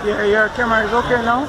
Yeah, your camera is okay now?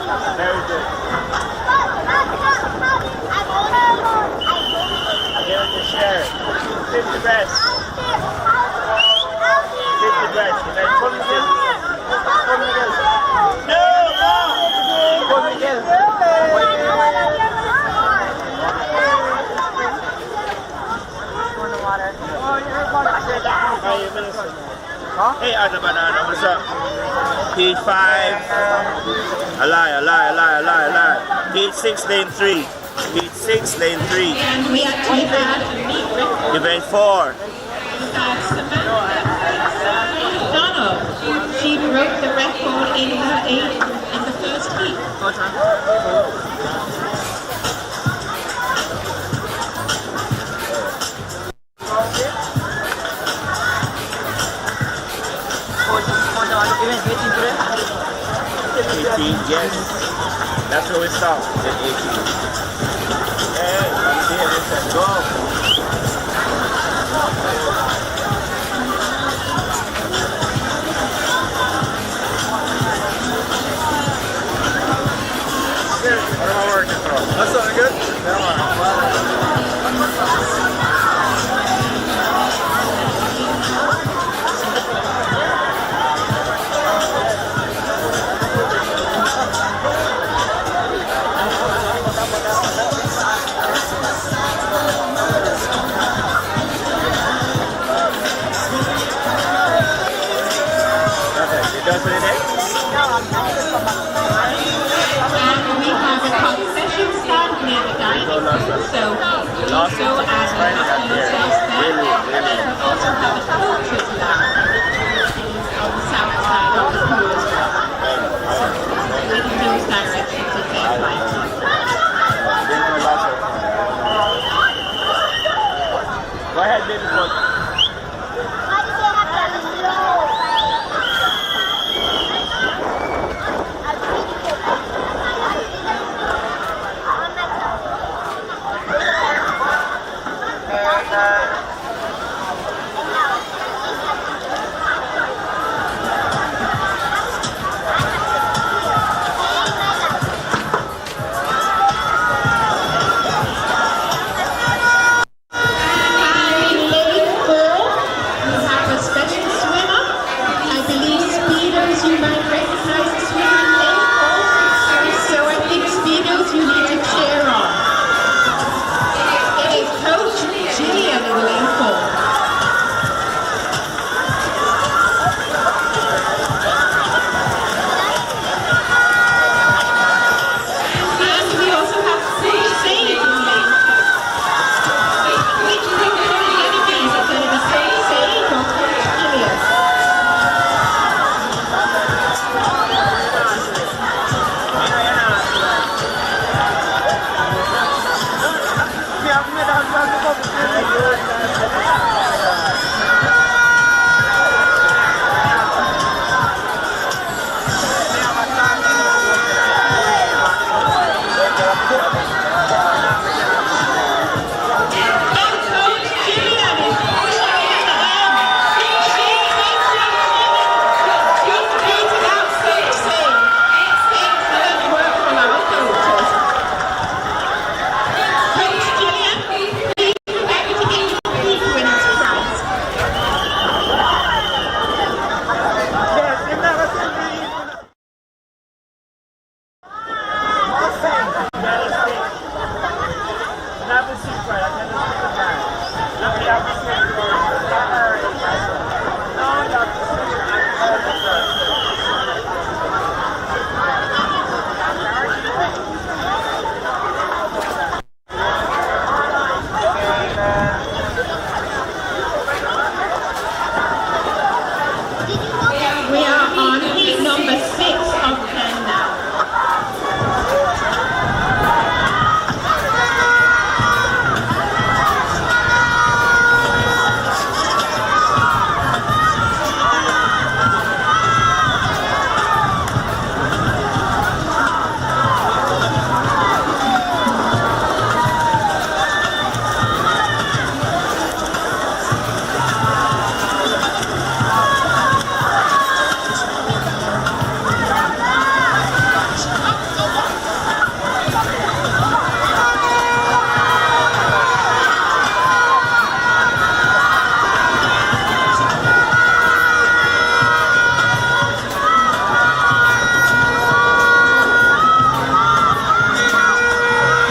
Very good. Give it a share. 50 breaths. 50 breaths. And then pull Miguel. Pull Miguel. No, no. Pull Miguel. How you been? Huh? Hey, Other Banana, what's up? Heat 5. A lie. Heat 6, lane 3. Heat 6, lane 3. And we actually had a meet record. Event 4. We had Samantha Donald. She broke the record in the first heat. Event 18 today? 18, yes. That's where we start, at 18. Hey, here, let's go. What am I working for? That's something good? You done for the day? And we have a coffee session stand near the dining room. So you also add yourself there. And we also have a cultures lounge, which is on the south side of the pool as well. So in those directions if they'd like to. Go ahead, baby.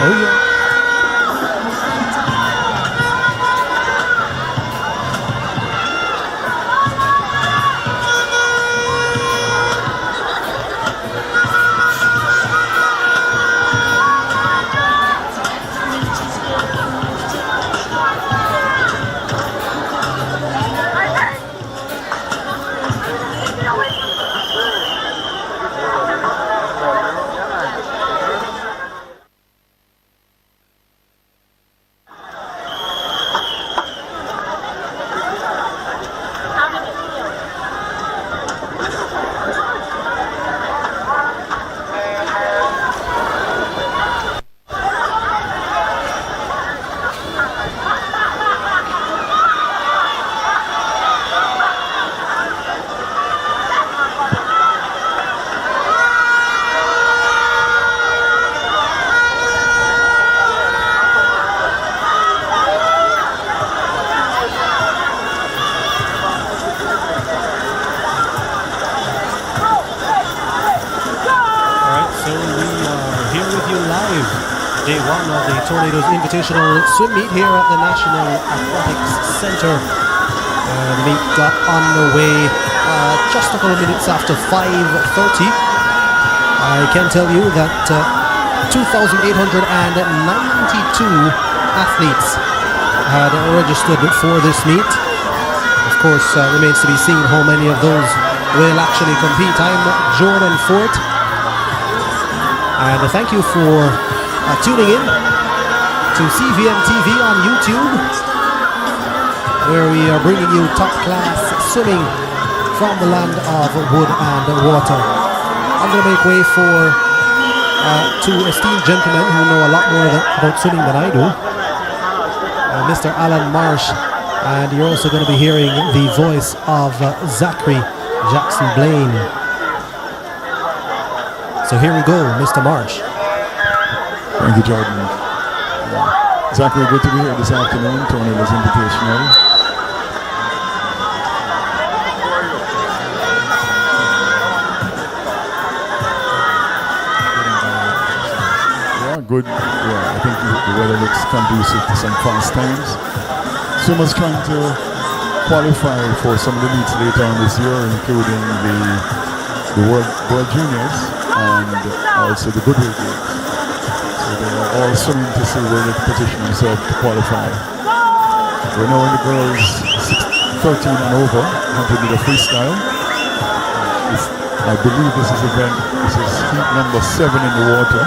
Oh, yeah. Day one of the Tornadoes Invitational Swim Meet here at the National Aquatics Centre. The meet got underway just a couple of minutes after 5:30. I can tell you that 2,892 athletes had registered for this meet. Of course, remains to be seen how many of those will actually compete. I'm Jordan Fort, and thank you for tuning in to CVM TV on YouTube, where we are bringing you top-class swimming from the land of wood and water. I'm going to make way for two esteemed gentlemen who know a lot more about swimming than I do. Mr. Alan Marsh, and you're also going to be hearing the voice of Zachary Jackson Blaine. So here we go, Mr. Marsh. Thank you, Jordan. Zachary, good to be here this afternoon. Tornadoes Invitational. Yeah, good. Yeah, I think the weather looks conducive to some fast times. Swimmers trying to qualify for some of the meets later on this year, including the World Juniors and also the Goodwill Games. They are all swimming to see where they can position themselves to qualify. We're now in the girls 13 and over, 100 meter freestyle. I believe this is heat number 7 in the water.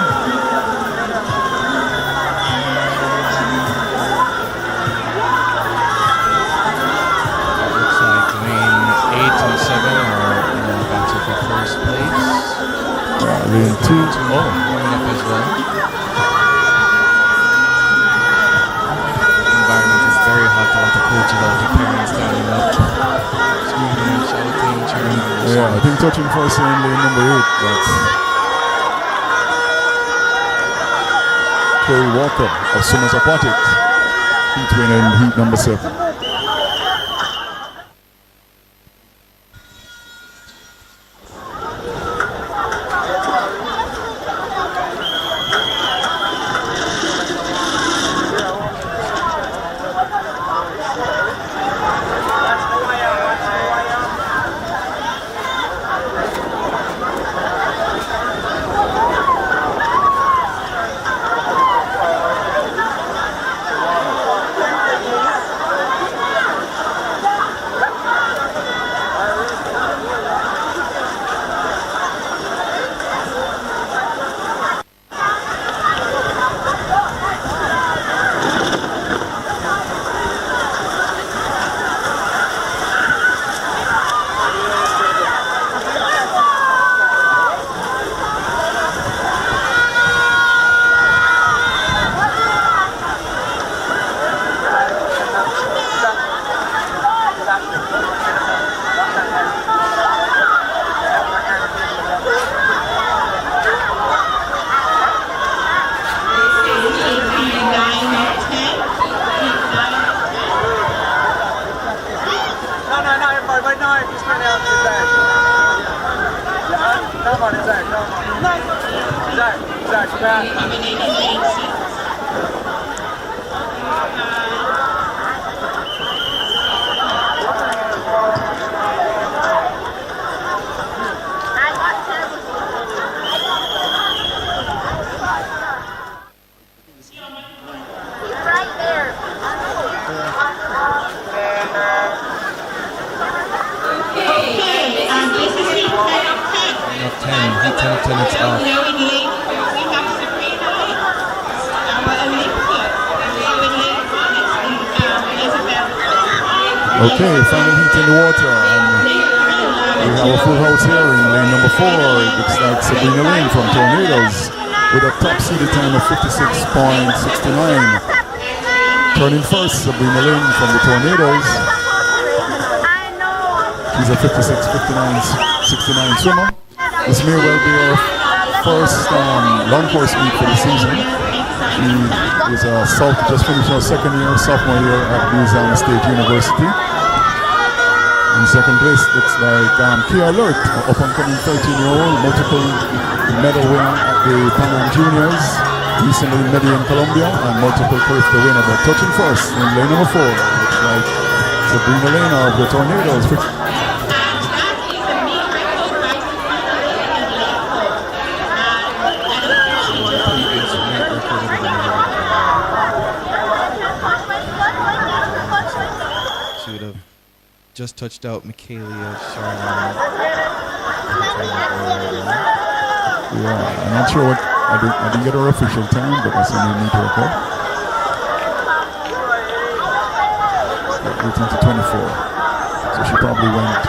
Looks like lane 8 and 7 are in the battle for first place. Lane 2. Warming up as well. Very hot, a lot of coaches out there, parents standing up, screaming, shouting, cheering. Yeah, I think touching first in lane number 8. That's Kerry Walker of Summers Aquatics. Heat winner in heat number 7. Eliminating lane 6. Okay, final heat in the water. We have a full house here in lane number 4. It looks like Sabrina Lane from Tornadoes with a top seeded time of 56.69. Turning first, Sabrina Lane from the Tornadoes. She's a 56.59 swimmer. This may well be her first long course meet for the season. She is just finished her second year, sophomore year at Louisiana State University. In second place looks like Kia Alert, up and coming 13-year-old, multiple medal winner at the Pan Am Juniors, recently in Medellin, Colombia, and multiple the winner. But touching first in lane number 4, looks like Sabrina Lane of the Tornadoes. Just touched out Michaelia Charlene. Yeah, I'm not sure what I didn't get her official time, but that's a new meet record. 18 to 24. So she probably went.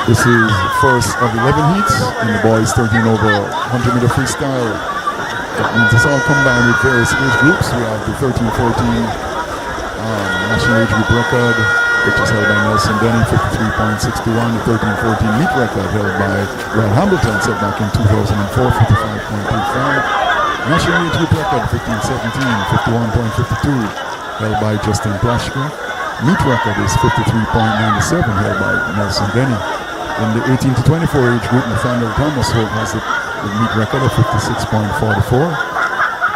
This is first of 11 heats in the boys 13 over 100 meter freestyle. That means it's all combined with various age groups. We have the 13-14 national age group record, which is held by Nelson Denny, 53.61. The 13-14 meet record held by Brad Hamilton, set back in 2004, 55.35. National age group record 15-17, 51.52, held by Justin Plashka. Meet record is 53.97, held by Nelson Denny. In the 18 to 24 age group, Nathaniel Thomas has the meet record of 56.44.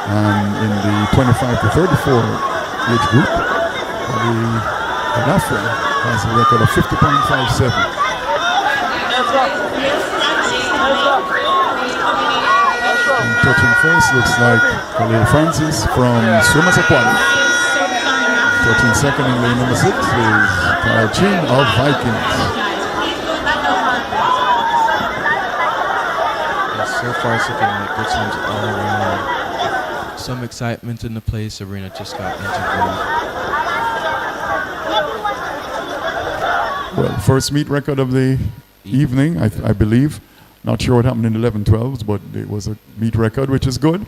And in the 25 to 34 age group, Afra has a record of 50.57. And touching first looks like Khalil Francis from Swimmers Aquatic. Touching second in lane number 6 is Kyle Chin of Vikings. So far, it's looking like good times all around. Some excitement in the place. Sabrina just got interviewed. Well, first meet record of the evening, I believe. Not sure what happened in 11-12s, but it was a meet record, which is good.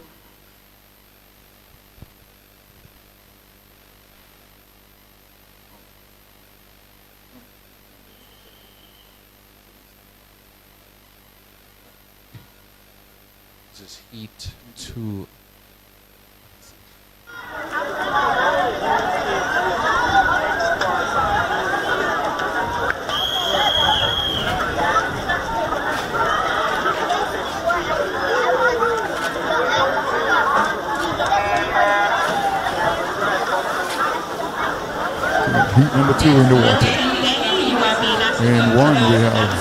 This is heat 2. Heat number 2 in the water. In 1 we have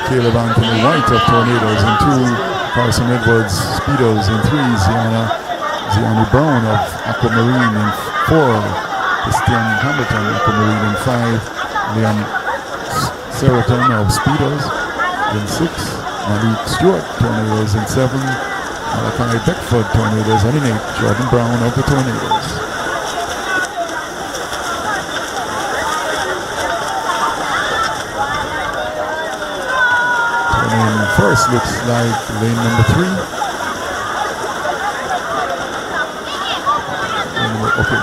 Caleb Anthony White of Tornadoes. In 2, Carson Edwards Speedos. In 3, Ziani Brown of Aquamarine. In 4, Christian Hamilton Aquamarine. In 5, Liam Seriton of Speedos. In 6, Malik Stewart Tornadoes. In 7, Malachi Beckford Tornadoes. And in 8, Jordan Brown of the Tornadoes. First looks like lane number 3. Okay.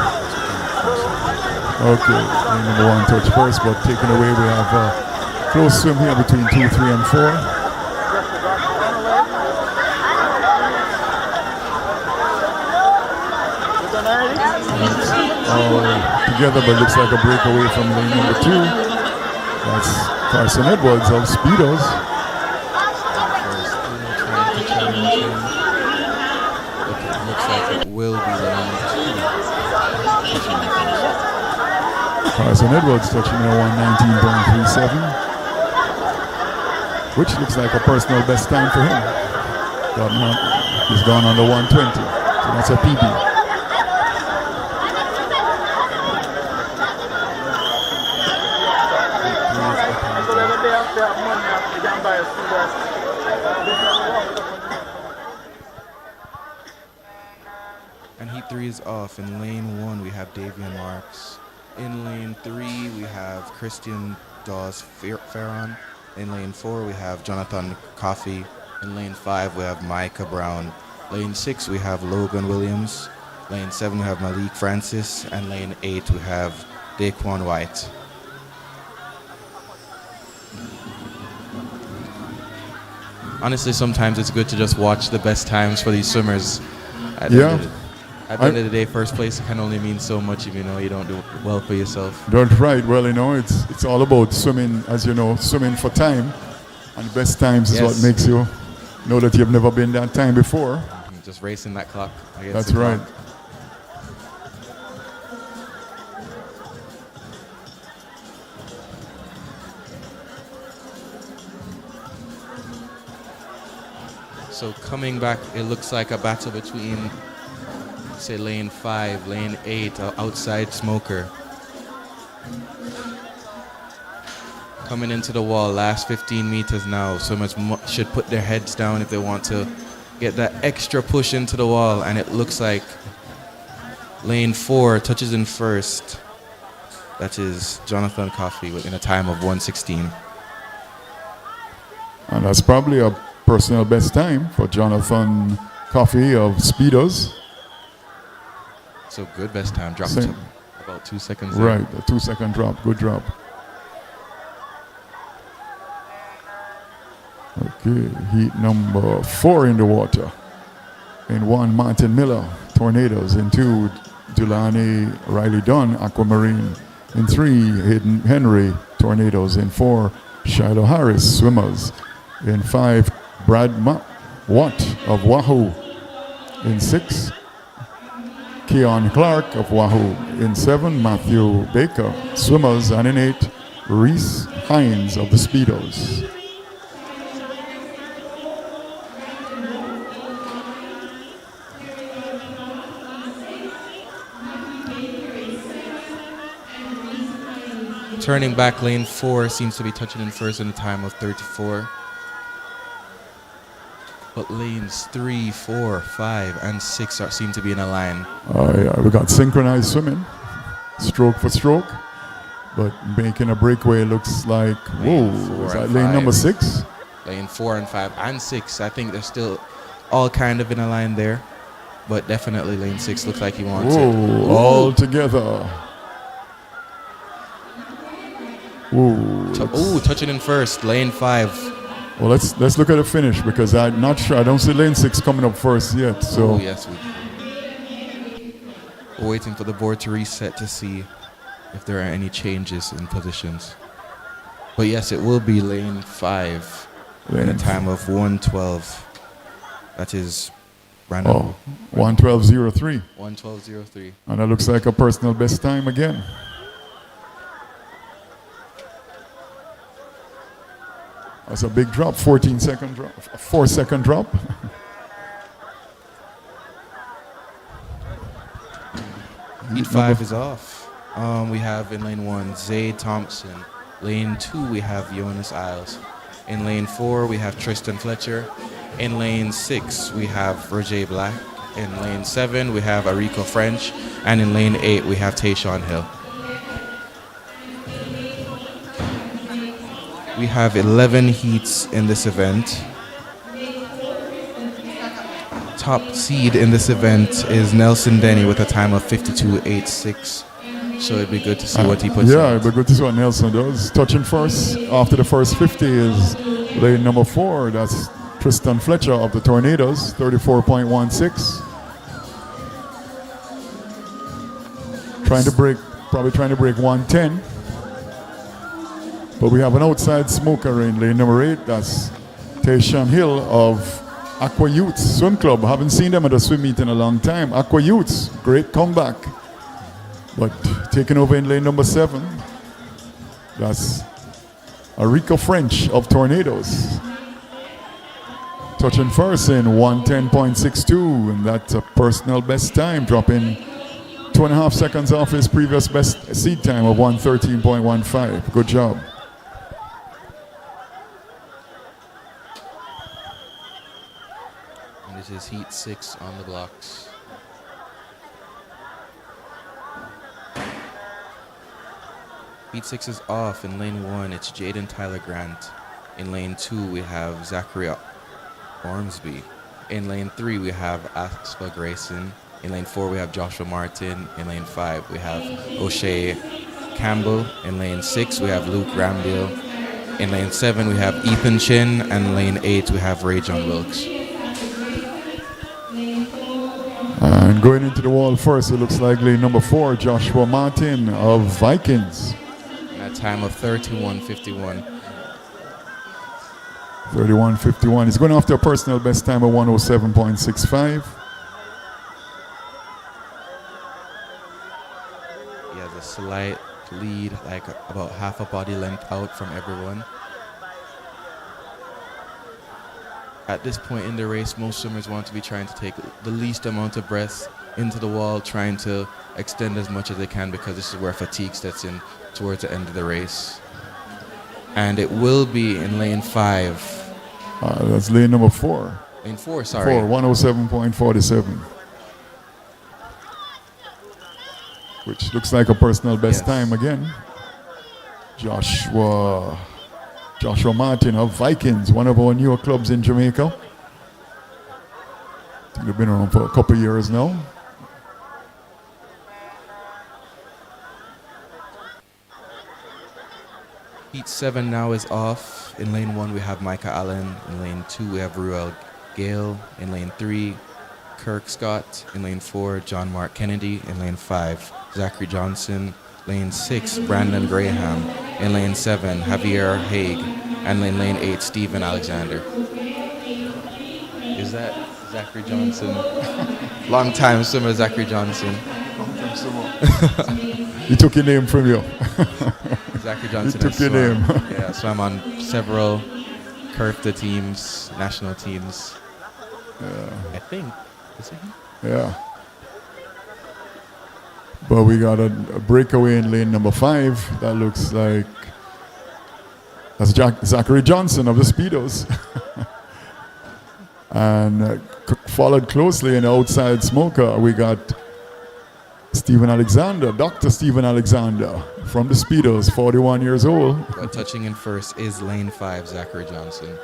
Okay. Lane number 1 touch first, but taken away. We have close swim here between 2, 3, and 4. Together, but looks like a breakaway from lane number 2. That's Carson Edwards of Speedos. Looks like it will be lane 2. Carson Edwards touching a 119.37, which looks like a personal best time for him. He's gone under 120, so that's a PB. And heat 3 is off. In lane 1, we have Davian Marks. In lane 3, we have Christian Dawes Farron. In lane 4, we have Jonathan Coffey. In lane 5, we have Micah Brown. Lane 6, we have Logan Williams. Lane 7, we have Malik Francis. And lane 8, we have Daquan White. Honestly, sometimes it's good to just watch the best times for these swimmers. At the end of the day, first place can only mean so much if you know you don't do well for yourself. That's right. Well, it's all about swimming, as you know, swimming for time. And the best times is what makes you know that you've never been that time before. Just racing that clock. That's right. So coming back, it looks like a battle between, say, lane 5, lane 8, outside smoker. Coming into the wall, last 15 meters now. Swimmers should put their heads down if they want to get that extra push into the wall. And it looks like lane 4 touches in first. That is Jonathan Coffey in a time of 1:16. And that's probably a personal best time for Jonathan Coffey of Speedos. So good best time, dropped to about 2 seconds. Right, a 2-second drop, good drop. Okay, heat number 4 in the water. In 1, Martin Miller, Tornadoes. In 2, Dulani Riley Dunn, Aquamarine. In 3, Hayden Henry, Tornadoes. In 4, Shiloh Harris, Swimmers. In 5, Brad Watt of Wahoo. In 6, Keon Clark of Wahoo. In 7, Matthew Baker, Swimmers. And in 8, Reese Hines of the Speedos. Turning back, lane 4 seems to be touching in first in a time of 34. But lanes 3, 4, 5, and 6 seem to be in a line. We got synchronized swimming, stroke for stroke. But making a breakaway looks like, whoa, is that lane number 6? Lane 4 and 5 and 6. I think they're still all kind of in a line there. But definitely lane 6 looks like he wants it. All together. Touching in first, lane 5. Well, let's look at the finish because I'm not sure. I don't see lane 6 coming up first yet. So Yes, we're waiting for the board to reset to see if there are any changes in positions. But yes, it will be lane 5 in a time of 1:12. That is random. 1:12.03. 1:12.03. And that looks like a personal best time again. That's a big drop, 14-second drop, 4-second drop. Heat 5 is off. We have in lane 1, Zay Thompson. Lane 2, we have Jonas Isles. In lane 4, we have Tristan Fletcher. In lane 6, we have Roger Black. In lane 7, we have Arico French. And in lane 8, we have Tayshawn Hill. We have 11 heats in this event. top seed in this event is Nelson Denny with a time of 52.86. So it'd be good to see what he puts Yeah, out. it'd be good to see what Nelson does. Touching first after the first 50 is lane number 4. That's Tristan Fletcher of the Tornadoes, 34.16. Probably trying to break 110. But we have an outside smoker in lane number 8. That's Tayshawn Hill of Aqua Youths Swim Club. Haven't seen them at a swim meet in a long time. Aqua Youths, great comeback. But taking over in lane number 7, that's Arico French of Tornadoes. Touching first in 110.62, and that's a personal best time, dropping 2.5 seconds off his previous best seed time of 113.15. Good job. And this is heat 6 on the blocks. Heat 6 is off. In lane 1, it's Jaden Tyler Grant. In lane 2, we have Zachary Ormsby. In lane 3, we have Aspa Grayson. In lane 4, we have Joshua Martin. In lane 5, we have O'Shea Campbell. In lane 6, we have Luke Ramdale. In lane 7, we have Ethan Chin. And in lane 8, we have Ray John Wilkes. And going into the wall first, it looks like lane number 4, Joshua Martin of Vikings. At a time of 31.51. 31.51. He's going after a personal best time of 107.65. He has a slight lead, like about half a body length out from everyone. At this point in the race, most swimmers want to be trying to take the least amount of breath into the wall, trying to extend as much as they can, because this is where fatigue sets in towards the end of the race. And it will be in lane 5. That's lane number 4. Lane 4, sorry. 107.47. Which looks like a personal best time again. Joshua Martin of Vikings, one of our newer clubs in Jamaica. I think they've been around for a couple of years now. Heat 7 now is off. In lane 1, we have Micah Allen. In lane 2, we have Ruel Gale. In lane 3, Kirk Scott. In lane 4, John Mark Kennedy. In lane 5, Zachary Johnson. Lane 6, Brandon Graham. In lane 7, Javier Haig. And in lane 8, Stephen Alexander. Is that Zachary Johnson? Long time swimmer Zachary Johnson. He took your name from you. Zachary Johnson He took your name. Yeah, swam on several Curfta teams, national teams. I think. Is it him? Yeah. But we got a breakaway in lane number 5. That looks like that's Zachary Johnson of the Speedos. And followed closely in the outside smoker, we got Stephen Alexander, Dr. Stephen Alexander from the Speedos, 41 years old. But touching in first is lane 5, Zachary Johnson.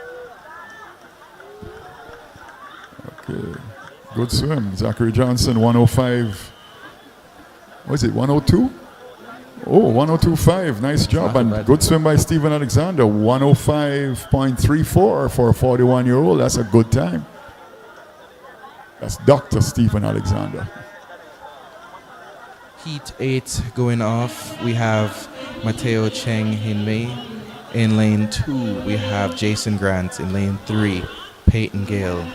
Okay. Good swim. Zachary Johnson, 105. What is it, 102? Oh, 102.5. Nice job. And good swim by Stephen Alexander. 105.34 for a 41-year-old. That's a good time. That's Dr. Stephen Alexander. Heat 8 going off. We have Mateo Cheng Hinmei. In lane 2, we have Jason Grant. In lane 3, Peyton Gale.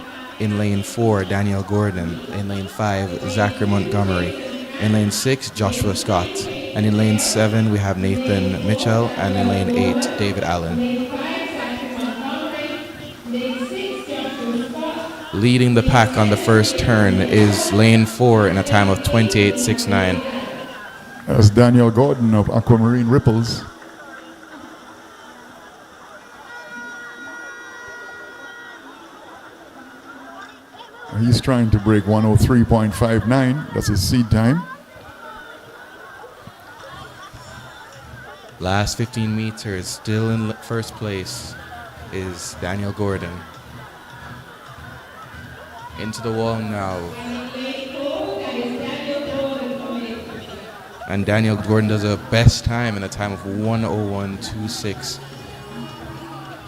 In lane 4, Daniel Gordon. In lane 5, Zachary Montgomery. In lane 6, Joshua Scott. And in lane 7, we have Nathan Mitchell. And in lane 8, David Allen. Leading the pack on the first turn is lane 4 in a time of 28.69. That's Daniel Gordon of Aquamarine Ripples. He's trying to break 103.59. That's his seed time. Last 15 meters, still in first place, is Daniel Gordon. Into the wall now. And Daniel Gordon does a best time in a time of 1:01.26.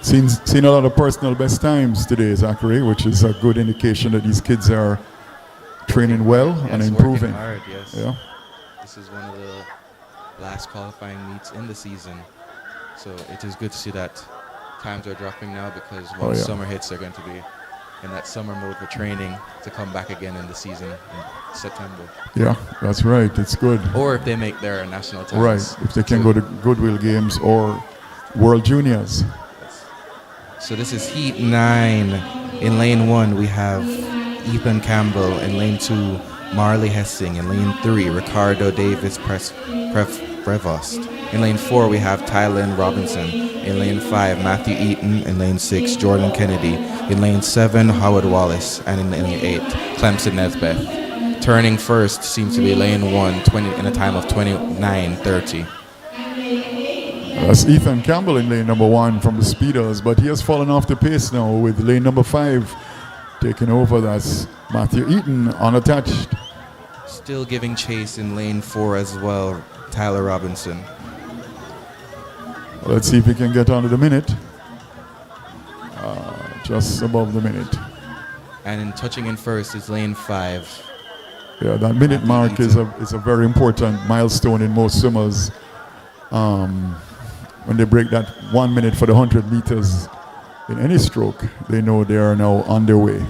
Seen a lot of personal best times today, Zachary, which is a good indication that these kids are training well and improving. Hard, yes. Yeah. This is one of the last qualifying meets in the season. So it is good to see that times are dropping now, because once summer hits, they're going to be in that summer mode for training to come back again in the season in September. Yeah, that's right. It's good. Or if they make their national times. Right, if they can go to Goodwill Games or World Juniors. So this is Heat 9. In lane 1, we have Ethan Campbell. In lane 2, Marley Hessing. In lane 3, Ricardo Davis Prevost. In lane 4, we have Tylen Robinson. In lane 5, Matthew Eaton. In lane 6, Jordan Kennedy. In lane 7, Howard Wallace. And in lane 8, Clemson Nesbeth. Turning first seems to be lane 1 in a time of 29:30. That's Ethan Campbell in lane number 1 from the Speeders, but he has fallen off the pace now with lane number 5 taking over. That's Matthew Eaton unattached. Still giving chase in lane 4 as well, Tyler Robinson. Let's see if he can get under the minute. Just above the minute. And in touching in first is lane 5. Yeah, that minute mark is a very important milestone in most swimmers. When they break that 1 minute for the 100 meters in any stroke, they know they are now on their way.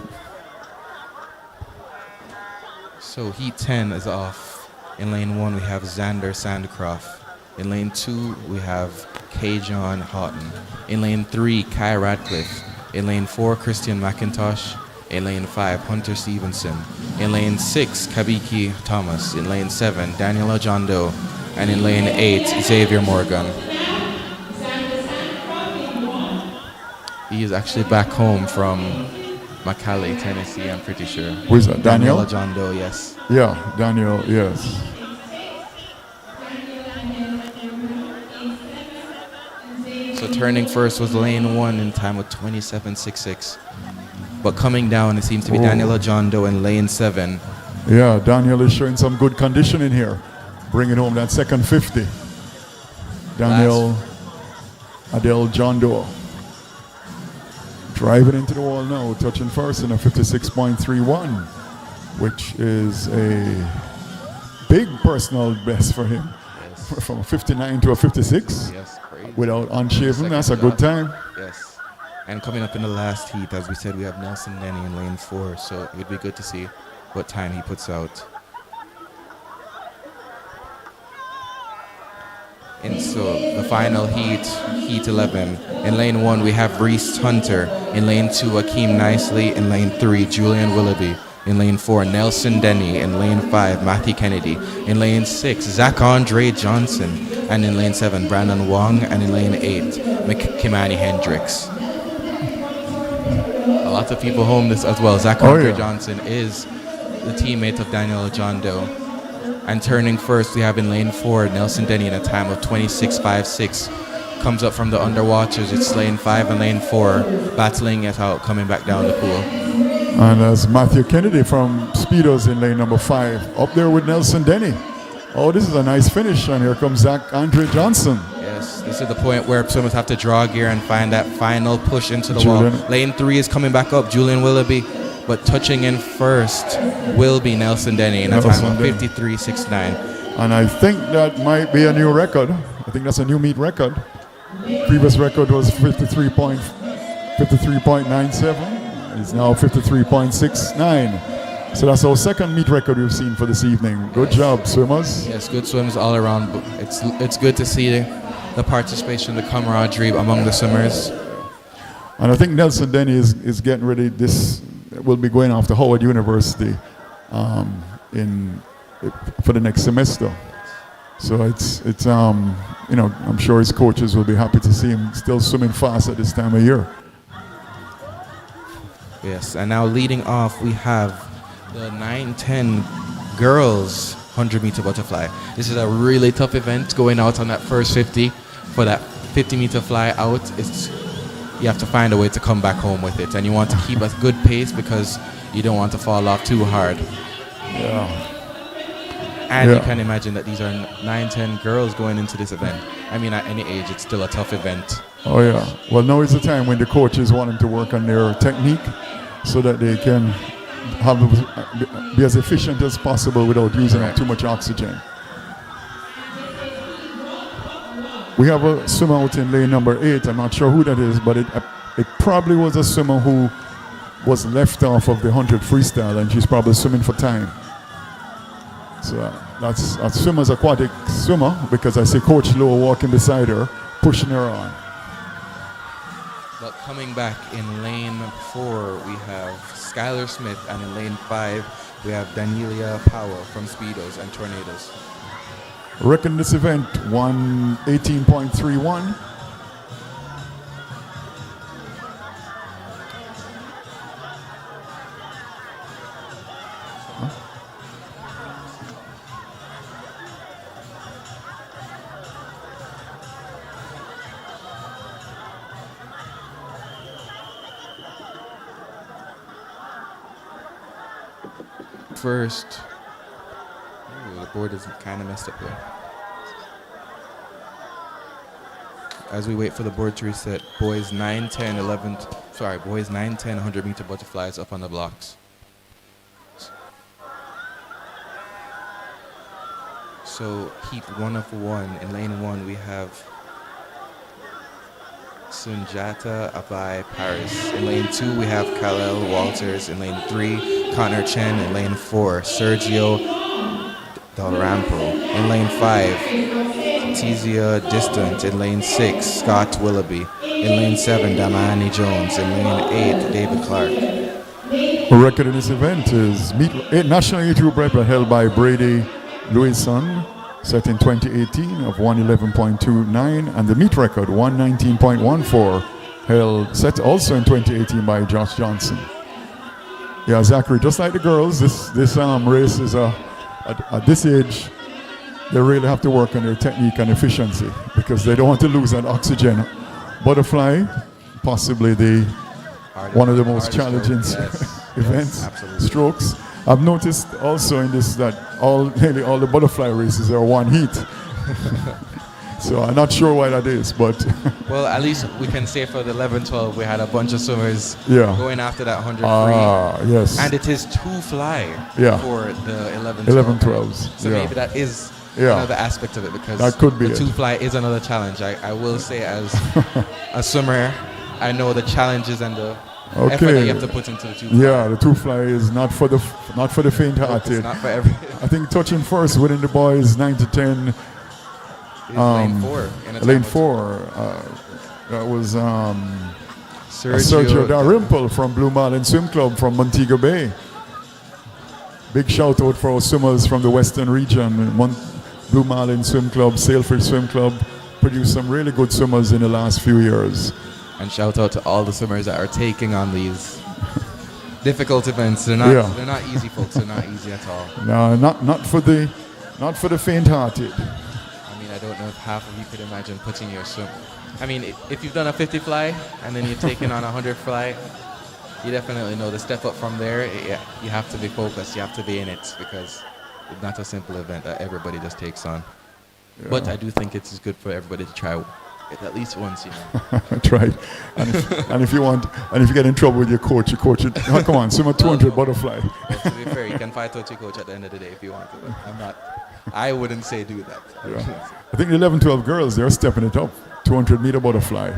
So Heat 10 is off. In lane 1, we have Xander Sandcroft. In lane 2, we have K. John Houghton. In lane 3, Kai Radcliffe. In lane 4, Christian McIntosh. In lane 5, Hunter Stevenson. In lane 6, Kabiki Thomas. In lane 7, Daniel Ojondo. And in lane 8, Xavier Morgan. He is actually back home from McAllen, Tennessee, I'm pretty sure. Who is that, Daniel? Ojondo, yes. Yeah, Daniel, yes. So turning first was lane 1 in time of 27.66. But coming down, it seems to be Daniel Ojondo in lane 7. Yeah, Daniel is showing some good condition in here, bringing home that second 50. Daniel Adele Jondo. Driving into the wall now, touching first in a 56.31, which is a big personal best for him. Yes. From a 59 to a 56. Yes, crazy. Without unshaven, that's a good time. Yes. And coming up in the last heat, as we said, we have Nelson Denny in lane 4, so it would be good to see what time he puts out. And so the final heat, Heat 11. In lane 1, we have Reese Hunter. In lane 2, Akeem Nicely. In lane 3, Julian Willoughby. In lane 4, Nelson Denny. In lane 5, Matthew Kennedy. In lane 6, Zach Andre Johnson. And in lane 7, Brandon Wong. And in lane 8, Kimani Hendricks. A lot of people home this as well. Zach Andre Johnson is the teammate of Daniel Ojondo. And turning first, we have in lane 4, Nelson Denny in a time of 26.56. Comes up from the underwaters. It's lane 5 and lane 4, battling it out, coming back down the pool. And as Matthew Kennedy from Speedos in lane number 5, up there with Nelson Denny. Oh, this is a nice finish, and here comes Zach Andre Johnson. Yes, this is the point where swimmers have to draw gear and find that final push into the wall. Lane 3 is coming back up, Julian Willoughby. But touching in first will be Nelson Denny in a time of 53.69. And I think that might be a new record. I think that's a new meet record. Previous record was 53.97. It's now 53.69. So that's our second meet record we've seen for this evening. Good job, swimmers. Yes, good swims all around. It's good to see the participation, the camaraderie among the swimmers. And I think Nelson Denny is getting ready. This will be going off to Howard University for the next semester. So it's I'm sure his coaches will be happy to see him still swimming fast at this time of year. Yes, and now leading off, we have the 9-10 girls 100-meter butterfly. This is a really tough event, going out on that first 50 for that 50-meter fly out. It's you have to find a way to come back home with it, and you want to keep a good pace because you don't want to fall off too hard. Yeah. And Yeah. you can imagine that these are 9-10 girls going into this event. I mean, at any age, it's still a tough event. Oh yeah. Well, now is the time when the coaches want them to work on their technique so that they can be as efficient as possible without using up too much oxygen. We have a swimmer out in lane number 8. I'm not sure who that is, but it probably was a swimmer who was left off of the 100 freestyle, and she's probably swimming for time. So that's a swimmer's aquatic swimmer, because I see Coach Lowe walking beside her, pushing her on. But coming back in lane 4, we have Skylar Smith, and in lane 5, we have Danielia Powell from Speedos and Tornadoes. Record in this event 118.31. First, the board is kind of messed up there. As we wait for the board to reset, boys 9, 10, 100 meter butterflies up on the blocks. So heat 1 of 1. In lane 1, we have Sunjata Abai Paris. In lane 2, we have Khalil Walters. In lane 3, Connor Chen. In lane 4, Sergio Dalrampo. In lane 5, Tizia Distant. In lane 6, Scott Willoughby. In lane 7, Damani Jones. In lane 8, David Clark. The record in this event is National Age Group record held by Brady Louison, set in 2018 of 111.29, and the meet record 119.14, set also in 2018 by Josh Johnson. Yeah, Zachary, just like the girls, this race is at this age, they really have to work on their technique and efficiency because they don't want to lose that oxygen. Butterfly, possibly one of the most challenging events, strokes. I've noticed also in this that nearly all the butterfly races are one heat. So I'm not sure why that is, but well, at least we can say for the 11-12 we had a bunch of swimmers going after that 100 free. Yes. And it is 2 fly for the 11-12s. So maybe that is another aspect of it, because that could be the 2 fly is another challenge. I will say, as a swimmer, I know the challenges and the effort that you have to put into the 2 fly. Yeah, the 2 fly is not for the faint-hearted. It's not for every. I think touching first within the boys 9 to 10. Lane 4. Lane 4. That was Sergio Dalrymple from Blue Marlin Swim Club from Montego Bay. Big shout out for our swimmers from the Western region. Blue Marlin Swim Club, Sailfish Swim Club produced some really good swimmers in the last few years. And shout out to all the swimmers that are taking on these difficult events. They're not easy, folks. They're not easy at all. No, not for the faint-hearted. I mean, I don't know if half of you could imagine putting your swim. I mean, if you've done a 50 fly and then you're taking on a 100 fly, you definitely know the step up from there. You have to be focused. You have to be in it, because it's not a simple event that everybody just takes on. Yeah. But I do think it's good for everybody to try it at least once, you know. Try it. And if you get in trouble with your coach, oh, come on, swim a 200 butterfly. Well, to be fair, you can fight out your coach at the end of the day if you want to, but I wouldn't say do that. Yeah. I think the 11-12 girls, they're stepping it up. 200 meter butterfly.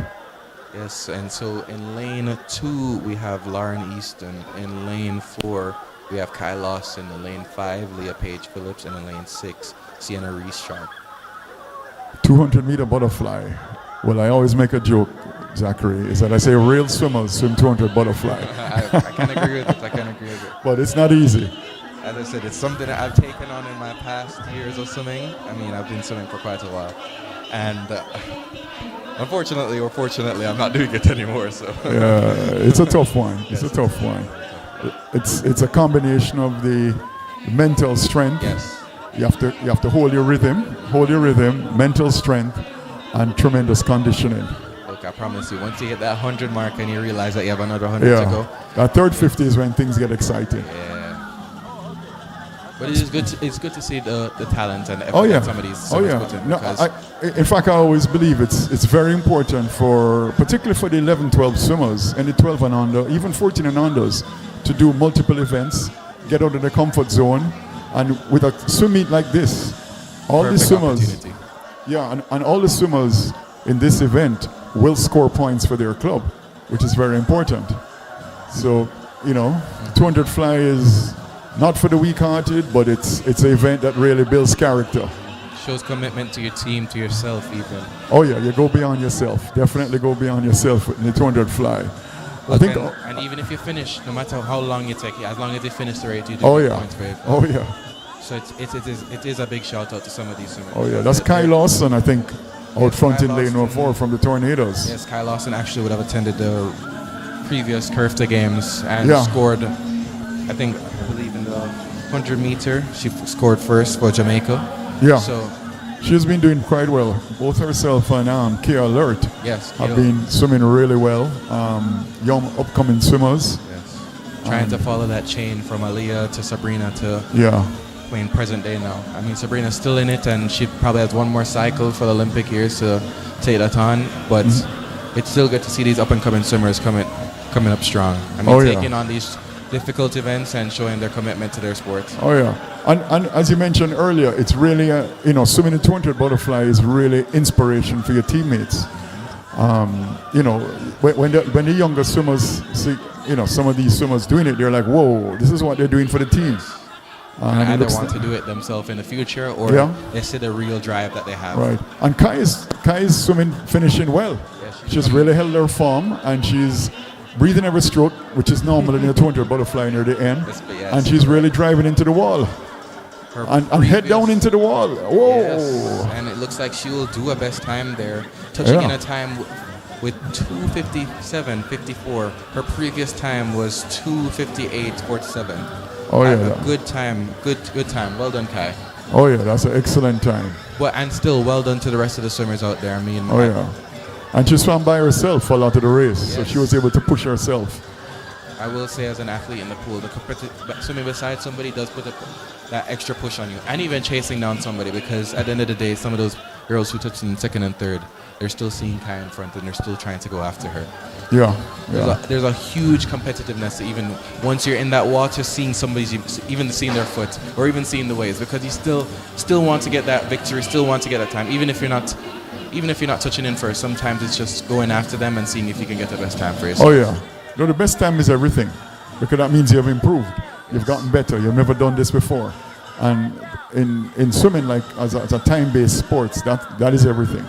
Yes, and so in lane 2, we have Lauren Easton. In lane 4, we have Kai Lawson. In lane 5, Leah Page Phillips. And in lane 6, Sienna Reese Sharp. 200 meter butterfly. Well, I always make a joke, Zachary, is that I say real swimmers swim 200 butterfly. I can agree with it. But it's not easy. As I said, it's something that I've taken on in my past years of swimming. I mean, I've been swimming for quite a while. And unfortunately or fortunately, I'm not doing it anymore. So yeah, it's a tough one. It's a tough one. It's a combination of the mental strength. Yes. You have to hold your rhythm, mental strength, and tremendous conditioning. But look, I promise you, once you hit that 100 mark and you realize that you have another 100 to go. That third 50 is when things get exciting. Yeah. But it is good. It's good to see the talent and effort Oh yeah. that some of these Oh swimmers yeah. put in. No, Because in fact, I always believe it's very important for, particularly for the 11, 12 swimmers and the 12 and under, even 14 and unders, to do multiple events, get out of the comfort zone, and with a swim meet like this, all the perfect swimmers, opportunity. yeah, and all the swimmers in this event will score points for their club, which is very important. So, 200 fly is not for the weak-hearted, but it's an event that really builds character. Shows commitment to your team, to yourself even. Oh yeah, you go beyond yourself. Definitely go beyond yourself in the 200 fly. Look, I think. and even if you finish, no matter how long you take, as long as you finish the race, you do Oh get yeah. points for it. Oh yeah. So it is a big shout out to some of these swimmers. Oh yeah. That's Kai Lawson, I think, out front Kai in lane Lawson. 04 from the Tornadoes. Yes, Kai Lawson actually would have attended the previous Curfta games and Yeah. scored, I believe in the 100 meter, she scored first for Jamaica. Yeah. So, She's been doing quite well. Both herself and Kia Alert yes. have been swimming really well. Young upcoming swimmers. Yes. Trying to follow that chain from Aliyah to Sabrina to Yeah. playing present day now. I mean, Sabrina's still in it, and she probably has one more cycle for the Olympic years to take that on. But it's still good to see these up-and-coming swimmers coming up strong. I mean, Oh, yeah. taking on these difficult events and showing their commitment to their sport. Oh yeah. And as you mentioned earlier, it's really swimming in 200 butterfly is really inspiration for your teammates. When the younger swimmers see some of these swimmers doing it, they're like, whoa, this is what they're doing for the team. And it either looks want to do it themselves in the future, or Yeah. they see the real drive that they have. Right. And Kai is swimming, finishing well. Yeah, She's really held her form, and she's breathing every stroke, which is normal in the 200 butterfly near the end. Yes. And she's really driving into the wall. Her And head down into the wall. Whoa. Yes. And it looks like she will do a best time there, touching Yeah. in a time with 2:57.54. Her previous time was 2:58.47. Oh yeah. A good time, good time. Well done, Kai. Oh yeah, that's an excellent time. And still well done to the rest of the swimmers out there. I mean, Oh yeah. And she swam by herself for a lot of the race, so Yes. she was able to push herself. I will say, as an athlete in the pool, swimming beside somebody does put that extra push on you, and even chasing down somebody, because at the end of the day, some of those girls who touched in second and third, they're still seeing Kai in front and they're still trying to go after her. Yeah. Yeah. There's a huge competitiveness, even once you're in that water, seeing somebody's, even seeing their foot or even seeing the waves, because you still want to get that victory, still want to get that time, even if you're not touching in first. Sometimes it's just going after them and seeing if you can get the best time for yourself. Oh yeah. No, the best time is everything, because that means you have improved. You've gotten better. You've never done this before. And in swimming, like as a time-based sports, that is everything.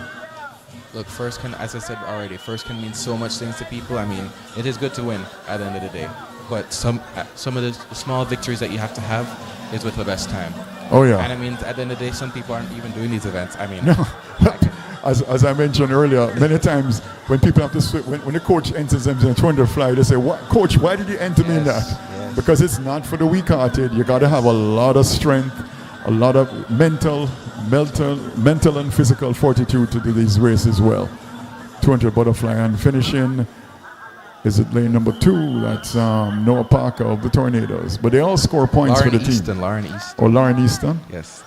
Look, first can, as I said already, first can mean so much things to people. I mean, it is good to win at the end of the day, but some of the small victories that you have to have is with the best time. Oh yeah. And I mean, at the end of the day, some people aren't even doing these events. I mean, As I mentioned earlier, many times when people have to swim, when the coach enters them in a 200 fly, they say, "What, coach? Why did you enter me in that?" yes. Because it's not for the weak-hearted. You got to have a lot of strength, a lot of mental and physical fortitude to do these races well. 200 butterfly, and finishing is it lane number 2? That's Noah Parker of the Tornadoes. But they all score points for the team. Lauren Easton. Oh, Lauren Easton. Yes.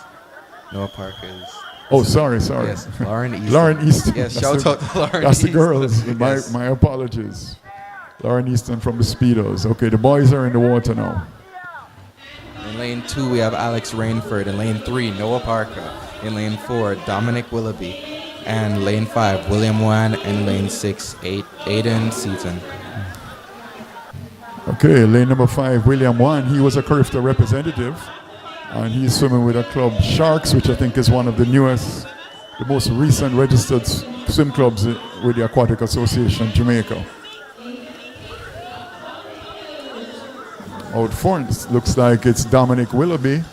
Noah Parker is. Oh, sorry. Yes, Lauren Easton. Lauren Easton. Yes, That's shout out to Lauren That's the Easton. girls. Yes. My apologies. Lauren Easton from the Speedos. Okay, the boys are in the water now. In lane 2, we have Alex Rainford. In lane 3, Noah Parker. In lane 4, Dominic Willoughby. And lane 5, William Wan. And lane 6, Aiden Seaton. Okay, lane number 5, William Wan. He was a Curfta representative. And he's swimming with a club, Sharks, which I think is one of the newest, the most recent registered swim clubs with the Aquatic Association of Jamaica. Out front, looks like it's Dominic Willoughby.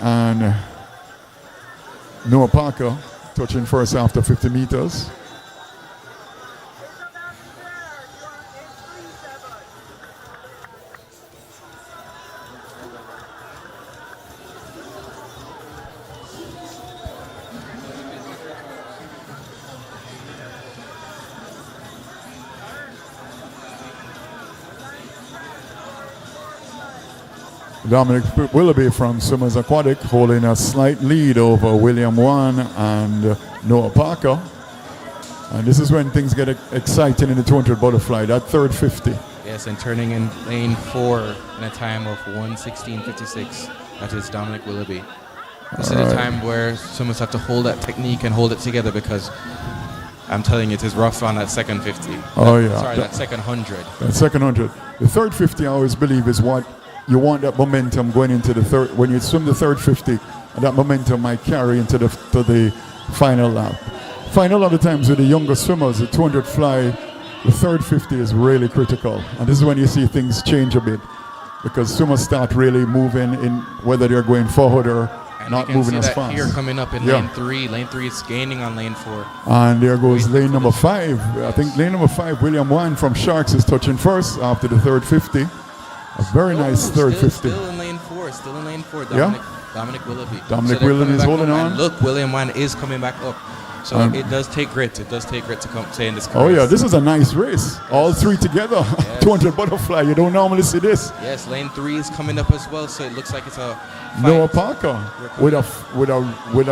And Noah Parker touching first after 50 meters. Dominic Willoughby from Swimmers Aquatic holding a slight lead over William Wan and Noah Parker. And this is when things get exciting in the 200 butterfly, that third 50. Yes, and turning in lane 4 in a time of 1:16.56. That is Dominic Willoughby. This is a time where swimmers have to hold that technique and hold it together, because I'm telling you, it is rough on that second 50. That second 100. That second 100. The third 50, I always believe, is what you want, that momentum going into the third. When you swim the third 50, that momentum might carry into the final lap. Final other times with the younger swimmers, the 200 fly, the third 50 is really critical. And this is when you see things change a bit, because swimmers start really moving in, whether they're going forward or not moving as fast. Here coming up in lane 3. Lane 3 is gaining on lane 4. And there goes lane number 5. I think lane number 5, William Wan from Sharks, is touching first after the third 50. A very nice third 50. Still in lane 4. Still in lane 4. Dominic Willoughby. Dominic Willoughby is holding on. And look, William Wan is coming back up. So it does take grit. It does take grit to come stay in this race. Oh yeah, this is a nice race. Yes. All three together. Yes. 200 butterfly. You don't normally see this. Yes, lane 3 is coming up as well. So it looks like it's a fight. Noah Parker with a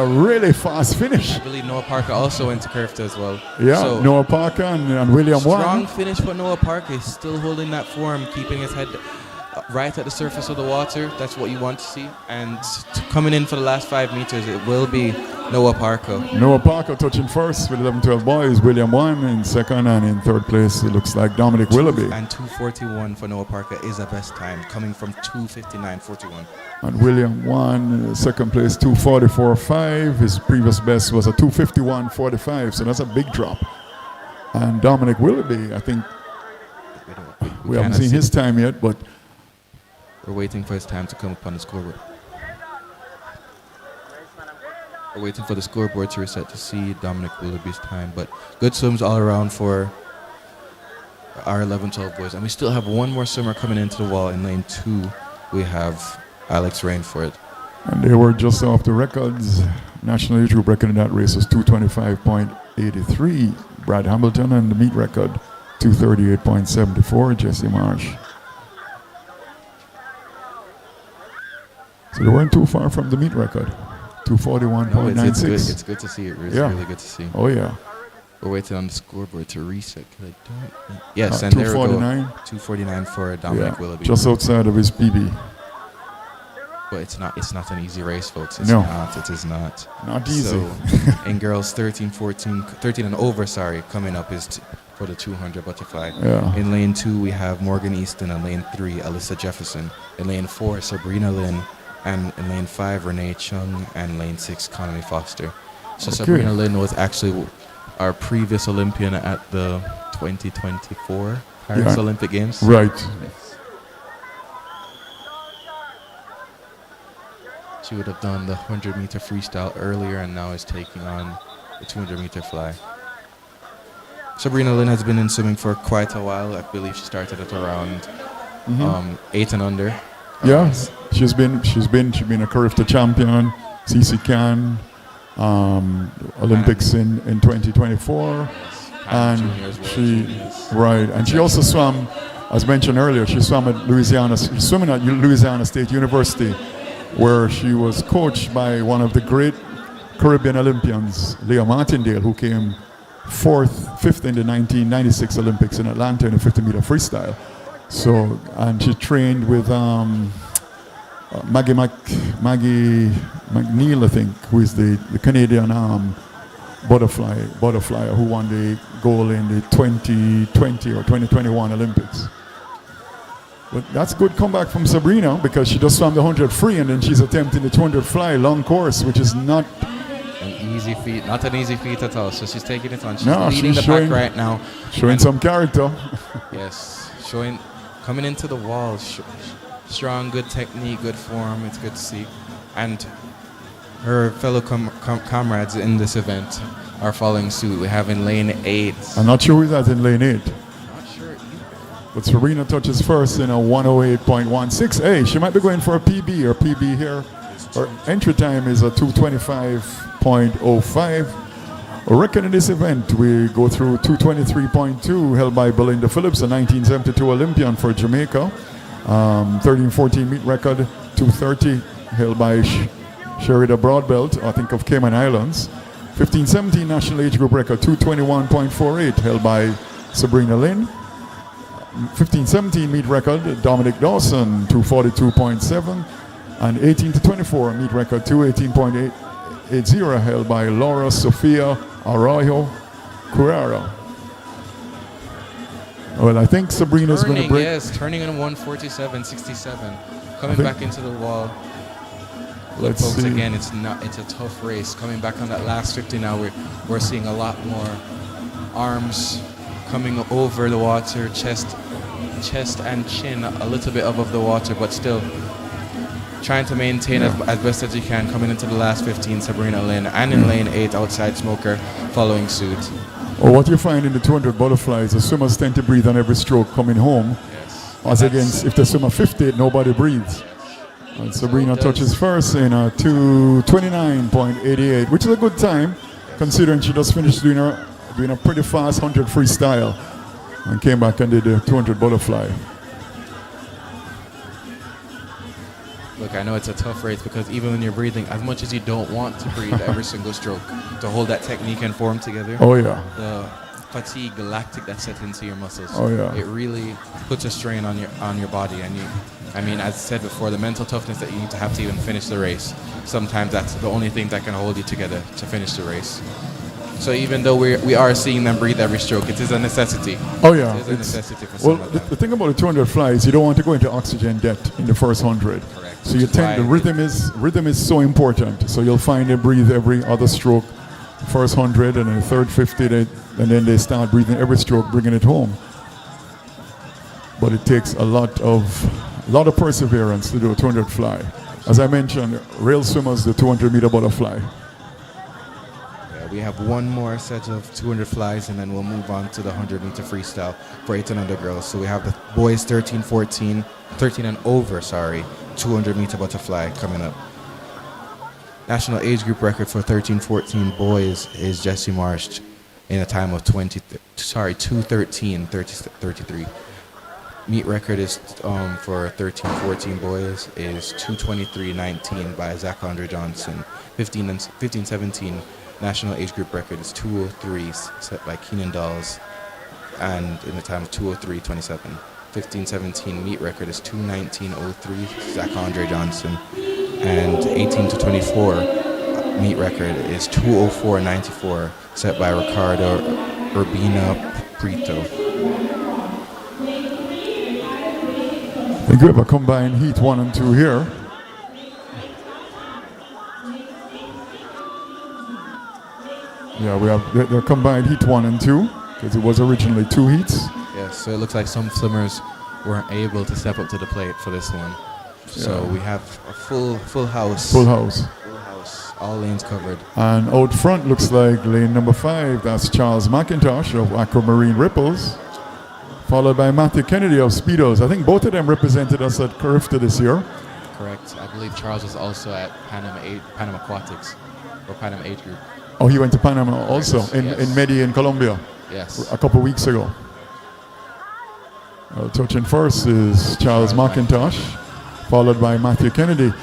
really fast finish. I believe Noah Parker also into Curved as well. Yeah, so Noah Parker and William Wan. Strong finish for Noah Parker. He's still holding that form, keeping his head right at the surface of the water. That's what you want to see. And coming in for the last 5 meters, it will be Noah Parker. Noah Parker touching first with 11-12 boys. William Wan in second, and in third place it looks like Dominic Willoughby. And 2:41 for Noah Parker is the best time, coming from 2:59.41. And William Wan, second place, 2:44.5. His previous best was a 2:51.45, so that's a big drop. And Dominic Willoughby, I think we haven't seen his time yet, but we're waiting for his time to come up on the scoreboard. We're waiting for the scoreboard to reset to see Dominic Willoughby's time. But good swims all around for our 11-12 boys. And we still have one more swimmer coming into the wall in lane 2. We have Alex Rainford. And they were just off the records. National age group record in that race was 2:25.83. Brad Hamilton, and the meet record 2:38.74. Jesse Marsh. So they weren't too far from the meet record, 2:41.96. It's good to see it. It's really good to see. Oh yeah. We're waiting on the scoreboard to reset. Yes, and there we go. 2:49 for Dominic Willoughby. Just outside of his PB. But it's not an easy race, folks. It is not. Not easy. So in girls 13 and over, coming up is for the 200 butterfly. Yeah. In lane 2 we have Morgan Easton, and lane 3 Alyssa Jefferson. In lane 4 Sabrina Lynn, and in lane 5 Renee Chung, and lane 6 Connolly Foster. So Sabrina Lynn was actually our previous Olympian at the 2024 Paris Olympic Games. Right. She would have done the 100-meter freestyle earlier, and now is taking on the 200-meter fly. Sabrina Lynn has been in swimming for quite a while. I believe she started at around 8 and under. Yes, she's been a Carifta champion, CC Can, Olympics in 2024, and she also swam, as mentioned earlier, she swam at swimming at Louisiana State University, where she was coached by one of the great Caribbean Olympians, Leo Martindale, who came fifth in the 1996 Olympics in Atlanta in the 50-meter freestyle. So, and she trained with Maggie McNeil, I think, who is the Canadian butterflyer who won the gold in the 2020 or 2021 Olympics. But that's a good comeback from Sabrina, because she just swam the 100 free, and then she's attempting the 200 fly long course, which is not an easy feat. Not an easy feat at all. So she's taking it on. She's leading the pack right now. Showing some character. Yes, coming into the wall. Strong, good technique, good form. It's good to see. And her fellow comrades in this event are following suit. We have in lane 8. I'm not sure who's that in lane 8. Not sure either. But Serena touches first in a 1:08.16. Hey, she might be going for a PB or PB here. Her entry time is a 2:25.05. A record in this event, we go through 2:23.2, held by Belinda Phillips, a 1972 Olympian for Jamaica. 13-14 meet record, 2:30, held by Sherida Broadbelt, I think of Cayman Islands. 15-17 national age group record, 221.48, held by Sabrina Lynn. 15-17 meet record, Dominic Dawson, 242.7. And 18-24 meet record, 218.80, held by Laura Sofia Arroyo Currero. Well, I think Sabrina's going to break. Yes, turning in 147.67. Coming back into the wall. Let's folks, see. again, it's a tough race. Coming back on that last 50 now, we're seeing a lot more arms coming over the water, chest and chin a little bit above the water, but still trying to maintain as best as you can. Coming into the last 15, Sabrina Lynn, and in lane 8, Outside Smoker following suit. Well, what you find in the 200 butterflies, the swimmers tend to breathe on every stroke coming home. Yes. As against if the swimmer 50, nobody breathes. And Sabrina touches first in 229.88, which is a good time, considering she just finished doing a pretty fast 100 freestyle and came back and did the 200 butterfly. Look, I know it's a tough race because even when you're breathing, as much as you don't want to breathe every single stroke, to hold that technique and form together, Oh yeah. the fatigue, the lactic that sets into your muscles, Oh, yeah. it really puts a strain on your body. And as I said before, the mental toughness that you need to have to even finish the race, sometimes that's the only thing that can hold you together to finish the race. So even though we are seeing them breathe every stroke, it is a necessity. Oh yeah. It is a necessity for Well, some of the them. thing about the 200 flies, you don't want to go into oxygen debt in the first 100. Correct. So you tend, the rhythm is so important. So you'll find them breathe every other stroke, first 100, and then third 50, and then they start breathing every stroke, bringing it home. But it takes a lot of perseverance to do a 200 fly. As I mentioned, real swimmers, the 200-meter butterfly. We have one more set of 200 flies, and then we'll move on to the 100-meter freestyle for 8 and under girls. So we have the boys 13 and over, 200-meter butterfly coming up. National age group record for 13-14 boys is Jesse Marsh in a time of 2:13:33. Meet record is for 13-14 boys is 2:23:19 by Zach Andre Johnson. 15-17 national age group record is 2:03 set by Keenan Dawes, and in the time of 2:03:27. 15-17 meet record is 2:19:03 Zach Andre Johnson, and 18-24 meet record is 2:04:94 set by Ricardo Urbina Prito. I think we have a combined heat 1 and 2 here. Yeah, we have the combined heat 1 and 2, because it was originally 2 heats. Yes, so it looks like some swimmers weren't able to step up to the plate for this one. So we have a full house. Full house. Full house. All lanes covered. And out front looks like lane number 5, that's Charles McIntosh of Aquamarine Ripples, followed by Matthew Kennedy of Speedos. I think both of them represented us at Carifta this year. Correct. I believe Charles was also at Panama Aquatics, or Panama Age Group. Oh, he went to Panama also, in Medellin, Colombia, Yes. a couple weeks ago. Touching first is Charles McIntosh, followed by Matthew Kennedy.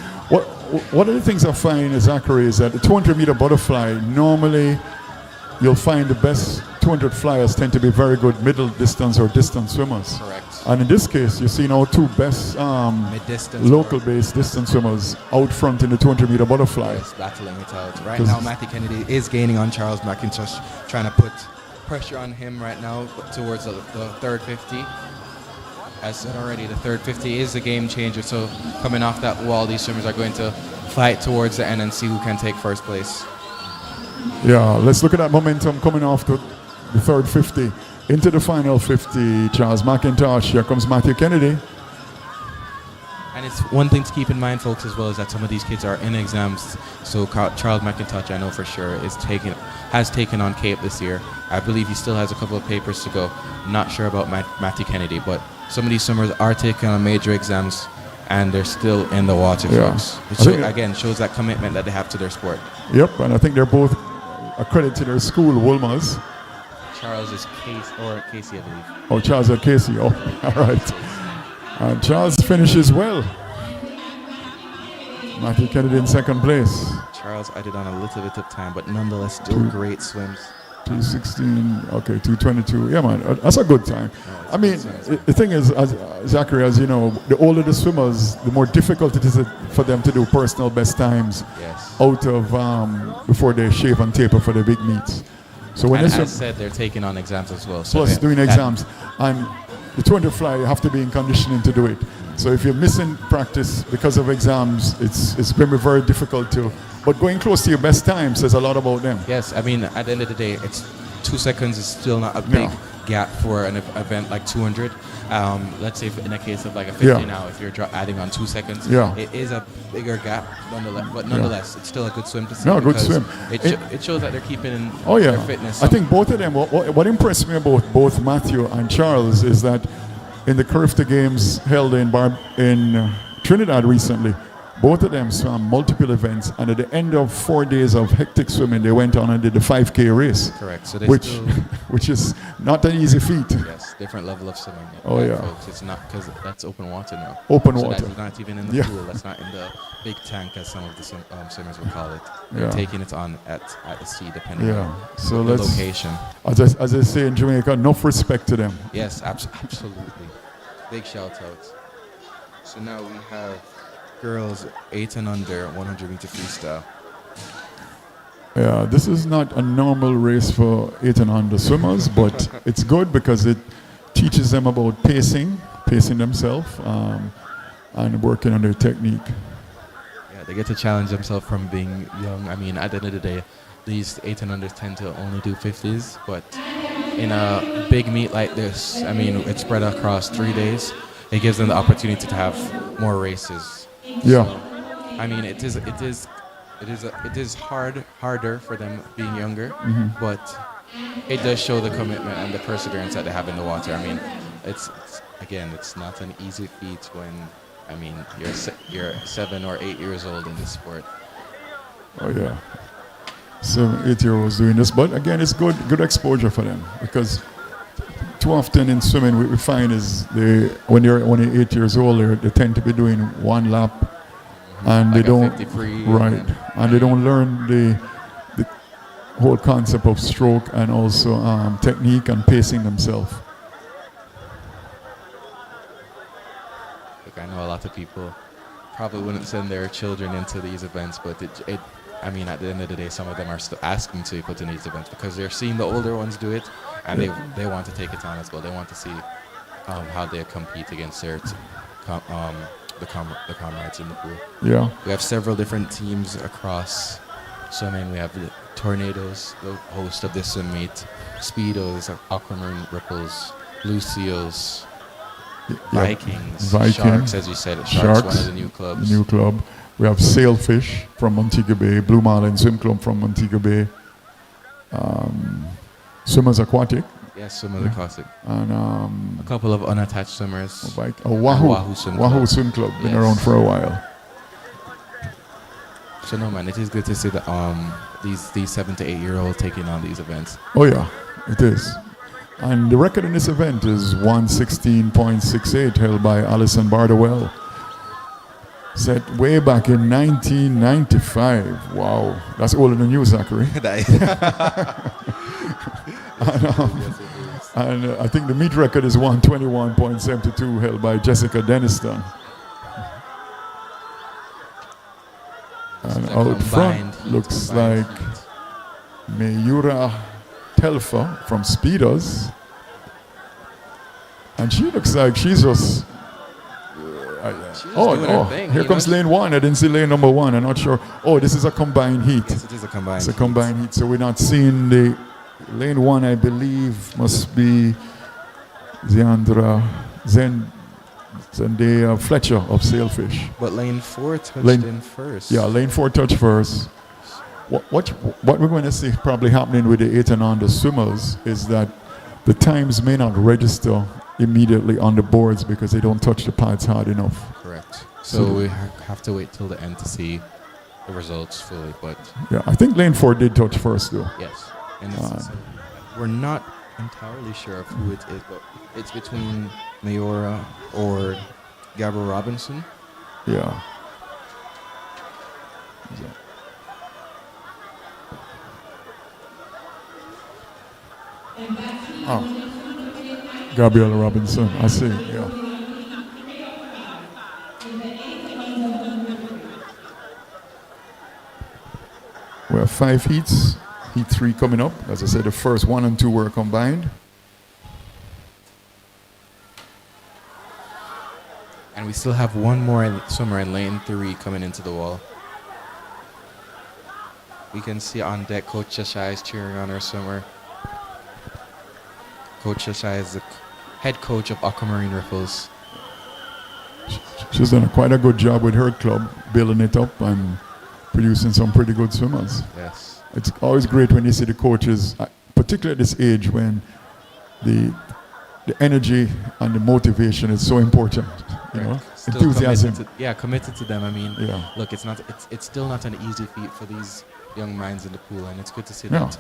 One of the things I find, Zachary, is that the 200-meter butterfly, normally you'll find the best 200 flyers tend to be very good middle distance or distance swimmers. Correct. And in this case, you see now 2 best Mid-distance local-based distance swimmers out front in the 200-meter butterfly. Yes, battling it out. Right now, Matthew Kennedy is gaining on Charles McIntosh, trying to put pressure on him right now towards the third 50. As said already, the third 50 is a game changer. So coming off that wall, these swimmers are going to fight towards the end and see who can take first place. Yeah, let's look at that momentum coming off the third 50 into the final 50. Charles McIntosh, here comes Matthew Kennedy. And it's one thing to keep in mind, folks, as well, is that some of these kids are in exams. So Charles McIntosh, I know for sure, has taken on CAPE this year. I believe he still has a couple of papers to go. Not sure about Matthew Kennedy, but some of these swimmers are taking on major exams, and they're still in the water, folks. It shows that commitment that they have to their sport. Yep, and I think they're both accredited to their school, Wolmer's. Charles is Casey, I believe. Oh, Charles or Casey. Oh, all right. And Charles finishes well. Matthew Kennedy in second place. Charles added on a little bit of time, but nonetheless, still great swims. 2:16, okay, 2:22. Yeah, man, that's a good time. I mean, the thing is, as Zachary, as you know, the older the swimmers, the more difficult it is for them to do personal best times Yes. out of before they shave and taper for the big meets. So when And they as said, they're taking on exams as well. So plus doing that- exams, and the 200 fly, you have to be in conditioning to do it. So if you're missing practice because of exams, it's going to be very difficult to. But going close to your best time says a lot about them. Yes, I mean, at the end of the day, it's 2 seconds is still not a big gap for an event like 200. Let's say in a case of like a 50 now, if you're adding on 2 seconds, it is a bigger gap nonetheless. But nonetheless, it's still a good swim to see. No, good because swim. It shows that they're keeping Oh yeah, their fitness. I think both of them. What impressed me about both Matthew and Charles is that in the Carifta Games held in Trinidad recently, both of them swam multiple events, and at the end of 4 days of hectic swimming, they went on and did the 5K race. Correct. So they which, still, which is not an easy feat. yes, different level of swimming. Oh, yeah. Folks. It's not because that's open water now. Open so water. That's not even in the Yeah. pool. That's not in the big tank, as some of the swimmers would call it. They're Yeah. taking it on at the sea, depending Yeah. on So the let's, location. as I say in Jamaica, enough respect to them. Yes, absolutely. Big shout out. So now we have girls 8 and under 100 meter freestyle. Yeah, this is not a normal race for 8 and under swimmers, but it's good because it teaches them about pacing themselves, and working on their technique. Yeah, they get to challenge themselves from being young. I mean, at the end of the day, these 8 and unders tend to only do 50s, but in a big meet like this, I mean, it's spread across 3 days. It gives them the opportunity to have more races. Yeah. So, I mean, it is harder for them being younger, but it does show the commitment and the perseverance that they have in the water. I mean, it's not an easy feat when, I mean, you're 7 or 8 years old in this sport. Oh yeah. 7, 8-year-olds doing this, but again, it's good exposure for them, because too often in swimming we find is when you're 8 years old, they tend to be doing one lap, and Like they a don't 50 free, right, and they don't learn the whole concept of stroke and also technique and pacing themselves. Look, I know a lot of people probably wouldn't send their children into these events, but I mean, at the end of the day, some of them are still asking to be put in these events because they're seeing the older ones do it, and they want to take it on as well. They want to see how they compete against their the comrades in the pool. Yeah. We have several different teams across swimming. We have the Tornadoes, the host of this swim meet, Speedos, Aquamarine Ripples, Blue Seals, Vikings, Sharks, as you said. Sharks, one of the new clubs. New club. We have Sailfish from Montego Bay, Blue Marlin Swim Club from Montego Bay, Swimmers Aquatic, Yes, Swimmers Aquatic. and A couple of unattached swimmers. Wahoo Swim Wahoo Club. Swim Club, been Yes. around for a while. So no, man, it is good to see that these 7 to 8 year olds taking on these events. Oh yeah, it is. And the record in this event is 1:16.68, held by Alison Bardowell. Set way back in 1995. Wow, that's older than you, Zachary. And I think the meet record is 1:21.72, held by Jessica Deniston. And out front looks like Mayura Telfa from Speedos. And she looks like she's just... doing her thing, here you comes know? lane 1. I didn't see lane number 1. I'm not sure. Oh, this is a combined heat. Yes, it is a combined. It's a combined heat, so we're not seeing the lane 1. I believe must be Zendaya Fletcher of Sailfish. But lane 4 touched Lane- in first. Yeah, lane 4 touch first. What we're going to see probably happening with the 8 and under swimmers is that the times may not register immediately on the boards because they don't touch the pads hard enough. Correct. So So we have to wait till the end to see the results fully. But Yeah, I think lane 4 did touch first though. yes, and we're not entirely sure of who it is, but it's between Mayora or Gabrielle Robinson. Yeah. Oh, Gabriella Robinson. I see. Yeah. We have 5 heats. Heat 3 coming up. As I said, the first 1 and 2 were combined. And we still have one more swimmer in lane 3 coming into the wall. We can see on deck Coach Shashai is cheering on our swimmer. Coach Shashai is the head coach of Aquamarine Ripples. She's done quite a good job with her club, building it up and producing some pretty good swimmers. Yes. It's always great when you see the coaches, particularly at this age when the energy and the motivation is so important. You know, Still enthusiasm. Committed to them. I mean, Yeah. look, it's still not an easy feat for these young minds in the pool, and it's good to see that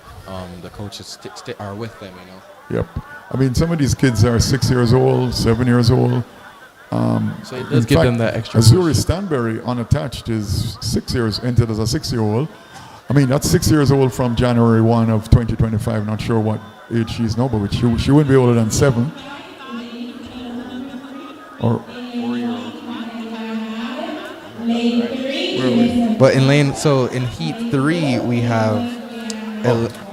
the coaches are with them. You know. Yep. I mean, some of these kids are 6 years old, 7 years old. So it does give them that extra Azuri push. Stanberry, unattached, is 6 years, entered as a 6-year-old. I mean, that's 6 years old from January 1 of 2025. Not sure what age she is now, but she wouldn't be older than 7. Or 4-year-old. But in heat 3 we have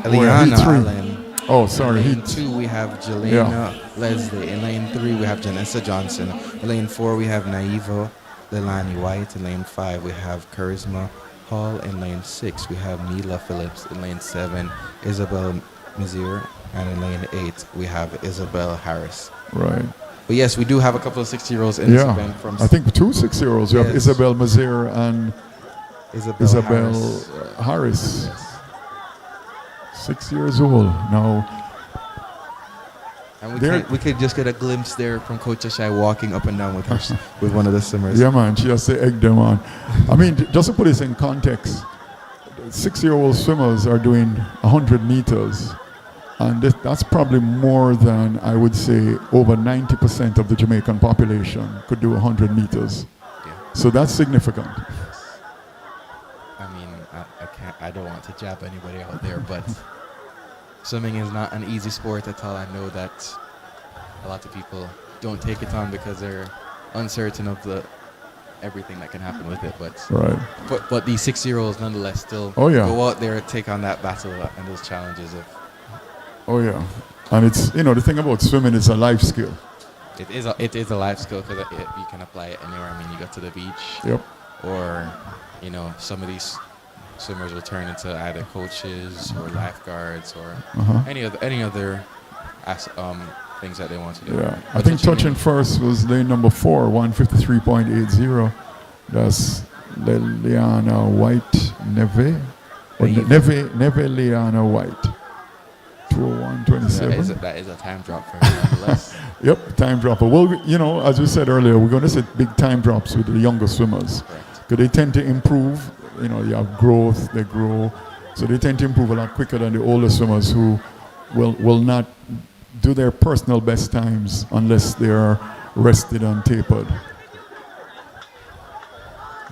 Eliana heat 3. Allen. Oh, sorry. In lane Heat 2 we have Jelena Leslie. In lane 3 we have Janessa Johnson. In lane 4 we have Naivo Leilani White. In lane 5 we have Charisma Hall. In lane 6 we have Neela Phillips. In lane 7 Isabel Mizier. And in lane 8 we have Isabel Harris. Right. But yes, we do have a couple of 60-year-olds in this event. From I think 2 6-year-olds. You have Isabel Mazier and Isabel Harris. 6 years old now. And we could just get a glimpse there from Coach Ashai walking up and down with her, with one of the swimmers. Yeah, man, she has to egg them on. I mean, just to put this in context, 6-year-old swimmers are doing 100 meters. And that's probably more than, I would say, over 90% of the Jamaican population could do 100 meters. Yeah. So that's significant. I mean, I don't want to jab anybody out there, but swimming is not an easy sport at all. I know that a lot of people don't take it on because they're uncertain of everything that can happen with it. But these 6-year-olds nonetheless still go out there and take on that battle and those challenges of. Oh yeah, and it's, the thing about swimming is a life skill. It is a life skill because you can apply it anywhere. I mean, you go to the beach. Yep. Or, some of these swimmers will turn into either coaches or lifeguards or any other things that they want to do. Yeah, I think touching first was lane number 4, 153.80. That's Liliana White Neve. Neve Liana White. 201.27. That is a time drop for me, nonetheless. Yep, time dropper. Well, as we said earlier, we're going to see big time drops with the younger swimmers. Because they tend to improve. You have growth, they grow. So they tend to improve a lot quicker than the older swimmers who will not do their personal best times unless they are rested and tapered.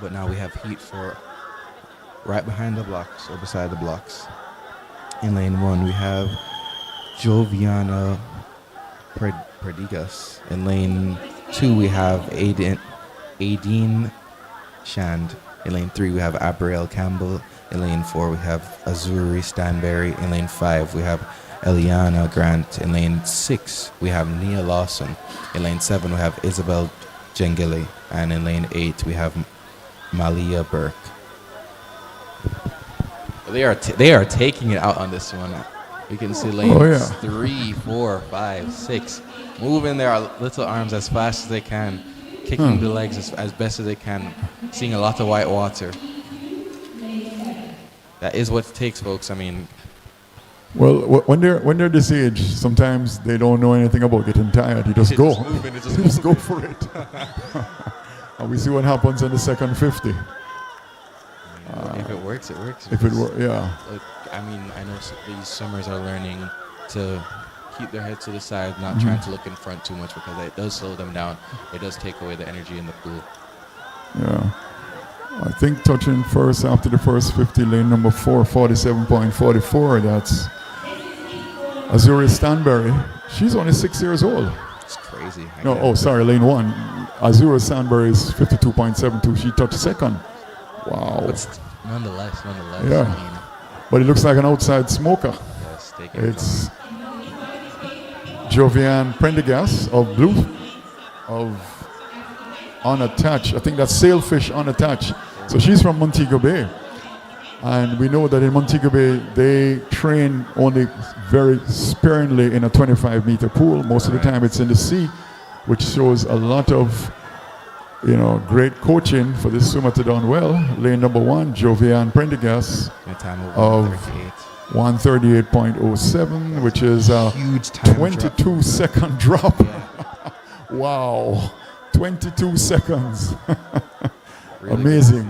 But now we have heat 4 right behind the blocks or beside the blocks. In lane 1, we have Joviana Perdigas. In lane 2, we have Aideen Shand. In lane 3, we have Abrielle Campbell. In lane 4, we have Azuri Stanberry. In lane 5, we have Eliana Grant. In lane 6, we have Nia Lawson. In lane 7, we have Isabel Jengele. And in lane 8, we have Malia Burke. They are taking it out on this one. You can see lanes 3, 4, 5, 6 moving their little arms as fast as they can, kicking the legs as best as they can, seeing a lot of white water. That is what it takes, folks. I mean, well, when they're this age, sometimes they don't know anything about getting tired. You just go, just go for it, and we see what happens on the second 50. If it works, it works. If it works, yeah. I mean, I know these swimmers are learning to keep their heads to the side, not trying to look in front too much because it does slow them down. It does take away the energy in the pool. Yeah. I think touching first after the first 50, lane number 4, 47.44. That's Azuri Stanberry. She's only 6 years old. It's crazy. Sorry, lane 1. Azuri Stanberry is 52.72. She touched second. Wow. But nonetheless. Yeah. I mean, But it looks like an outside smoker. yes, It's Jovian Prendergast of Blue, of Unattached. I think that's Sailfish Unattached. So she's from Montego Bay. And we know that in Montego Bay, they train only very sparingly in a 25-meter pool. Most of the time it's in the sea, which shows a lot of, great coaching for this swimmer to done well. Lane number 1, Jovian Prendergast of 138.07, which is a huge time 22-second drop. Yeah. Wow, 22 seconds. Really Amazing.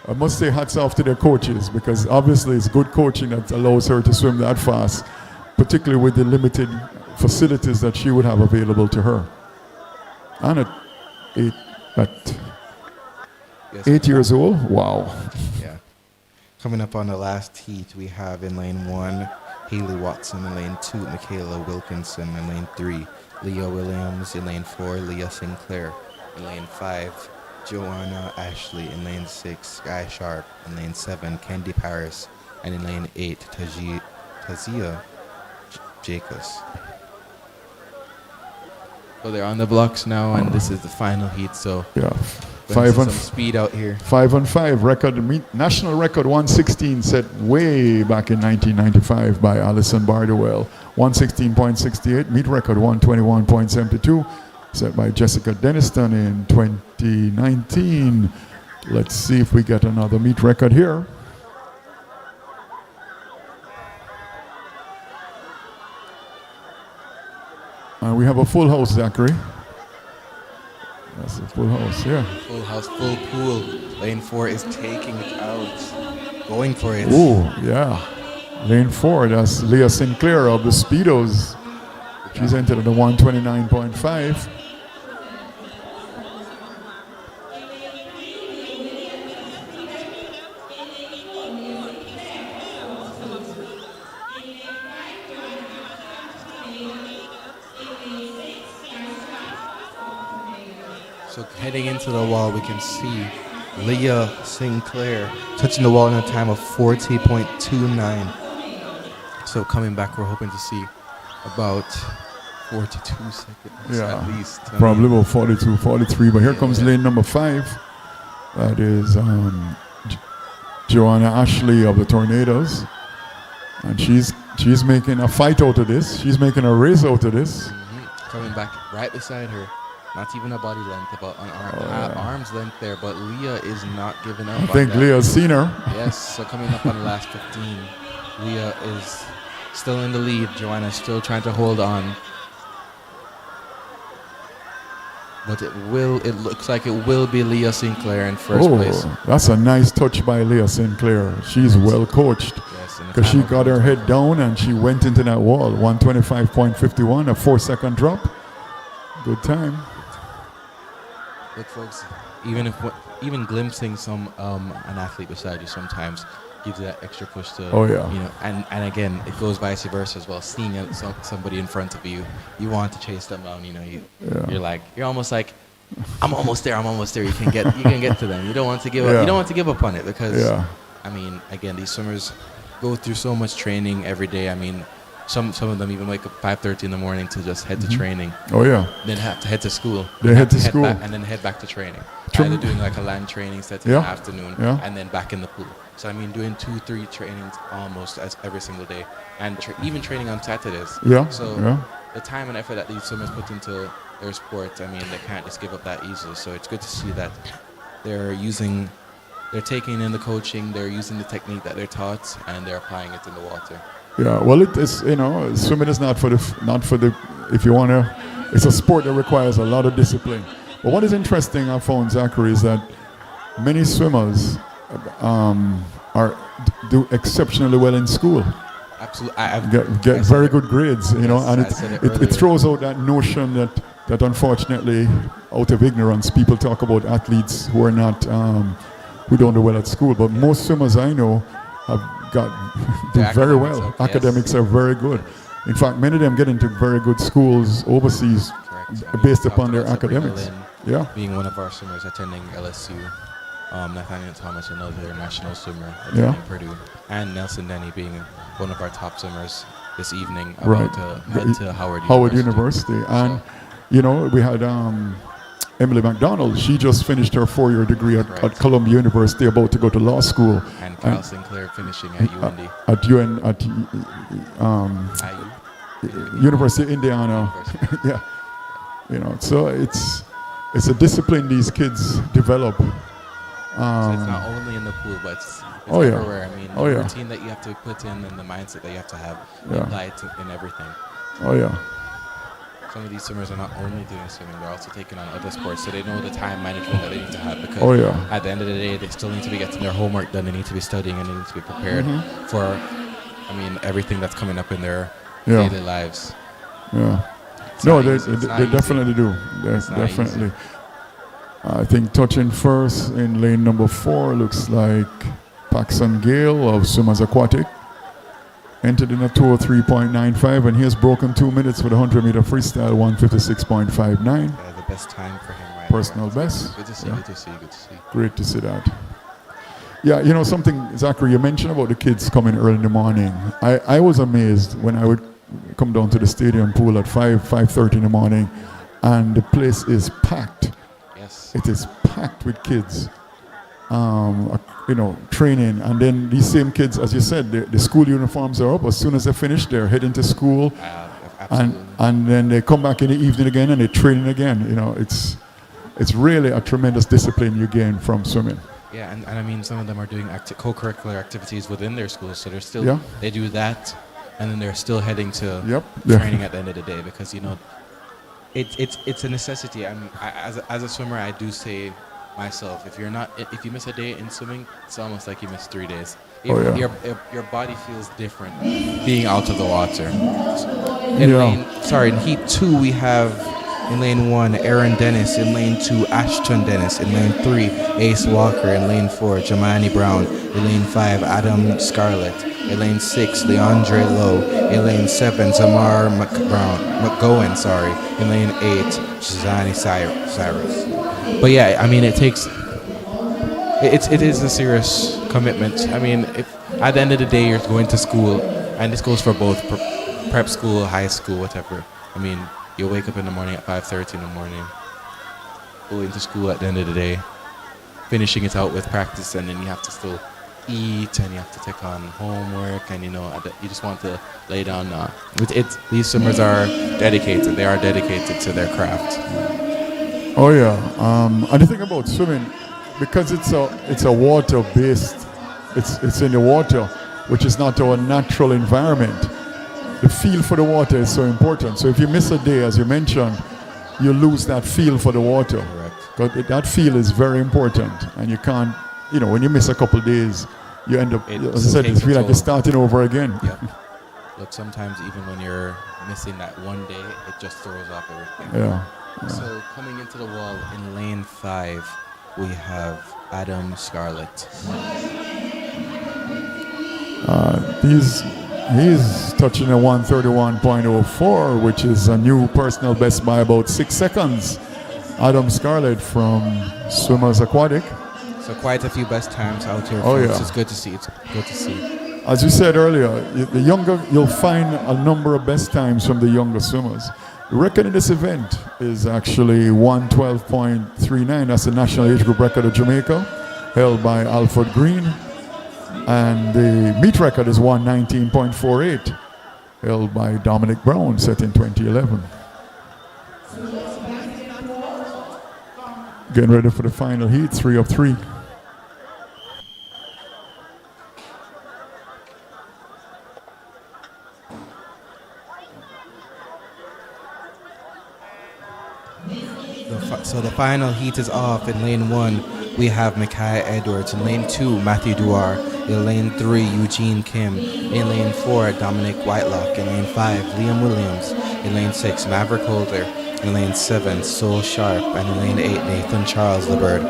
I must say hats off to their coaches, because obviously it's good coaching that allows her to swim that fast, particularly with the limited facilities that she would have available to her. And at 8 years old, wow. Yeah. Coming up on the last heat, we have in lane 1, Haley Watson. In lane 2, Michaela Wilkinson. In lane 3, Leah Williams. In lane 4, Leah Sinclair. In lane 5, Joanna Ashley. In lane 6, Sky Sharp. In lane 7, Candy Paris. And in lane 8, Tazia Jacobs. So they're on the blocks now, and this is the final heat. So Yeah. some speed out here. 5-on-5 record, national record 116 set way back in 1995 by Alison Bardwell. 116.68, meet record 121.72 set by Jessica Denniston in 2019. Let's see if we get another meet record here. We have a full house, Zachary. That's a full house, yeah. Full house, full pool. Lane 4 is taking it out. Going for it. Oh, yeah. Lane 4, that's Leah Sinclair of the Speedos. She's entered at the 129.5. So heading into the wall, we can see Leah Sinclair touching the wall in a time of 40.29. So coming back, we're hoping to see about 42 seconds at least. Probably about 42, 43. But here comes lane number 5. That is Joanna Ashley of the Tornadoes. And she's making a fight out of this. She's making a race out of this. Coming back right beside her. Not even a body length, about an arm's length there, but Leah is not giving up. I think Leah's seen her. Yes, so coming up on the last 15, Leah is still in the lead. Joanna's still trying to hold on. But it looks like it will be Leah Sinclair in first place. That's a nice touch by Leah Sinclair. She's well coached. Yes, because she got her head down and she went into that wall. 125.51, a 4-second drop. Good time. Look, folks, even glimpsing an athlete beside you sometimes gives you that extra push to, and again, it goes vice versa as well. Seeing somebody in front of you, you want to chase them down. You're almost like, I'm almost there. You can get to them. You don't want to give up. You don't want to give up on it because, I mean, again, these swimmers go through so much training every day. I mean, some of them even wake up 5:30 in the morning to just head to training. Oh yeah. Then have to head to school. They head to school and then head back to training. Either doing like a land training set in the afternoon and then back in the pool. So I mean, doing 2-3 trainings almost every single day, and even training on Saturdays. So the time and effort that these swimmers put into their sport, I mean, they can't just give up that easily. So it's good to see that they're taking in the coaching, they're using the technique that they're taught, and they're applying it in the water. Yeah, well, it is, swimming is not for the, if you want to, it's a sport that requires a lot of discipline. But what is interesting, I found, Zachary, is that many swimmers do exceptionally well in school. Absolutely. Get very good grades, and it throws out that notion that unfortunately, out of ignorance, people talk about athletes who are not who don't do well at school, but most swimmers I know have do Their very academics well. up, yes. Academics are very good. In fact, many of them get into very good schools overseas Correct. I mean, based we upon talked their about Sabrina academics. Lynn Yeah, being one of our swimmers attending LSU. Nathaniel Thomas, another national swimmer Yeah. attending Purdue. And Nelson Denny being one of our top swimmers this evening right. about to head to Howard University. And, you know, we had Emily McDonald. She just finished her 4-year degree at Correct. Columbia University, about to go to law school. And Carl Sinclair finishing at UND. At IU. University of Indiana. Yeah, you know, so it's a discipline these kids develop. So it's not only in the pool, but it's Oh, yeah. everywhere. I mean, Oh, the yeah. routine that you have to put in and the mindset that you have to have, Yeah. apply it in everything. Oh yeah, Some of these swimmers are not only doing swimming, they're also taking on other sports, so they know the time management that they need to have, because Oh, yeah. at the end of the day, they still need to be getting their homework done, they need to be studying, and they need to be prepared for, I mean, everything that's coming up in their Yeah. daily lives. yeah. It's No, not they, easy. It's they, not they easy. definitely do. They It's not definitely. I think touching first in lane number 4 looks like Paxson Gale of Swimmers Aquatic. Entered in a 203.95, and he has broken 2 minutes with a 100-meter freestyle, 156.59. The best time for him right Personal now. best. Good to see, Yeah. good to see, good to see. Great to see that. Yeah, you know something, Zachary, you mentioned about the kids coming early in the morning. I was amazed when I would come down to the stadium pool at 5:30 in the morning, and the place is packed. Yes. It is packed with kids, you know, training. And then these same kids, as you said, the school uniforms are up. As soon as they finish, they're heading to school. Absolutely. And then they come back in the evening again and they're training again. You know, it's really a tremendous discipline you gain from swimming. Yeah, and I mean, some of them are doing co-curricular activities within their schools, so they're still, Yeah. they do that, and then they're still heading to Yep. Yeah. training at the end of the day, because, you know, it's a necessity. I mean, as a swimmer, I do say myself, if you miss a day in swimming, it's almost like you missed 3 days. Oh, yeah. Your body feels different being out of the water. In heat 2, we have in lane 1 Aaron Dennis, in lane 2 Ashton Dennis, in lane 3 Ace Walker, in lane 4 Jamani Brown, in lane 5 Adam Scarlett, in lane 6 Leandre Lowe, in lane 7 Zamar McGowan, in lane 8 Shazani Cyrus. But yeah, I mean, it is a serious commitment. I mean, if at the end of the day you're going to school, and this goes for both prep school, high school, whatever. I mean, you wake up in the morning at 5:30 in the morning, going to school at the end of the day, finishing it out with practice, and then you have to still eat, and you have to take on homework, and you know, you just want to lay down. These swimmers are dedicated. They are dedicated to their craft. Oh yeah, and the thing about swimming, because it's a water-based, it's in the water, which is not our natural environment. The feel for the water is so important. So if you miss a day, as you mentioned, you lose that feel for the water. Correct. But that feel is very important, and you can't, you know, when you miss a couple of days, you end up, as I said, you feel like you're starting over again. Yeah. Look, sometimes even when you're missing that one day, it just throws off everything. Yeah. So coming into the wall in lane 5, we have Adam Scarlett. He's touching a 131.04, which is a new personal best by about 6 seconds. Adam Scarlett from Swimmers Aquatic. So quite a few best times out here. Oh, folks. yeah. It's good to see. It's good to see. As you said earlier, you'll find a number of best times from the younger swimmers. The record in this event is actually 112.39. That's the national age group record of Jamaica, held by Alfred Green. And the meet record is 119.48, held by Dominic Brown, set in 2011. Getting ready for the final heat, 3 of 3. So the final heat is off. In lane 1, we have Micaiah Edwards. In lane 2, Matthew Duar. In lane 3, Eugene Kim. In lane 4, Dominic Whitelock. In lane 5, Liam Williams. In lane 6, Maverick Holder. In lane 7, Sol Sharp. And in lane 8, Nathan Charles LeBird.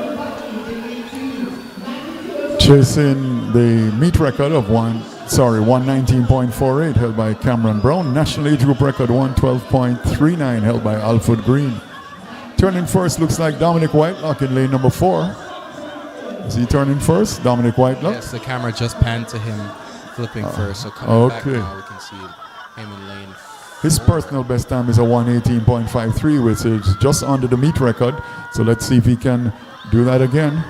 Chasing the meet record of 119.48 held by Cameron Brown. National age group record 112.39 held by Alfred Green. Turning first looks like Dominic Whitelock in lane number 4. Is he turning first, Dominic Whitelock? Yes, the camera just panned to him flipping first. So coming back now, we can see him in lane 4. His personal best time is a 118.53, which is just under the meet record. So let's see if he can do that again.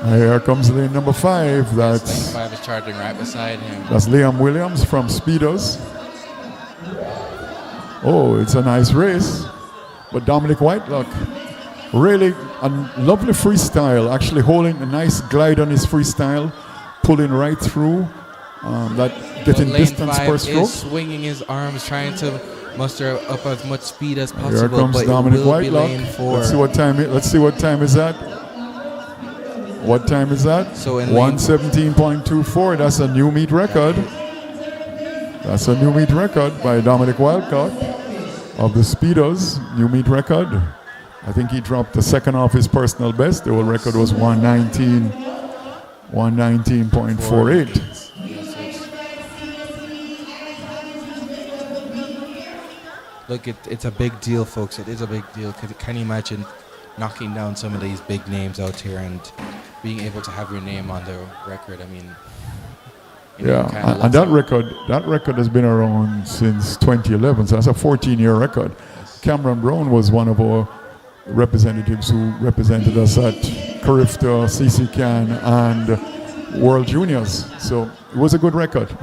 Here comes lane number 5. That's lane 5 is charging right beside him. That's Liam Williams from Speedos. Oh, it's a nice race. But Dominic Whitelock, really a lovely freestyle, actually holding a nice glide on his freestyle, pulling right through, getting distance per stroke. Is swinging his arms, trying to muster up as much speed as possible. Here comes Dominic Whitelock. Let's see what time is that. What time is that? So in 117.24. That's a new meet record. That's a new meet record by Dominic Whitelock of the Speedos. New meet record. I think he dropped the second off his personal best. The old record was 119.48. Look, it's a big deal, folks. It is a big deal. Can you imagine knocking down some of these big names out here and being able to have your name on the record? I mean, and that record has been around since 2011, so that's a 14-year record. Yes. Cameron Brown was one of our representatives who represented us at Carifta, CC Can, and World Juniors. So it was a good record.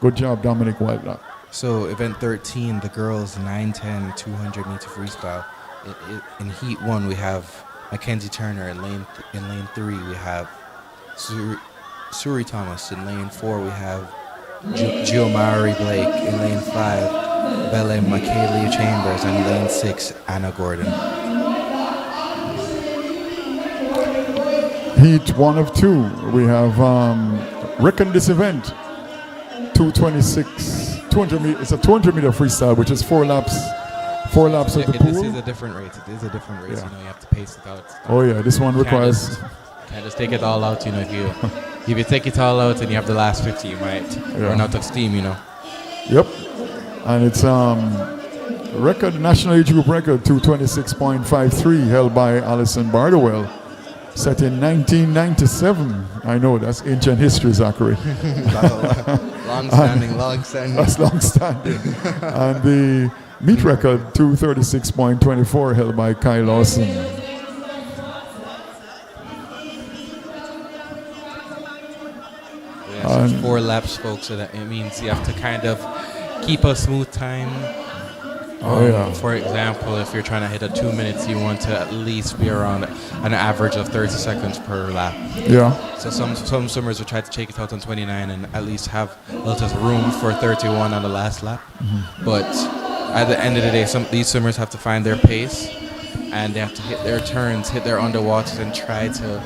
Good job, Dominic Whitelock. So event 13, the girls 9-10 200 meter freestyle. In heat 1, we have Mackenzie Turner. In lane 3, we have Suri Thomas. In lane 4, we have Giomari Blake. In lane 5, Bella Michaelia Chambers. And in lane 6, Anna Gordon. Heat 1 of 2. We have reckon this event 200 meter. It's a 200 meter freestyle, which is 4 laps. 4 laps of the pool. This is a different race. It is a different race. Yeah. You know, you have to pace it out. Oh yeah, this one requires. Can't just take it all out. You know, if you take it all out and you have the last 50, you might run out of steam. You know. Yep, and it's record national age group record 226.53 held by Alison Bardowell, set in 1997. I know that's ancient history, Zachary. Long-standing. That's long-standing. And the meet record 236.24 held by Kai Lawson. Yeah, so 4 laps, folks. So that it means you have to kind of keep a smooth time. For example, if you're trying to hit a 2 minutes, you want to at least be around an average of 30 seconds per lap. Yeah. So some swimmers will try to take it out on 29 and at least have a little room for 31 on the last lap. Mm-hmm. But at the end of the day, these swimmers have to find their pace, and they have to hit their turns, hit their underwaters, and try to,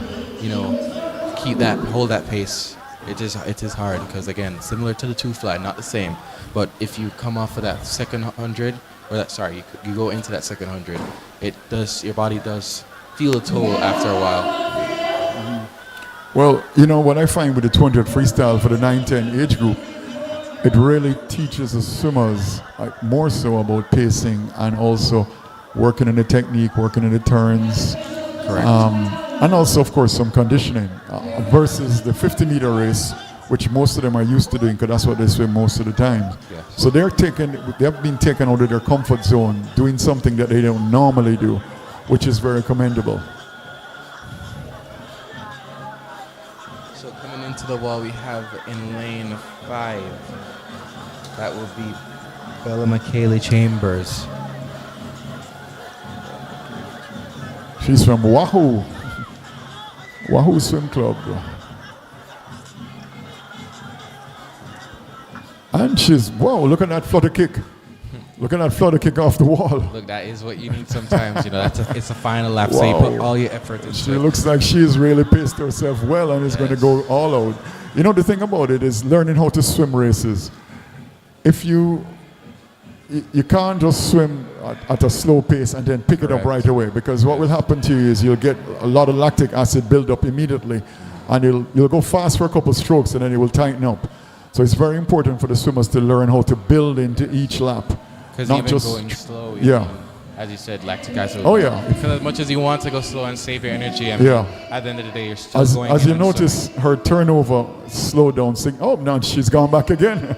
hold that pace. It is hard because, again, similar to the 2-fly, not the same. But if you come off of that second 100, you go into that second 100, your body does feel a toll after a while. Mm-hmm. Well, what I find with the 200 freestyle for the 9-10 age group, it really teaches the swimmers more so about pacing and also working on the technique, working on the turns. Correct. And also, of course, some conditioning versus the 50-meter race, which most of them are used to doing because that's what they swim most of the time. Yes. So they have been taken out of their comfort zone, doing something that they don't normally do, which is very commendable. So coming into the wall, we have in lane 5, that will be Bella Michaelia Chambers. She's from Wahoo Swim Club. And look at that flutter kick. Look at that flutter kick off the wall. Look, that is what you need sometimes. It's a final lap, so you put all your effort into it. She looks like she's really paced herself well and is going to go all out. The thing about it is learning how to swim races. If you can't just swim at a slow pace and then pick it up right away, because what will happen to you is you'll get a lot of lactic acid build up immediately and you'll go fast for a couple strokes and then it will tighten up. So it's very important for the swimmers to learn how to build into each lap. Because not even just going slow, yeah. As you said, lactic acid. Oh yeah. Because as much as you want to go slow and save your energy, I mean, Yeah. at the end of the day, you're still going. As you and notice, her turnover slowed down. Oh, now she's gone back again.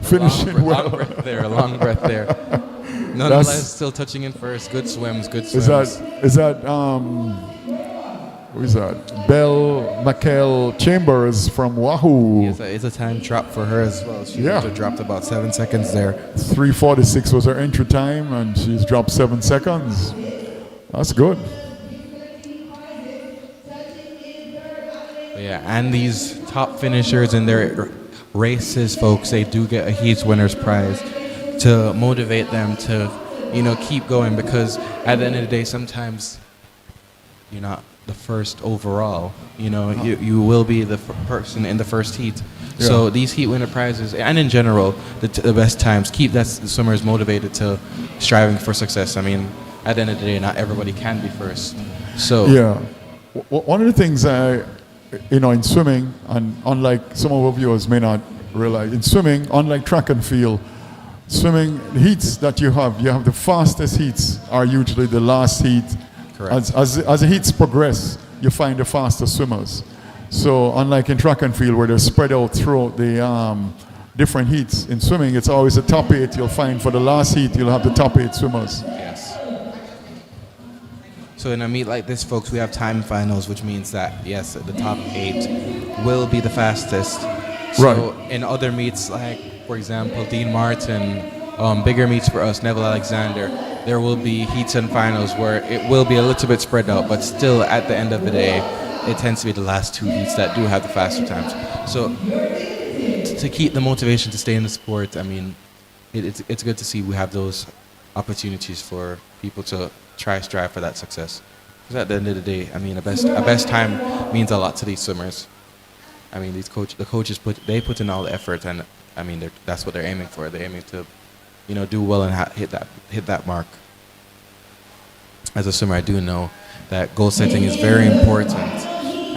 Finishing well. Long breath there. Nonetheless, still touching in first. Good swims, good swims. Is that who is that? Belle McKell Chambers from Wahoo. It's a time drop for her as well. She dropped about 7 seconds there. 3:46 was her entry time, and she's dropped 7 seconds. That's good. Yeah, and these top finishers in their races, folks, they do get a heat winner's prize to motivate them to, keep going, because at the end of the day, sometimes you're not the first overall. You will be the person in the first heat. Yeah. So these heat winner prizes, and in general, the best times, keep the swimmers motivated to striving for success. I mean, at the end of the day, not everybody can be first. So yeah, one of the things in swimming, and unlike some of our viewers may not realize, in swimming, unlike track and field, swimming heats that you have the fastest heats are usually the last heat. Correct. As the heats progress, you find the faster swimmers. So unlike in track and field where they're spread out throughout the different heats, in swimming it's always the top 8 you'll find. For the last heat, you'll have the top 8 swimmers. Yes. So in a meet like this, folks, we have time finals, which means that, yes, the top 8 will be the fastest. So right. In other meets, like, for example, Dean Martin, bigger meets for us, Neville Alexander, there will be heats and finals where it will be a little bit spread out, but still at the end of the day, it tends to be the last 2 heats that do have the faster times. So to keep the motivation to stay in the sport, I mean, it's good to see we have those opportunities for people to strive for that success. Because at the end of the day, I mean, a best time means a lot to these swimmers. I mean, the coaches put in all the effort, and I mean, that's what they're aiming for. They're aiming to, do well and hit that mark. As a swimmer, I do know that goal setting is very important,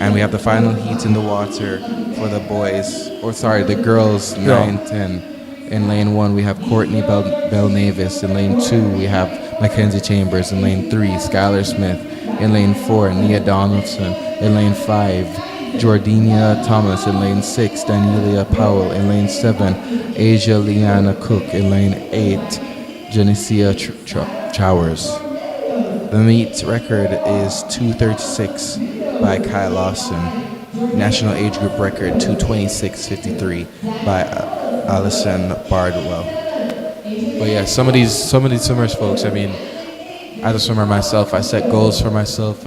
and we have the final heat in the water for the girls, 9-10. In lane 1, we have Courtney Bell Navis. In lane 2, we have Mackenzie Chambers. In lane 3, Skylar Smith. In lane 4, Nia Donaldson. In lane 5, Jordania Thomas. In lane 6, Danielia Powell. In lane 7, Asia Liana Cook. In lane 8, Genesia Chowers. The meet record is 2:36 by Kai Lawson. National age group record 2:26.53 by Allison Bardwell. But yeah, some of these swimmers, folks, I mean, as a swimmer myself, I set goals for myself.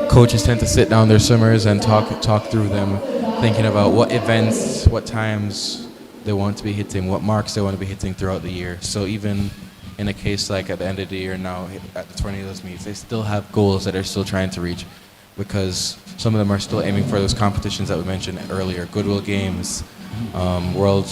Coaches tend to sit down their swimmers and talk through them, thinking about what events, what times they want to be hitting, what marks they want to be hitting throughout the year. So even in a case like at the end of the year now, at the Tornadoes meets, they still have goals that they're still trying to reach, because some of them are still aiming for those competitions that we mentioned earlier, Goodwill Games, World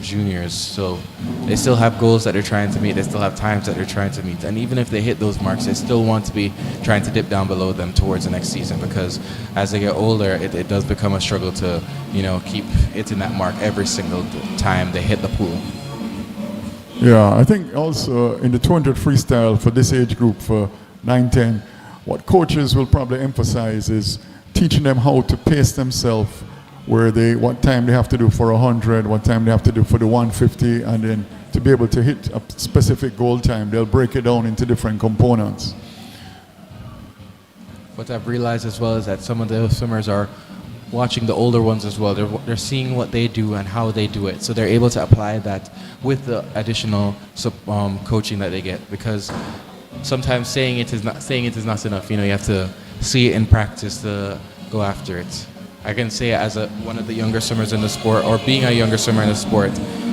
Juniors. So they still have goals that they're trying to meet. They still have times that they're trying to meet. And even if they hit those marks, they still want to be trying to dip down below them towards the next season, because as they get older, it does become a struggle to, keep hitting that mark every single time they hit the pool. Yeah, I think also in the 200 freestyle for this age group for 9-10, what coaches will probably emphasize is teaching them how to pace themselves, what time they have to do for 100, what time they have to do for the 150, and then to be able to hit a specific goal time, they'll break it down into different components. What I've realized as well is that some of the swimmers are watching the older ones as well. They're seeing what they do and how they do it, so they're able to apply that with the additional coaching that they get, because sometimes saying it is not enough. You have to see it in practice to go after it. I can say as one of the younger swimmers in the sport, or being a younger swimmer in the sport,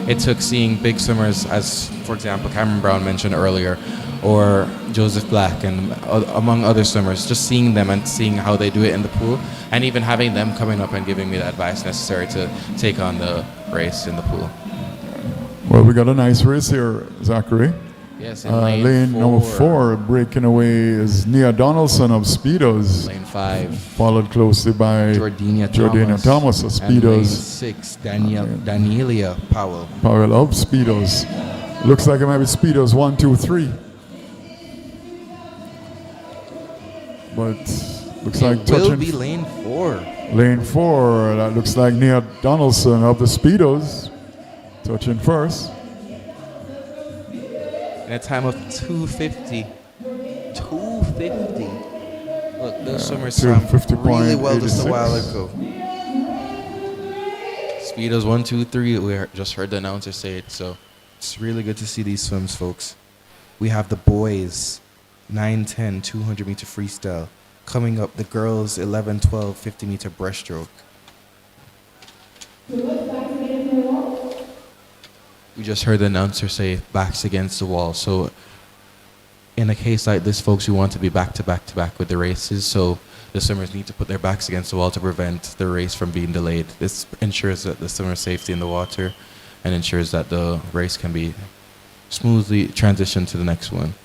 it took seeing big swimmers, as for example Cameron Brown mentioned earlier, or Joseph Black, and among other swimmers, just seeing them and seeing how they do it in the pool, and even having them coming up and giving me the advice necessary to take on the race in the pool. Well, we got a nice race here, Zachary. Yes, in lane number 4. 4 breaking away is Nia Donaldson of Speedos. Lane 5. Followed closely by Jordania Thomas of And lane Speedos. 6, Danielia Powell. Powell of Speedos. Looks like it might be Speedos 1, 2, 3. But looks like It will touching be lane 4. lane 4. That looks like Nia Donaldson of the Speedos touching first. In a time of 2:50. 2:50. Look, those swimmers swam 2:50.86. really well just a while ago. Speedos 1, 2, 3. We just heard the announcer say it, so it's really good to see these swims, folks. We have the boys 9-10 200-meter freestyle. Coming up, the girls 11-12 50-meter breaststroke. We just heard the announcer say backs against the wall. So in a case like this, folks, we want to be back to back to back with the races. So the swimmers need to put their backs against the wall to prevent the race from being delayed. This ensures that the swimmer's safety in the water and ensures that the race can be smoothly transitioned to the next one.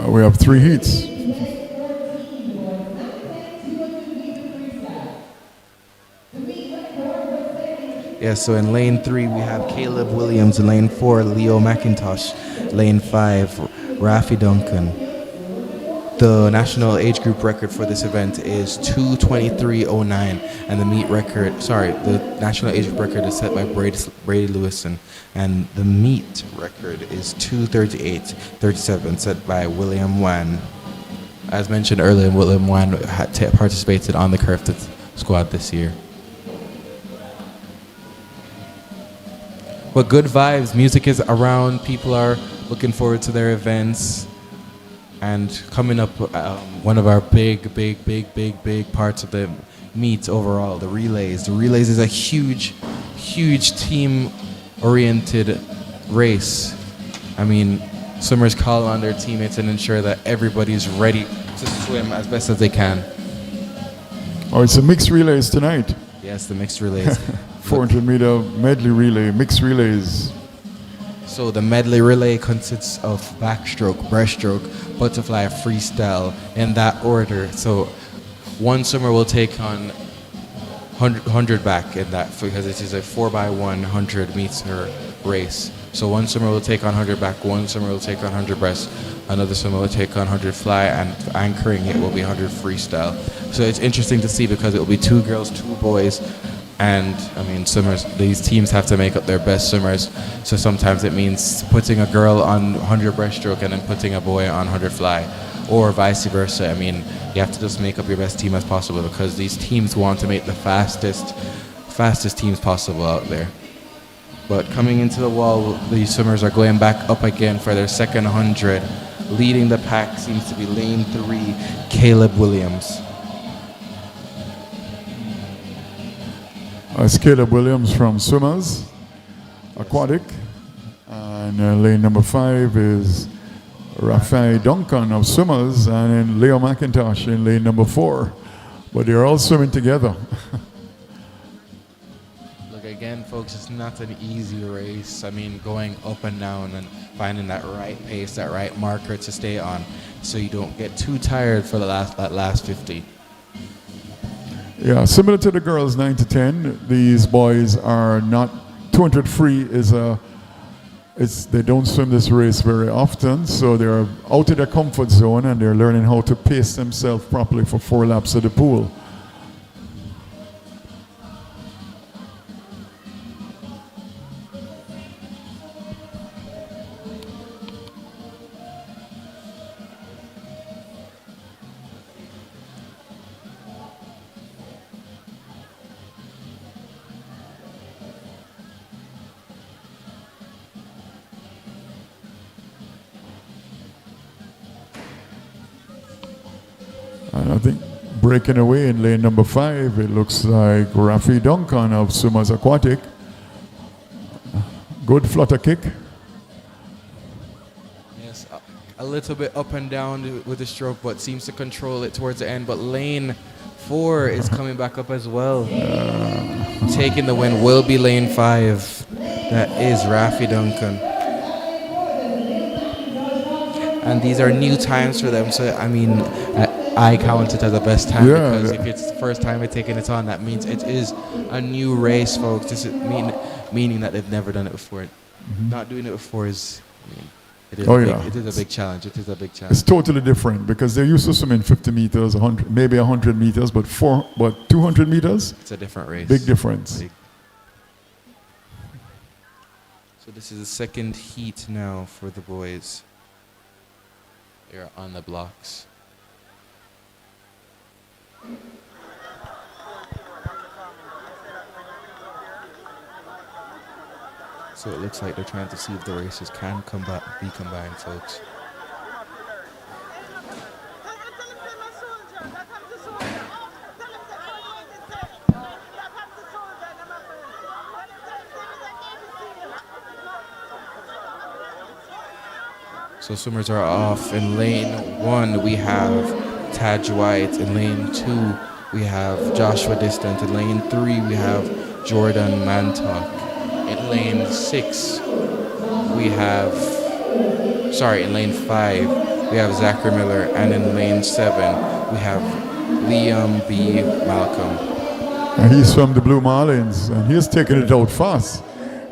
We have 3 heats. Yeah, so in lane 3, we have Caleb Williams. In lane 4, Leo McIntosh. Lane 5, Rafi Duncan. The national age group record for this event is 2:23.09, and the the national age group record is set by Brady Lewison, and the meet record is 2:38.37, set by William Wan. As mentioned earlier, William Wan had participated on the curved squad this year. But good vibes, music is around, people are looking forward to their events. And coming up, one of our big parts of the meet overall, the relays. The relays is a huge team-oriented race. I mean, swimmers call on their teammates and ensure that everybody's ready to swim as best as they can. Oh, it's a mixed relays tonight. Yes, the mixed relays. 400-meter medley relay, mixed relays. So the medley relay consists of backstroke, breaststroke, butterfly, freestyle, in that order. So one swimmer will take on 100 back in that, because it is a 4x1 100-meter race. So one swimmer will take on 100 back, one swimmer will take on 100 breast, another swimmer will take on 100 fly, and anchoring it will be 100 freestyle. So it's interesting to see because it will be 2 girls, 2 boys. And I mean, swimmers, these teams have to make up their best swimmers. So sometimes it means putting a girl on 100 breaststroke and then putting a boy on 100 fly, or vice versa. I mean, you have to just make up your best team as possible, because these teams want to make the fastest teams possible out there. But coming into the wall, these swimmers are going back up again for their second 100. Leading the pack seems to be lane 3, Caleb Williams. It's Caleb Williams from Swimmers Aquatic. And lane number 5 is Rafi Duncan of Swimmers, and then Leo McIntosh in lane number 4. But they're all swimming together. Look, again, folks, it's not an easy race. I mean, going up and down and finding that right pace, that right marker to stay on, so you don't get too tired for that last 50. Yeah, similar to the girls 9 to 10, these boys are not 200 free. They don't swim this race very often, so they're out of their comfort zone and they're learning how to pace themselves properly for 4 laps of the pool. And I think breaking away in lane number 5, it looks like Rafi Duncan of Swimmers Aquatic. Good flutter kick. Yes, a little bit up and down with the stroke, but seems to control it towards the end. But lane 4 is coming back up as well. Taking the win will be lane 5. That is Rafi Duncan. And these are new times for them. So, I mean, I count it as the best time because if it's the first time they're taking it on, that means it is a new race, folks. This is meaning that they've never done it before. Not doing it before is... It is, it is a big challenge. It is a big challenge. It's totally different because they're used to swimming 50 meters, 100, maybe 100 meters, but 200 meters? It's a different race. Big difference. Big. So this is the second heat now for the boys. They're on the blocks. So it looks like they're trying to see if the races can be combined, folks. So swimmers are off. In lane 1, we have Taj White. In lane 2, we have Joshua Distant. In lane 3, we have Jordan Mantok. In lane 6, we have, in lane 5, we have Zachary Miller, and in lane 7, we have Liam B. Malcolm. And he's from the Blue Marlins, and he's taking it out fast.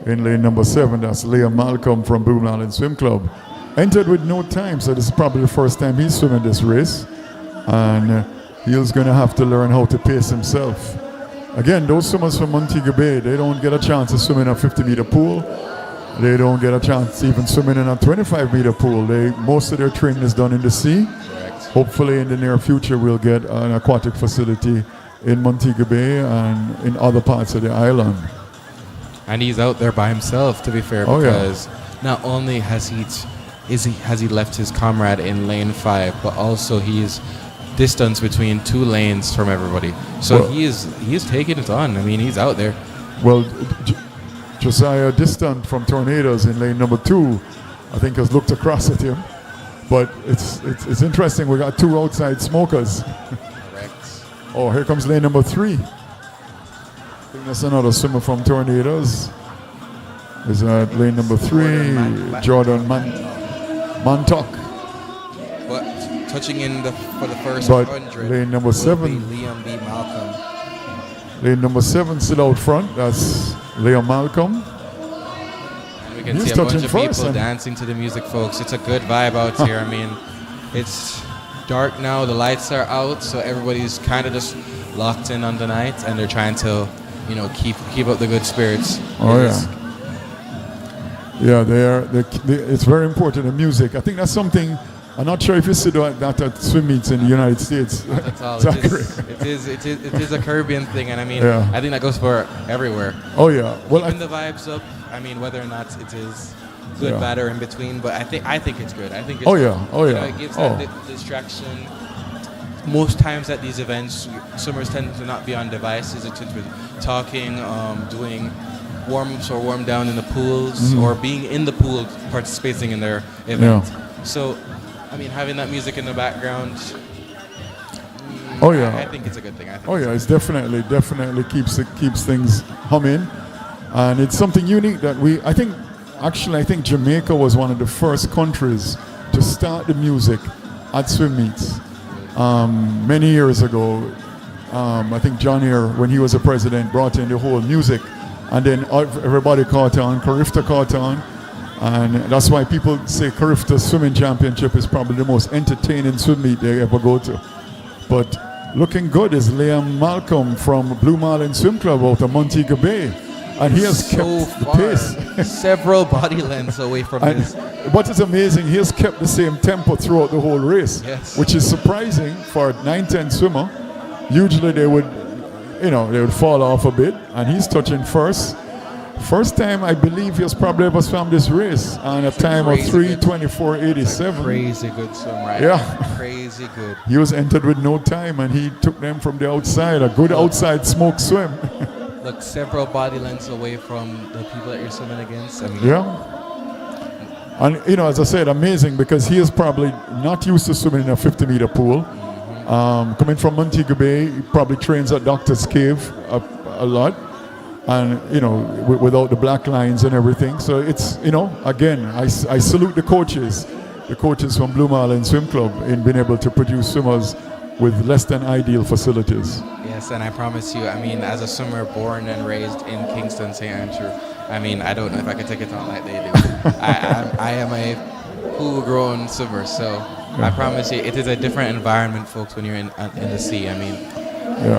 In lane number 7, that's Liam Malcolm from Blue Marlins Swim Club. Entered with no time, so this is probably the first time he's swimming this race. And he's going to have to learn how to pace himself. Again, those swimmers from Montego Bay, they don't get a chance to swim in a 50-meter pool. They don't get a chance even swimming in a 25-meter pool. Most of their training is done in the sea. Correct. Hopefully in the near future we'll get an aquatic facility in Montego Bay and in other parts of the island. And he's out there by himself, to be fair, because not only has he left his comrade in lane 5, but also he's distance between 2 lanes from everybody. So he is taking it on. I mean, he's out there. Well, Josiah Distant from Tornadoes in lane number 2, I think has looked across at him. But it's interesting. We got 2 outside smokers. Correct. Oh, here comes lane number 3. I think that's another swimmer from Tornadoes. Is that lane number 3? Jordan Mantok. But touching in for the first But 100. lane number 7. Liam B. Malcolm. Lane number 7 still out front. That's Liam Malcolm. And we can see a bunch of people dancing to the music, folks. It's a good vibe out here. I mean, it's dark now. The lights are out, so everybody's kind of just locked in on the night, and they're trying to, keep up the good spirits. Oh yeah. It's very important, the music. I think that's something. I'm not sure if you see that at swim meets in the United States. Not at all. It is a Caribbean thing, and I mean, I think that goes for everywhere. Oh yeah. Well, keeping the vibes up. I mean, whether or not it is good, bad, or in between, but I think it's good. I think it's it gives that distraction. Most times at these events, swimmers tend to not be on devices. It tends to be talking, doing warm-ups or warm down in the pools, or being in the pool participating in their event. So, I mean, having that music in the background, I think it's a good thing. It's definitely keeps things humming, and it's something unique that I think Jamaica was one of the first countries to start the music at swim meets. Many years ago, I think John Eyre, when he was a president, brought in the whole music, and then everybody caught on, Carifta caught on, and that's why people say Carifta Swimming Championship is probably the most entertaining swim meet they ever go to. But looking good is Liam Malcolm from Blue Marlin Swim Club out of Montego Bay, and he has kept the pace. Several body lengths away from his. What is amazing, he has kept the same tempo throughout the whole race, which is surprising for a 9-10 swimmer. Usually they would fall off a bit, and he's touching first. First time I believe he has probably ever swum this race on a time of 3:24.87. Crazy good swim, right? Yeah. Crazy good. He was entered with no time, and he took them from the outside, a good outside smoke swim. Look, several body lengths away from the people that you're swimming against. I mean, And, you know, as I said, amazing because he is probably not used to swimming in a 50-meter pool. Coming from Montego Bay, he probably trains at Doctor's Cave a lot. And, you know, without the black lines and everything. So it's, you know, again, I salute the coaches from Blue Marlin Swim Club in being able to produce swimmers with less than ideal facilities. Yes, and I promise you, I mean, as a swimmer born and raised in Kingston, St. Andrew, I mean, I don't know if I could take it on like they do. I am a full-grown swimmer, so I promise you, it is a different environment, folks, when you're in the sea. I mean,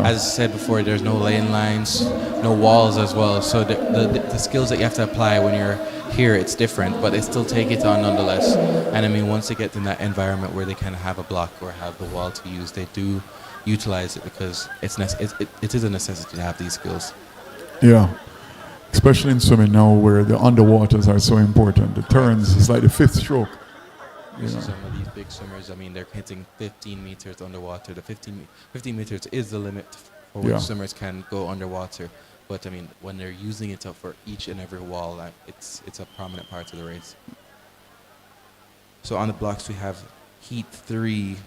as I said before, there's no lane lines, no walls as well, so the skills that you have to apply when you're here, it's different, but they still take it on nonetheless. And I mean, once they get in that environment where they kind of have a block or have the wall to use, they do utilize it because it is a necessity to have these skills. Yeah, especially in swimming now where the underwaters are so important. The turns is like the fifth stroke. You see some of these big swimmers, I mean, they're hitting 15 meters underwater. The 15 meters is the limit for which swimmers can go underwater. But I mean, when they're using it up for each and every wall, it's a prominent part of the race. So on the blocks, we have Heat 3.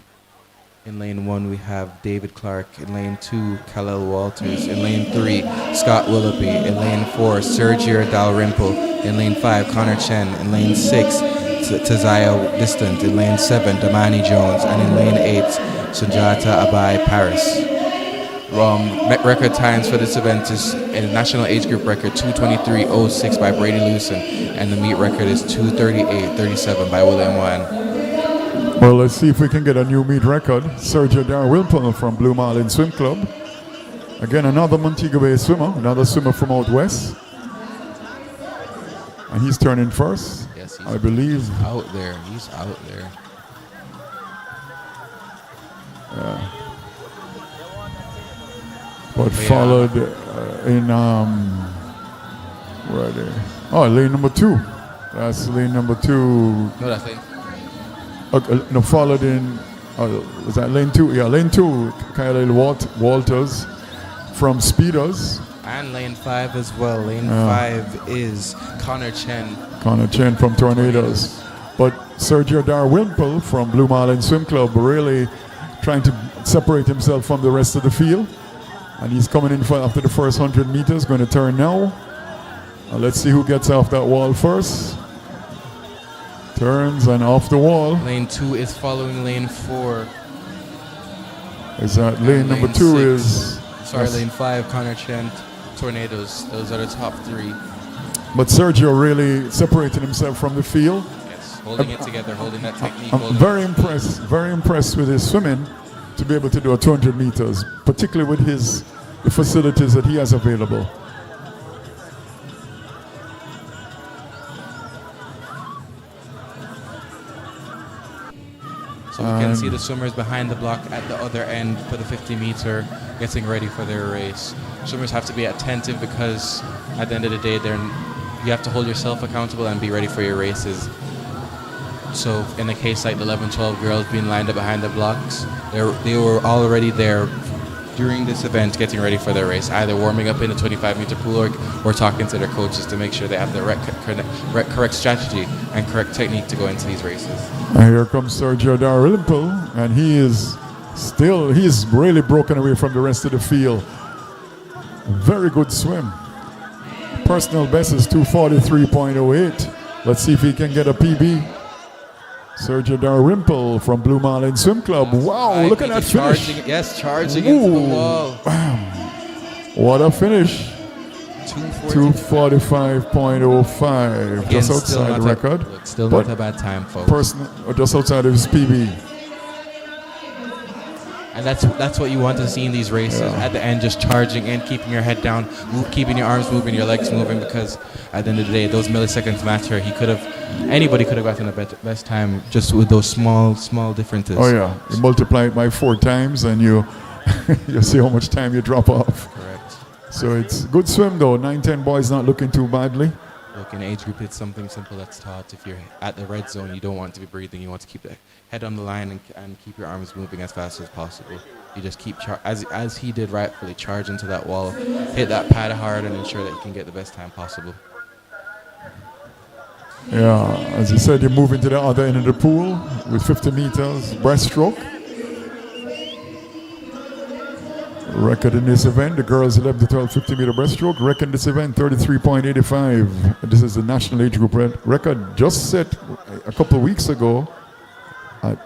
In lane 1, we have David Clark. In lane 2, Khalil Walters. In lane 3, Scott Willoughby. In lane 4, Sergio Dalrymple. In lane 5, Connor Chen. In lane 6, Taziah Distant. In lane 7, Damani Jones. And in lane 8, Sunjata Abai Paris. Record times for this event is a national age group record 2:23.06 by Brady Lewison, and the meet record is 2:38.37 by William Wan. Well, let's see if we can get a new meet record. Sergio Darwilpel from Blue Marlin Swim Club. Again, another Montego Bay swimmer, another swimmer from out west. And he's turning first, yes, I believe. Out there, he's out there. Yeah. But followed in right there. Oh, lane number 2. That's lane number 2. No, that's lane. No, followed in. Was that lane 2? Yeah, lane 2. Kyle Walters from Speeders. And lane 5 as well. Lane 5 is Connor Chen. Connor Chen from Tornadoes. But Sergio Darwimple from Blue Marlin Swim Club really trying to separate himself from the rest of the field. And he's coming in after the first 100 meters, going to turn now. Let's see who gets off that wall first. Turns and off the wall. Lane 2 is following lane 4. Is that lane number 2 6. is... Sorry, lane 5, Connor Chen, Tornadoes. Those are the top 3. But Sergio really separating himself from the field. Yes, holding it together, holding that technique. I'm very impressed with his swimming to be able to do a 200 meters, particularly with the facilities that he has available. So we can see the swimmers behind the block at the other end for the 50 meter getting ready for their race. Swimmers have to be attentive because at the end of the day you have to hold yourself accountable and be ready for your races. So in a case like the 11-12 girls being lined up behind the blocks, they were already there during this event getting ready for their race, either warming up in the 25-meter pool or talking to their coaches to make sure they have the correct strategy and correct technique to go into these races. And here comes Sergio Darwimple, and he's really broken away from the rest of the field. Very good swim. Personal best is 2:43.08. Let's see if he can get a PB. Sergio Darwimple from Blue Marlin Swim Club. Wow, look at that finish. Charging into the wall. What a finish. 2:45.05. Just outside the record. Still not a bad time, folks. Just outside of his PB. And that's what you want to see in these races. At the end, just charging in, keeping your head down, keeping your arms moving, your legs moving, because at the end of the day, those milliseconds matter. Anybody could have gotten a best time just with those small differences. Oh yeah, you multiply it by 4 times and you see how much time you drop off. Correct. So it's good swim though. 9-10 boys not looking too badly. Look, in age group, it's something simple that's taught. If you're at the red zone, you don't want to be breathing. You want to keep the head on the line and keep your arms moving as fast as possible. You just keep, as he did rightfully, charge into that wall, hit that pad hard, and ensure that you can get the best time possible. Yeah, as you said, you move into the other end of the pool with 50 meters breaststroke. Record in this event, the girls 11 to 12 50 meter breaststroke. Record in this event 33.85. This is the national age group record just set a couple of weeks ago. A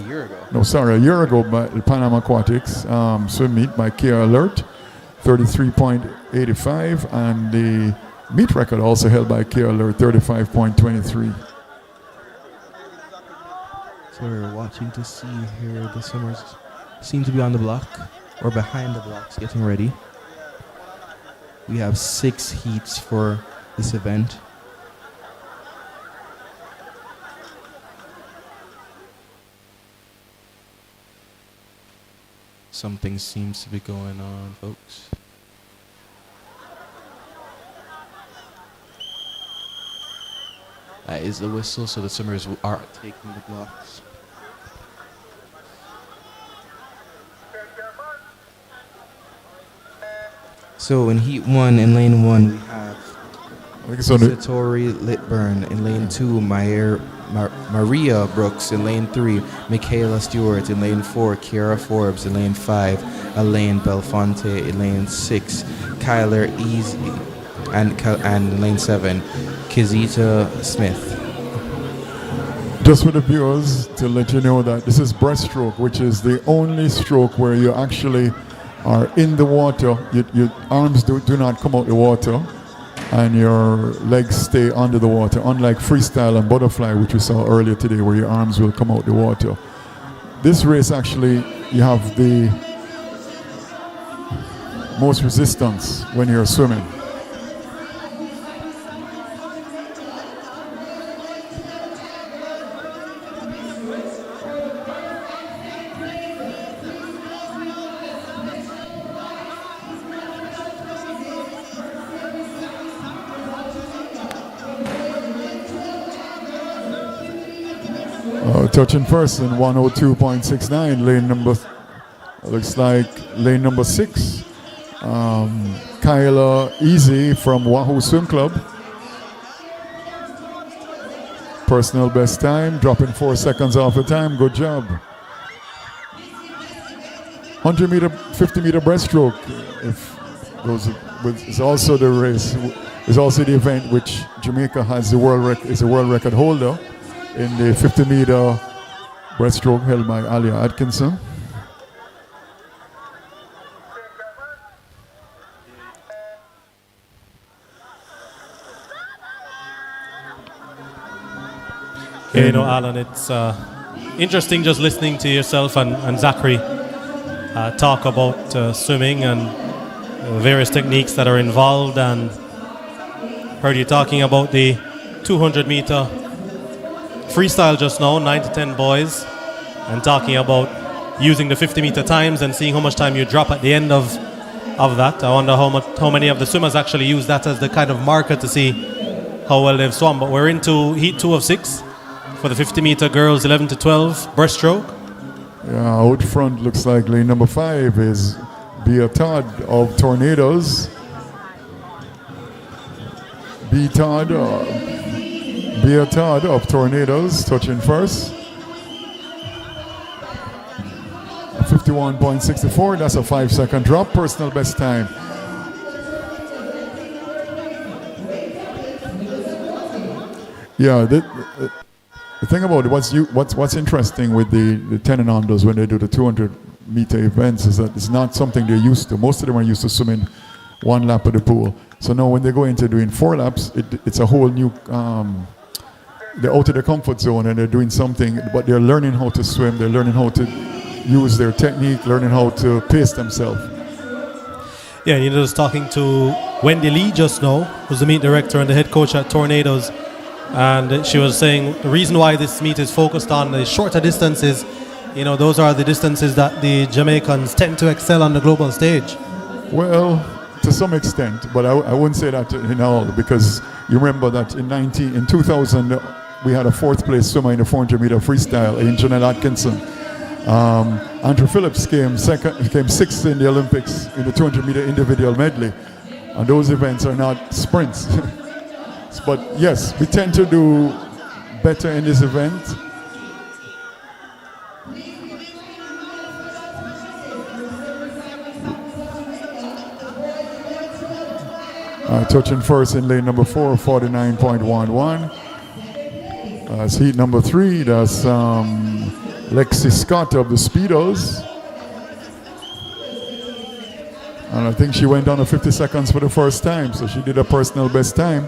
year ago. No, sorry, a year ago by the Pan Am Aquatics swim meet by Kia Alert, 33.85, and the meet record also held by Kia Alert, 35.23. So we're watching to see here the swimmers seem to be on the block or behind the blocks getting ready. We have 6 heats for this event. Something seems to be going on, folks. That is the whistle, so the swimmers are taking the blocks. So in heat 1 in lane 1 we have Satori Litburn. In lane 2 Maria Brooks. In lane 3 Michaela Stewart. In lane 4 Kiara Forbes. In lane 5 Elaine Belfonte. In lane 6 Kyler Easy. And in lane 7 Kizita Smith. Just for the viewers, to let you know that this is breaststroke, which is the only stroke where you actually are in the water. Your arms do not come out the water, and your legs stay under the water, unlike freestyle and butterfly, which we saw earlier today, where your arms will come out the water. This race, actually, you have the most resistance when you're swimming. Touching first in 102.69, lane number, looks like lane number 6. Kyla Easy from Wahoo Swim Club. Personal best time, dropping 4 seconds off the time, good job. 100 meter, 50 meter breaststroke. It's also the race, it's also the event which Jamaica has the world record holder in the 50 meter breaststroke held by Alia Atkinson. Yeah, you know, Alan, it's interesting just listening to yourself and Zachary talk about swimming and various techniques that are involved, and heard you talking about the 200 meter freestyle just now, 9 to 10 boys, and talking about using the 50 meter times and seeing how much time you drop at the end of that. I wonder how many of the swimmers actually use that as the kind of marker to see how well they've swum. But we're into heat 2 of 6 for the 50 meter girls 11 to 12 breaststroke. Yeah, out front looks like lane number 5 is Bea Todd of Tornadoes. Bea Todd of Tornadoes touching first. 51.64, that's a 5-second drop, personal best time. Yeah, the thing about it, what's interesting with the 10 and unders when they do the 200 meter events is that it's not something they're used to. Most of them are used to swimming 1 lap of the pool. So now when they go into doing 4 laps, it's a whole new, they're out of their comfort zone and they're doing something, but they're learning how to swim, they're learning how to use their technique, learning how to pace themselves. Yeah, you know, I was talking to Wendy Lee just now, who's the meet director and the head coach at Tornadoes, and she was saying the reason why this meet is focused on the shorter distances, you know, those are the distances that the Jamaicans tend to excel on the global stage. Well, to some extent, but I wouldn't say that in all, because you remember that in 2000 we had a 4th place swimmer in the 400 meter freestyle, Janelle Atkinson. Andrew Phillips came 6th in the Olympics in the 200 meter individual medley, and those events are not sprints. But yes, we tend to do better in this event. Touching first in lane number 4, 49.11. That's heat number 3. That's Lexi Scott of the Speedos. And I think she went down to 50 seconds for the first time, so she did a personal best time.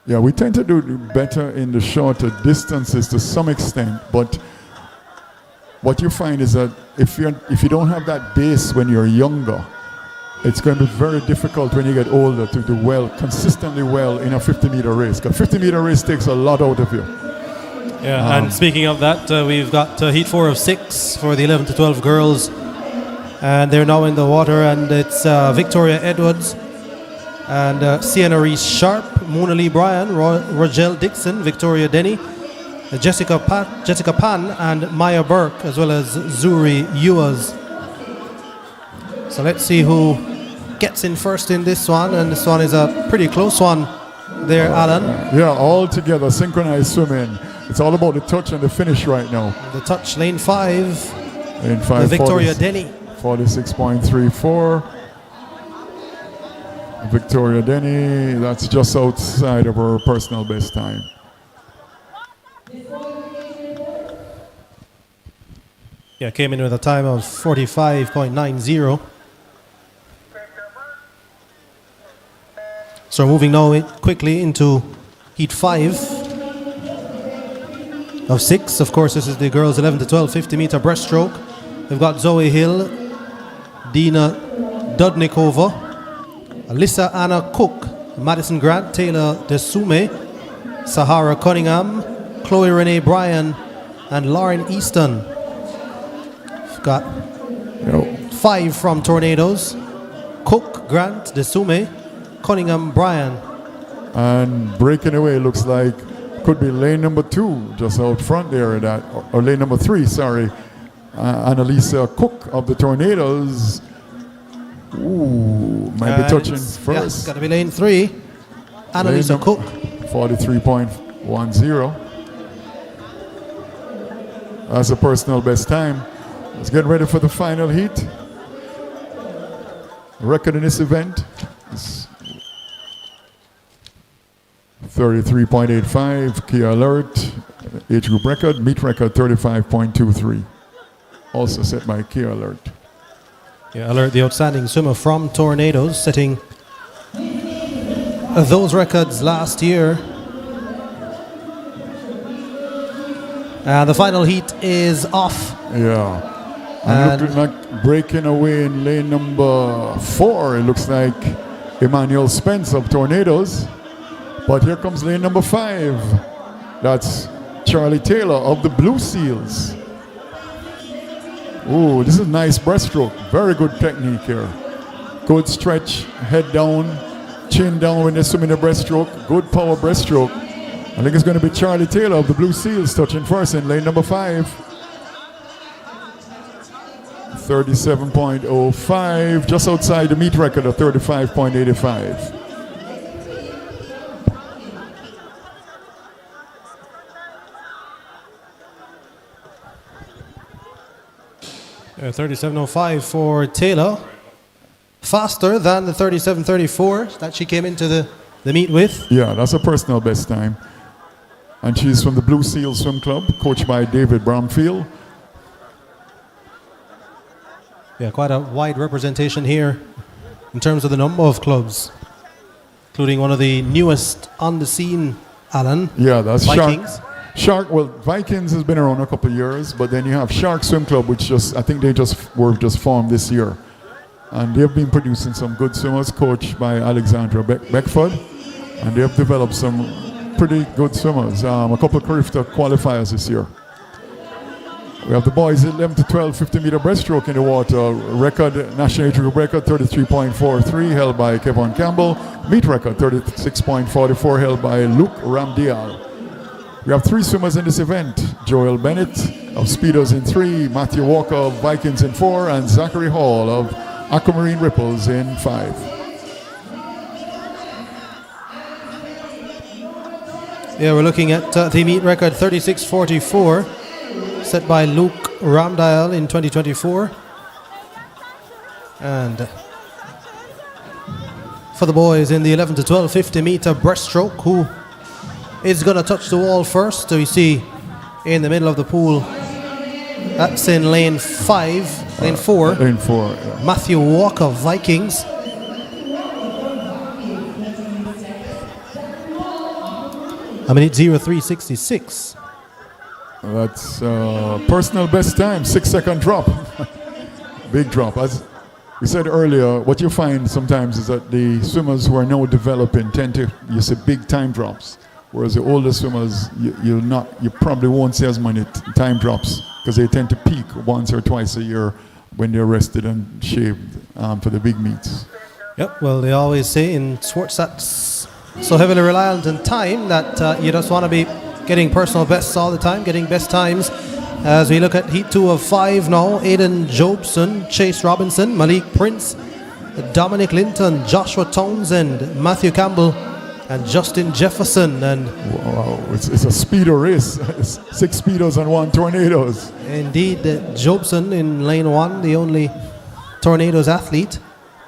Yeah, we tend to do better in the shorter distances to some extent, but what you find is that if you don't have that base when you're younger, it's going to be very difficult when you get older to do consistently well in a 50-meter race. Because 50-meter race takes a lot out of you. Yeah, and speaking of that, we've got heat 4 of 6 for the 11 to 12 girls, and they're now in the water, and it's Victoria Edwards and Sienna Reese Sharp, Mona Lee Bryan, Rogel Dixon, Victoria Denny, Jessica Pan, and Maya Burke, as well as Zuri Ewers. So let's see who gets in first in this one, and this one is a pretty close one there, Alan. Yeah, all together, synchronized swimming. It's all about the touch and the finish right now. The touch, lane 5. Lane 5, Victoria Denny. 46.34. Victoria Denny, that's just outside of her personal best time. Yeah, came in with a time of 45.90. So moving now quickly into heat 5 of 6. Of course, this is the girls 11 to 12 50-meter breaststroke. We've got Zoe Hill, Dina Dudnikova, Alyssa Anna Cook, Madison Grant, Taylor Desume, Sahara Cunningham, Chloe Renee Bryan, and Lauren Easton. We've got 5 from Tornadoes: Cook, Grant, Desume, Cunningham, Bryan. And breaking away looks like could be lane number 2 just out front there, or lane number 3, sorry. Annalisa Cook of the Tornadoes. Ooh, might be touching first. Yeah, it's got to be lane 3. Annalisa Cook. 43.10. That's a personal best time. Let's get ready for the final heat. Record in this event is 33.85. Kia Alert, age group record, meet record 35.23. Also set by Kia Alert. Yeah, Alert, the outstanding swimmer from Tornadoes, setting those records last year. The final heat is off. Yeah. And looking like breaking away in lane number 4. It looks like Emmanuel Spence of Tornadoes. But here comes lane number 5. That's Charlie Taylor of the Blue Seals. Ooh, this is nice breaststroke. Very good technique here. Good stretch, head down, chin down when they're swimming the breaststroke. Good power breaststroke. I think it's going to be Charlie Taylor of the Blue Seals touching first in lane number 5. 37.05, just outside the meet record of 35.85. 37.05 for Taylor. Faster than the 37.34 that she came into the meet with. Yeah, that's a personal best time. And she's from the Blue Seal Swim Club, coached by David Bromfield. Yeah, quite a wide representation here in terms of the number of clubs, including one of the newest on the scene, Alan. Yeah, that's Vikings. Well, Vikings has been around a couple of years, but then you have Shark Swim Club, which I think they were formed this year. And they've been producing some good swimmers, coached by Alexandra Beckford. And they have developed some pretty good swimmers. A couple of Carifta qualifiers this year. We have the boys 11 to 12 50-meter breaststroke in the water. Record, national age group record 33.43 held by Kevin Campbell. Meet record 36.44 held by Luke Ramdial. We have 3 swimmers in this event. Joel Bennett of Speedos in 3, Matthew Walker of Vikings in 4, and Zachary Hall of Aquamarine Ripples in 5. Yeah, we're looking at the meet record 36:44, set by Luke Ramdial in 2024. And for the boys in the 11 to 12 50 meter breaststroke, who is going to touch the wall first? So you see in the middle of the pool, that's in lane 5, lane 4. Lane 4, yeah. Matthew Walker, Vikings. I mean, it's 0366. That's personal best time, 6-second drop. Big drop. As we said earlier, what you find sometimes is that the swimmers who are now developing tend to, you see big time drops. Whereas the older swimmers, you probably won't see as many time drops because they tend to peak once or twice a year when they're rested and shaved for the big meets. Yep, well, they always say in sports that's so heavily reliant on time that you just want to be getting personal bests all the time, getting best times. As we look at Heat 2 of 5 now, Aidan Jobson, Chase Robinson, Malik Prince, Dominic Linton, Joshua Townsend, Matthew Campbell, and Justin Jefferson. And wow, it's a speedo race. 6 speedos and 1 tornadoes. Indeed, Jobson in lane 1, the only tornadoes athlete.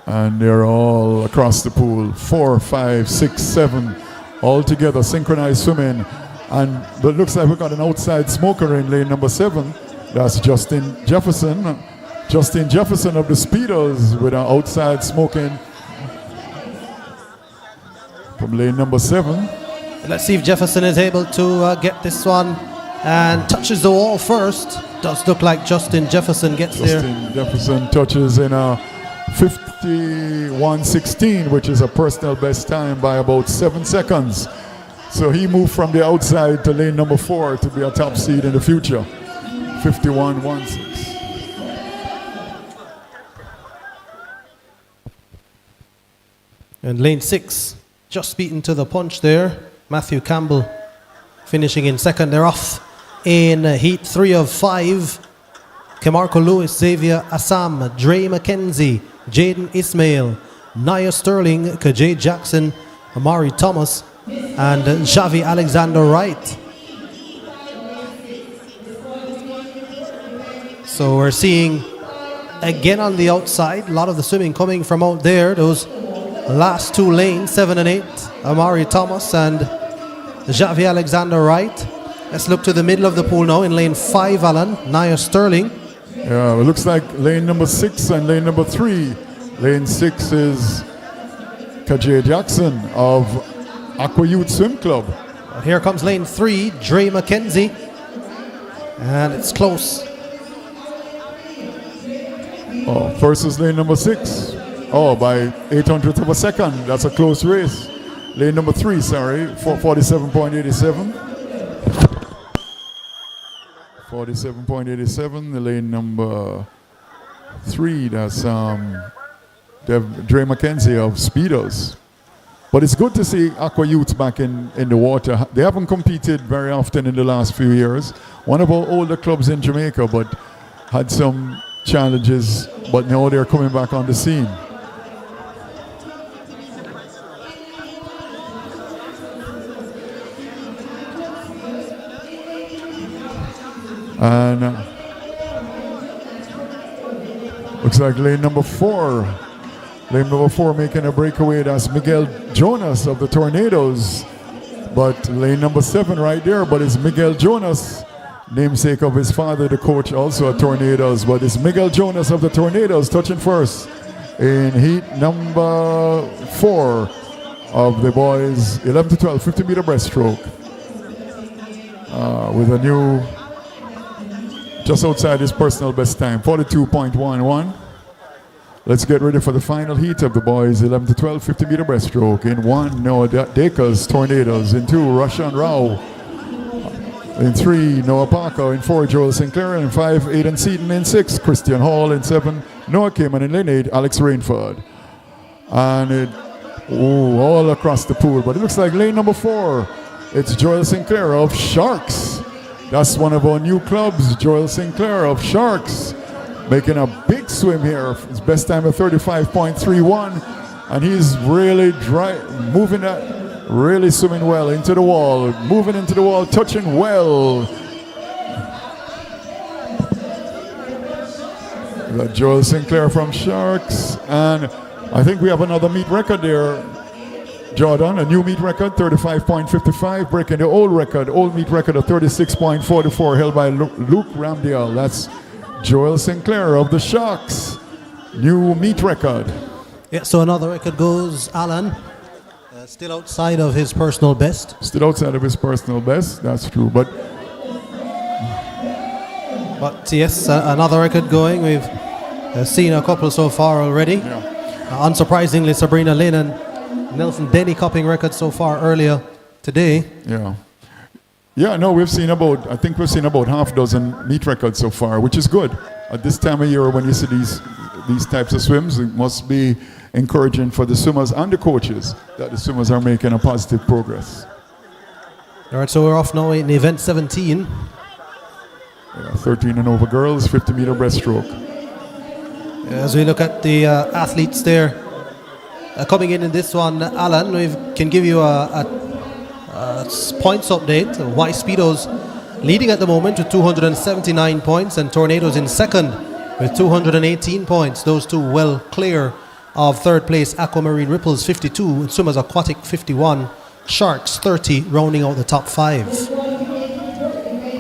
And they're all across the pool, 4, 5, 6, 7, all together, synchronized swimming. And it looks like we've got an outside smoker in lane number 7. That's Justin Jefferson. Justin Jefferson of the Speedos with an outside smoking from lane number 7. Let's see if Jefferson is able to get this one and touches the wall first. Does look like Justin Jefferson gets there. Justin Jefferson touches in a 51:16, which is a personal best time by about 7 seconds. So he moved from the outside to lane number 4 to be a top seed in the future. 51:16. And lane 6, just beaten to the punch there. Matthew Campbell finishing in second. They're off in Heat 3 of 5. Kemarco Lewis, Xavier Assam, Dre McKenzie, Jaden Ismail, Nia Sterling, Kajay Jackson, Amari Thomas, and Xavi Alexander Wright. So we're seeing again on the outside, a lot of the swimming coming from out there. Those last 2 lanes, 7 and 8, Amari Thomas and Xavi Alexander Wright. Let's look to the middle of the pool now in lane 5, Alan, Nia Sterling. Yeah, it looks like lane number 6 and lane number 3. Lane 6 is Kajay Jackson of Aqua Youth Swim Club. Well, here comes lane 3, Dre McKenzie. And it's close. Oh, first is lane number 6. Oh, by 800th of a second. That's a close race. Lane number 3, sorry, 47.87. 47.87. The lane number 3, that's Dre McKenzie of Speedos. But it's good to see Aqua Youth back in the water. They haven't competed very often in the last few years. One of our older clubs in Jamaica, but had some challenges, but now they're coming back on the scene. And looks like lane number 4. Lane number 4 making a breakaway. That's Miguel Jonas of the Tornadoes. But lane number 7 right there. But it's Miguel Jonas, namesake of his father, the coach, also at Tornadoes. But it's Miguel Jonas of the Tornadoes touching first in heat number 4 of the boys 11 to 12 50 meter breaststroke. With a new, just outside his personal best time, 42.11. Let's get ready for the final heat of the boys 11 to 12 50 meter breaststroke. In 1, Noah Dakers, Tornadoes. In 2, Rashan Rao. In 3, Noah Parker. In 4, Joel Sinclair. In 5, Aidan Seaton. In 6, Christian Hall. In 7, Noah Kim. And in lane 8, Alex Rainford. And it, all across the pool. But it looks like lane number 4, it's Joel Sinclair of Sharks. That's one of our new clubs, Joel Sinclair of Sharks, making a big swim here. His best time of 35.31, and he's really moving that really swimming well into the wall, moving into the wall, touching well. We got Joel Sinclair from Sharks, and I think we have another meet record there. Jordan, a new meet record, 35.55, breaking the old meet record of 36.44, held by Luke Ramdial. That's Joel Sinclair of the Sharks. New meet record. Yeah, so another record goes, Alan. Still outside of his personal best. Still outside of his personal best, that's true. But yes, another record going. We've seen a couple so far already. yeah. Unsurprisingly, Sabrina Lynn and Nelson Denny cupping records so far earlier today. Yeah, no, I think we've seen about half dozen meet records so far, which is good. At this time of year, when you see these types of swims, it must be encouraging for the swimmers and the coaches that the swimmers are making a positive progress. All right, so we're off now in event 17. 13 and over girls, 50-meter breaststroke. As we look at the athletes there coming in this one, Alan, we can give you a points update. Y Speedos leading at the moment with 279 points, and Tornadoes in second with 218 points. Those two well clear of third place. Aquamarine Ripples 52, and Swimmers Aquatic 51, Sharks 30, rounding out the top 5.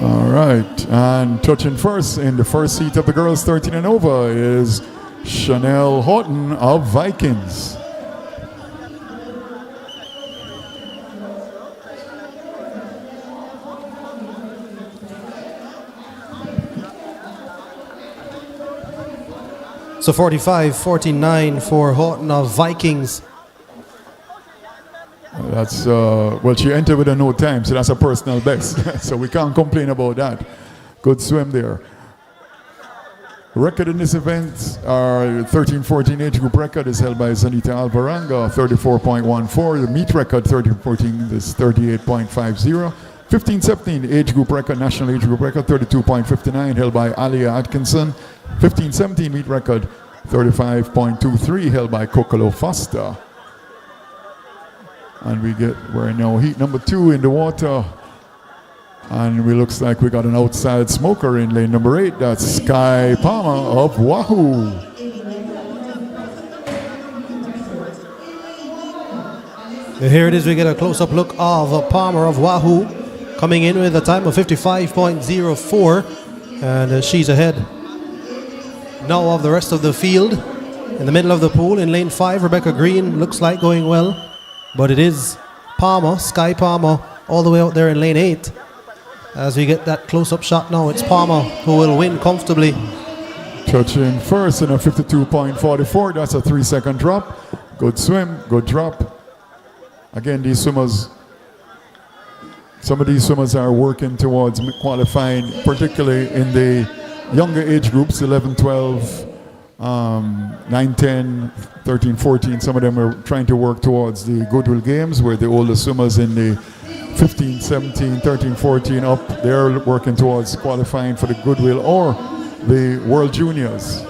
All right, and touching first in the first seat of the girls 13 and over is Chanel Horton of Vikings. So 45-49 for Horton of Vikings. That's, well, she entered with a no time, so that's a personal best. So we can't complain about that. Good swim there. Record in this event, our 13-14 age group record is held by Zanita Alvaranga, 34.14. The meet record, 13-14, is 38.50. 15-17 age group record, national age group record, 32.59, held by Alia Atkinson. 15-17 meet record, 35.23, held by Kokolo Foster. And we're now heat number 2 in the water. And it looks like we got an outside smoker in lane number 8. That's Sky Palmer of Wahoo. Here it is, we get a close-up look of Palmer of Wahoo coming in with a time of 55.04. And she's ahead now of the rest of the field. In the middle of the pool in lane 5, Rebecca Green looks like going well. But it is Palmer, Sky Palmer, all the way out there in lane 8. As we get that close-up shot now, it's Palmer who will win comfortably. Touching first in a 52.44. That's a 3-second drop. Good swim, good drop. Again, some of these swimmers are working towards qualifying, particularly in the younger age groups, 11, 12, 9, 10, 13, 14. Some of them are trying to work towards the Goodwill Games, where the older swimmers in the 15, 17, 13, 14 up, they're working towards qualifying for the Goodwill or the World Juniors.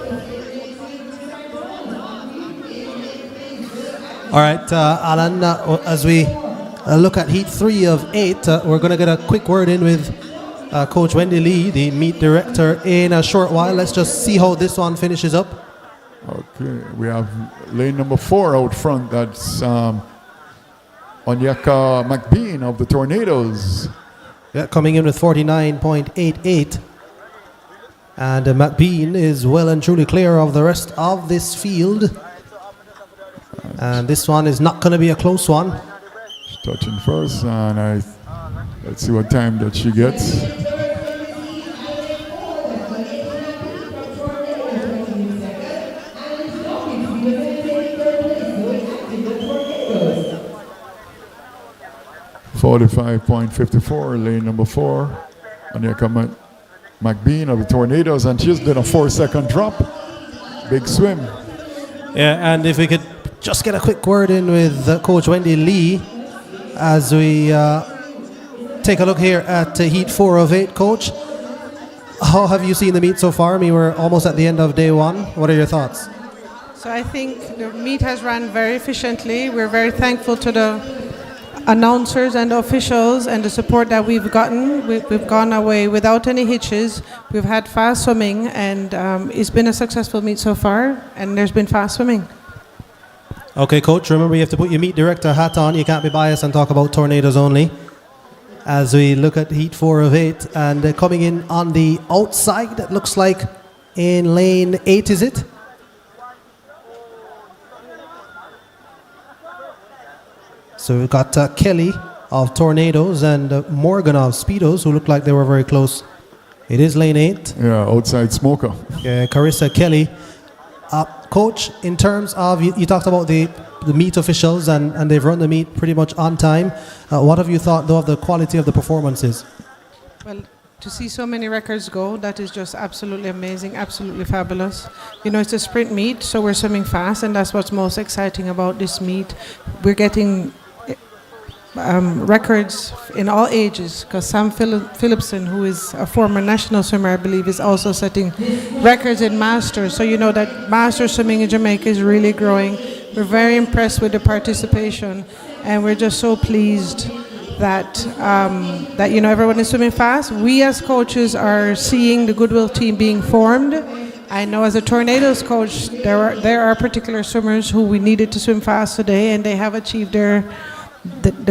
All right, Alan, as we look at heat 3 of 8, we're going to get a quick word in with Coach Wendy Lee, the meet director, in a short while. Let's just see how this one finishes up. Okay, we have lane number 4 out front. That's Onyeka McBean of the Tornadoes. Yeah, coming in with 49.88. And McBean is well and truly clear of the rest of this field. And this one is not going to be a close one. She's touching first, and let's see what time that she gets. .54, lane number 4. And here comes McBean of the Tornadoes, and she's done a 4-second drop. Big swim. Yeah, and if we could just get a quick word in with Coach Wendy Lee as we take a look here at heat 4 of 8, Coach. How have you seen the meet so far? I mean, we're almost at the end of day 1. What are your thoughts? So I think the meet has run very efficiently. We're very thankful to the announcers and officials and the support that we've gotten. We've gone away without any hitches. We've had fast swimming, and it's been a successful meet so far, and there's been fast swimming. Okay, Coach, remember you have to put your meet director hat on. You can't be biased and talk about tornadoes only. As we look at heat 4 of 8, and coming in on the outside, it looks like in lane 8, is it? So we've got Kelly of Tornadoes and Morgan of Speedos, who look like they were very close. It is lane 8. Yeah, outside smoker. Carissa Kelly. Coach, in terms of, you talked about the meet officials and they've run the meet pretty much on time. What have you thought, though, of the quality of the performances? Well, to see so many records go, that is just absolutely amazing, absolutely fabulous. You know, it's a sprint meet, so we're swimming fast, and that's what's most exciting about this meet. We're getting records in all ages, because Sam Phillipson, who is a former national swimmer, I believe, is also setting records in masters. So you know that master swimming in Jamaica is really growing. We're very impressed with the participation, and we're just so pleased that you know, everyone is swimming fast. We as coaches are seeing the Goodwill team being formed. I know as a Tornadoes coach, there are particular swimmers who we needed to swim fast today, and they have achieved the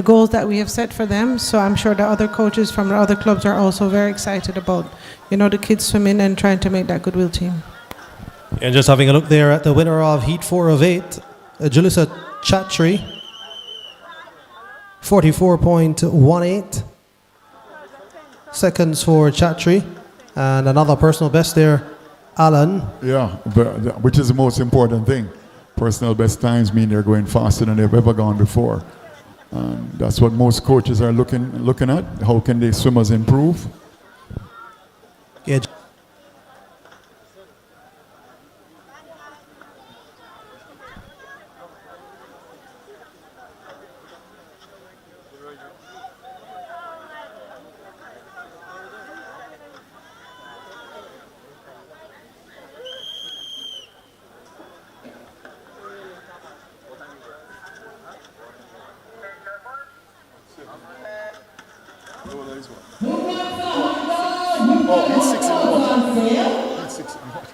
goals that we have set for them. So I'm sure the other coaches from the other clubs are also very excited about, you know, the kids swimming and trying to make that Goodwill team. And just having a look there at the winner of heat 4 of 8, Julissa Chatri, 44.18 seconds for Chatri, and another personal best there, Alan. Yeah, which is the most important thing. Personal best times mean they're going faster than they've ever gone before. That's what most coaches are looking at. How can the swimmers improve? Yeah.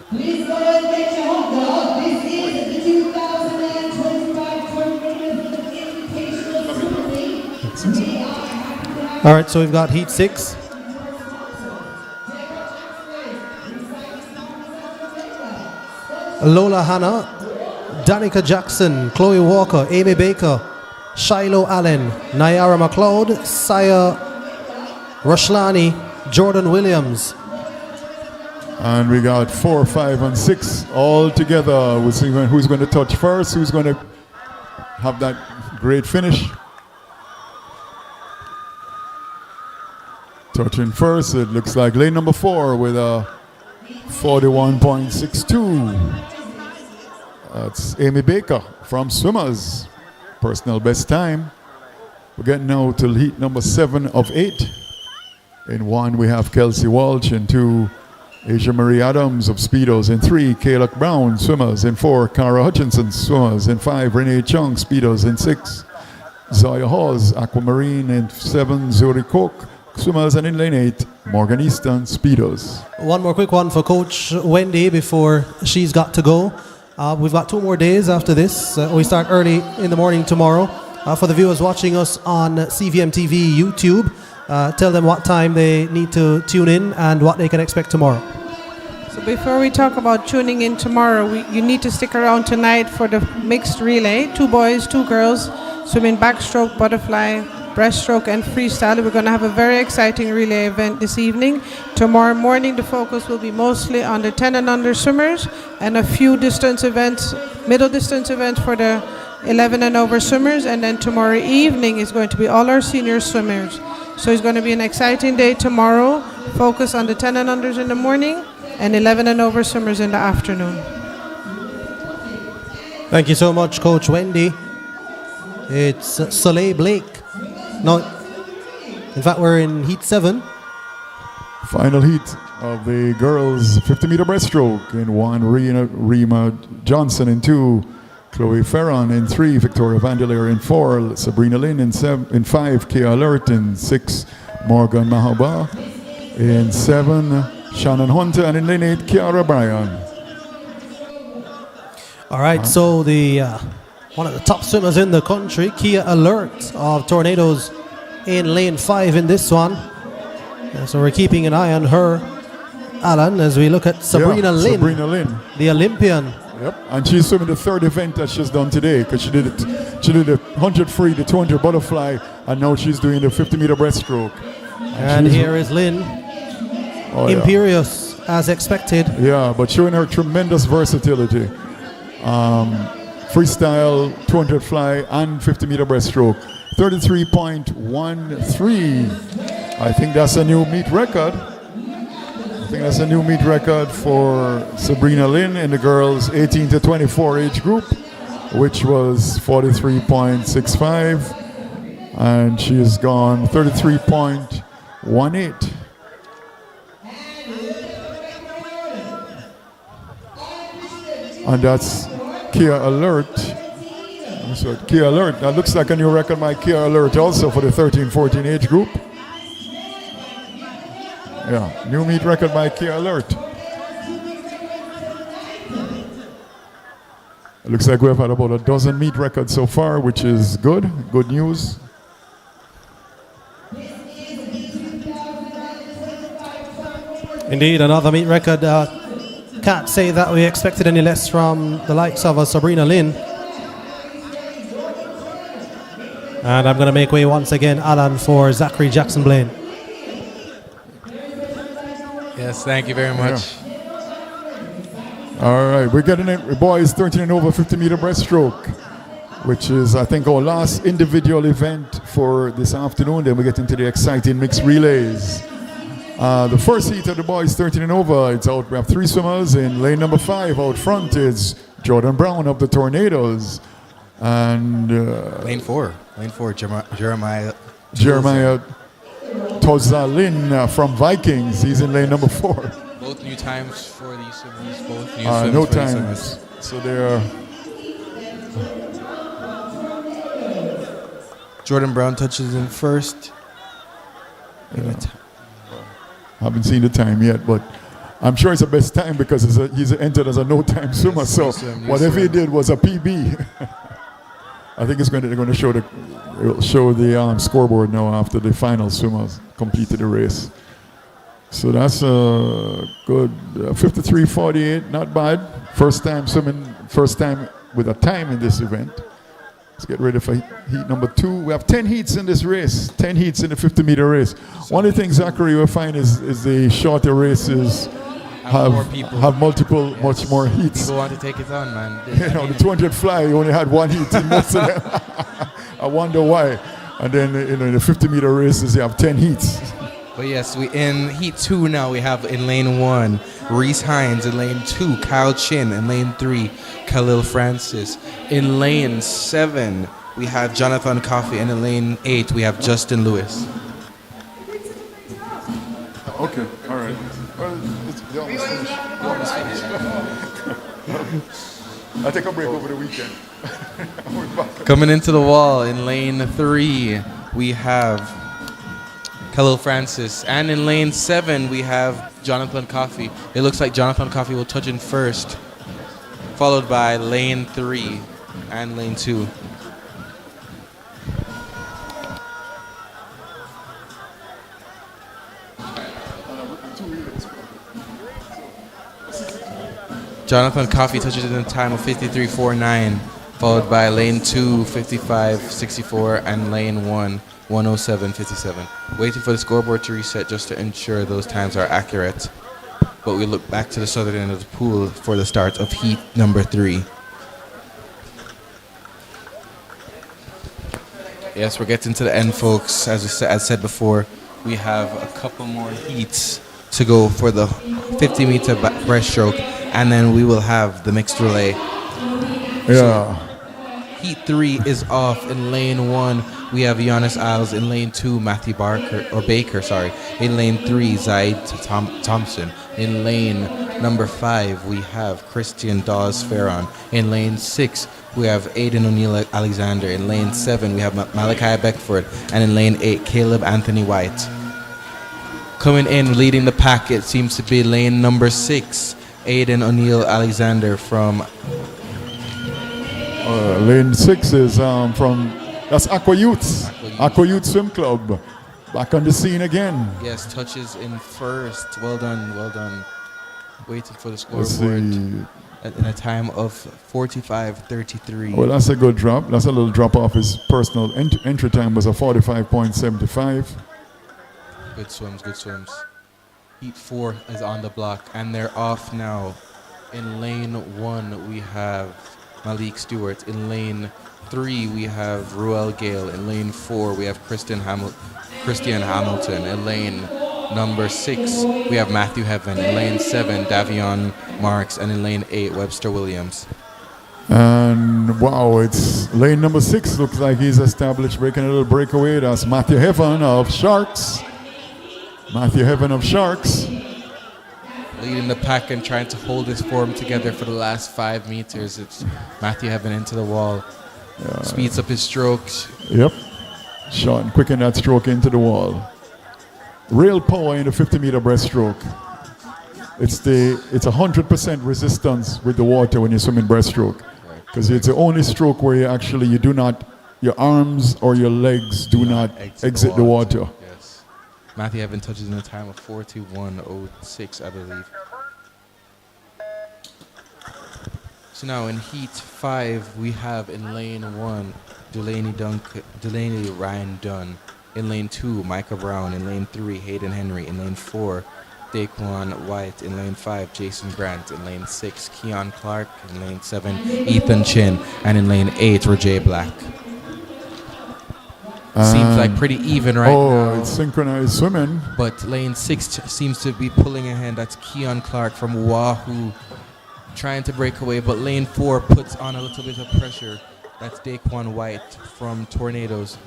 Please go ahead and get your hot dog. This is the 2025 Tornadoes Invitational Swimming. All right, so we've got heat 6. Lola Hanna, Danica Jackson, Chloe Walker, Amy Baker, Shiloh Allen, Nayara McLeod, Saya Rushlani, Jordan Williams. And we got 4, 5, and 6 all together. We'll see who's going to touch first, who's going to have that great finish. Touching first, it looks like lane number 4 with a 41.62. That's Amy Baker from Swimmers. Personal best time. We're getting now to heat number 7 of 8. In 1, we have Kelsey Walsh. In 2, Asia Marie Adams of Speedos. In 3, Kayla Brown, Swimmers. In 4, Cara Hutchinson, Swimmers. In 5, Renee Chung, Speedos. In 6, Zoya Hawes, Aquamarine. In 7, Zuri Cook, Swimmers. And in lane 8, Morgan Easton, Speedos. One more quick one for Coach Wendy before she's got to go. We've got 2 more days after this. We start early in the morning tomorrow. For the viewers watching us on CVM TV YouTube, tell them what time they need to tune in and what they can expect tomorrow. So before we talk about tuning in tomorrow, you need to stick around tonight for the mixed relay. 2 boys, 2 girls, swimming backstroke, butterfly, breaststroke and freestyle. We're going to have a very exciting relay event this evening. Tomorrow morning the focus will be mostly on the 10 and under swimmers and a few distance events, middle distance events for the 11 and over swimmers, and then tomorrow evening is going to be all our senior swimmers. So it's going to be an exciting day tomorrow. Focus on the 10 and unders in the morning and 11 and over swimmers in the afternoon. Thank you so much, Coach Wendy. It's Soleil Blake. No, in fact, we're in heat 7. Final heat of the girls 50-meter breaststroke. In 1, Rima Johnson. In 2, Chloe Ferron in 3, Victoria Vandeleur in 4, Sabrina Lynn in 5, Kia Alert in 6, Morgan Mahaba in 7, Shannon Hunter, and in lane 8, Kiara Bryan. All right, so the one of the top swimmers in the country, Kia Alert of Tornadoes, in lane 5 in this one. So we're keeping an eye on her, Alan, as we look at Sabrina Lynn. Sabrina Lynn, the Olympian. Yep, and she's swimming the third event that she's done today, because she did the 100 free, the 200 butterfly, and now she's doing the 50-meter breaststroke. And here is Lynn, imperious as expected. Yeah, but showing her tremendous versatility. Freestyle, 200 fly, and 50-meter breaststroke. 33.13. I think that's a new meet record. I think that's a new meet record for Sabrina Lynn in the girls 18 to 24 age group, which was 43.65, and she has gone 33.18. And that's Kia Alert. So Kia Alert, that looks like a new record by Kia Alert also for the 13-14 age group. Yeah, new meet record by Kia Alert. It looks like we've had about a dozen meet records so far, which is good news. Indeed, another meet record. Can't say that we expected any less from the likes of Sabrina Lynn. And I'm going to make way once again, Alan, for Zachary Jackson Blaine. Yes, thank you very much. Yeah. All right, we're getting it, boys, 13 and over 50-meter breaststroke, which is, I think, our last individual event for this afternoon. Then we get into the exciting mixed relays. The first heat of the boys 13 and over, it's out. We have 3 swimmers in lane number 5. Out front is Jordan Brown of the Tornadoes. And lane 4, Jeremiah Tozalin from Vikings. He's in lane number 4. Both new times for these swimmers. Both new no times. So they're Jordan Brown touches in first. Haven't seen the time yet, but I'm sure it's the best time because he's entered as a no-time swimmer. So whatever he did was a PB. I think they're going to show the scoreboard now after the final swimmers completed the race. So that's a good 53.48, not bad. First time with a time in this event. Let's get ready for heat number 2. We have 10 heats in this race, 10 heats in the 50-meter race. One of the things, Zachary, we'll find is the shorter races have much more heats. People want to take it on, man. The 200 fly, you only had 1 heat in most of them. I wonder why. And then in the 50-meter races, you have 10 heats. But yes, we in heat 2 now. We have in lane 1, Reese Hines. In lane 2, Kyle Chin. In lane 3, Khalil Francis. In lane 7, we have Jonathan Coffey. And in lane 8, we have Justin Lewis. Okay, all right. Well, they almost finished. I'll take a break over the weekend. Coming into the wall in lane 3, we have Khalil Francis. And in lane 7, we have Jonathan Coffey. It looks like Jonathan Coffey will touch in first, followed by lane 3 and lane 2. Jonathan Coffey touches in a time of 53.49, followed by lane 2, 55.64, and lane 1, 107.57. Waiting for the scoreboard to reset just to ensure those times are accurate. But we look back to the southern end of the pool for the start of heat number 3. Yes, we're getting to the end, folks. As said before, we have a couple more heats to go for the 50-meter breaststroke, and then we will have the mixed relay. Yeah. So, heat 3 is off. In lane 1, we have Giannis Isles. In lane 2, Matthew Baker. In lane 3, Zaid Thompson. In lane number 5, we have Christian Dawes Farron. In lane 6, we have Aiden O'Neill Alexander. In lane 7, we have Malachi Beckford. And in lane 8, Caleb Anthony White. Coming in, leading the pack, it seems to be lane number 6, Aiden O'Neill Alexander from... Lane 6 is that's Aqua Youth. Aqua Youth Swim Club. Back on the scene again. Yes, touches in first. Well done, well done. Waiting for the Let's scoreboard see. in a time of 45:33. Well, that's a good drop. That's a little drop off. His personal entry time was a 45.75. Good swims, good swims. Heat 4 is on the block, and they're off now. In lane 1, we have Malik Stewart. In lane 3, we have Ruel Gale. In lane 4, we have Christian Hamilton. In lane number 6, we have Matthew Heaven. In lane 7, Davion Marks. And in lane 8, Webster Williams. And wow, it's lane number 6. Looks like he's established, breaking a little breakaway. That's Matthew Heaven of Sharks. Matthew Heaven of Sharks. Leading the pack and trying to hold his form together for the last 5 meters. It's Matthew Heaven into the wall. Speeds up his strokes. Yep. Short and quicken that stroke into the wall. Real power in the 50-meter breaststroke. It's 100% resistance with the water when you swim in breaststroke. Because it's the only stroke where your arms or your legs do not exit the water. Yes. Matthew Heaven touches in a time of 4:21.06, I believe. So now in heat 5, we have in lane 1, Delaney Ryan Dunn. In lane 2, Micah Brown. In lane 3, Hayden Henry. In lane 4, Daquan White. In lane 5, Jason Grant. In lane 6, Keon Clark. In lane 7, Ethan Chin. And in lane 8, Rajay Black. Seems like pretty even right now. Oh, it's synchronized swimming. But lane 6 seems to be pulling ahead. That's Keon Clark from Wahoo trying to break away. But lane 4 puts on a little bit of pressure. That's Daquan White from Tornadoes.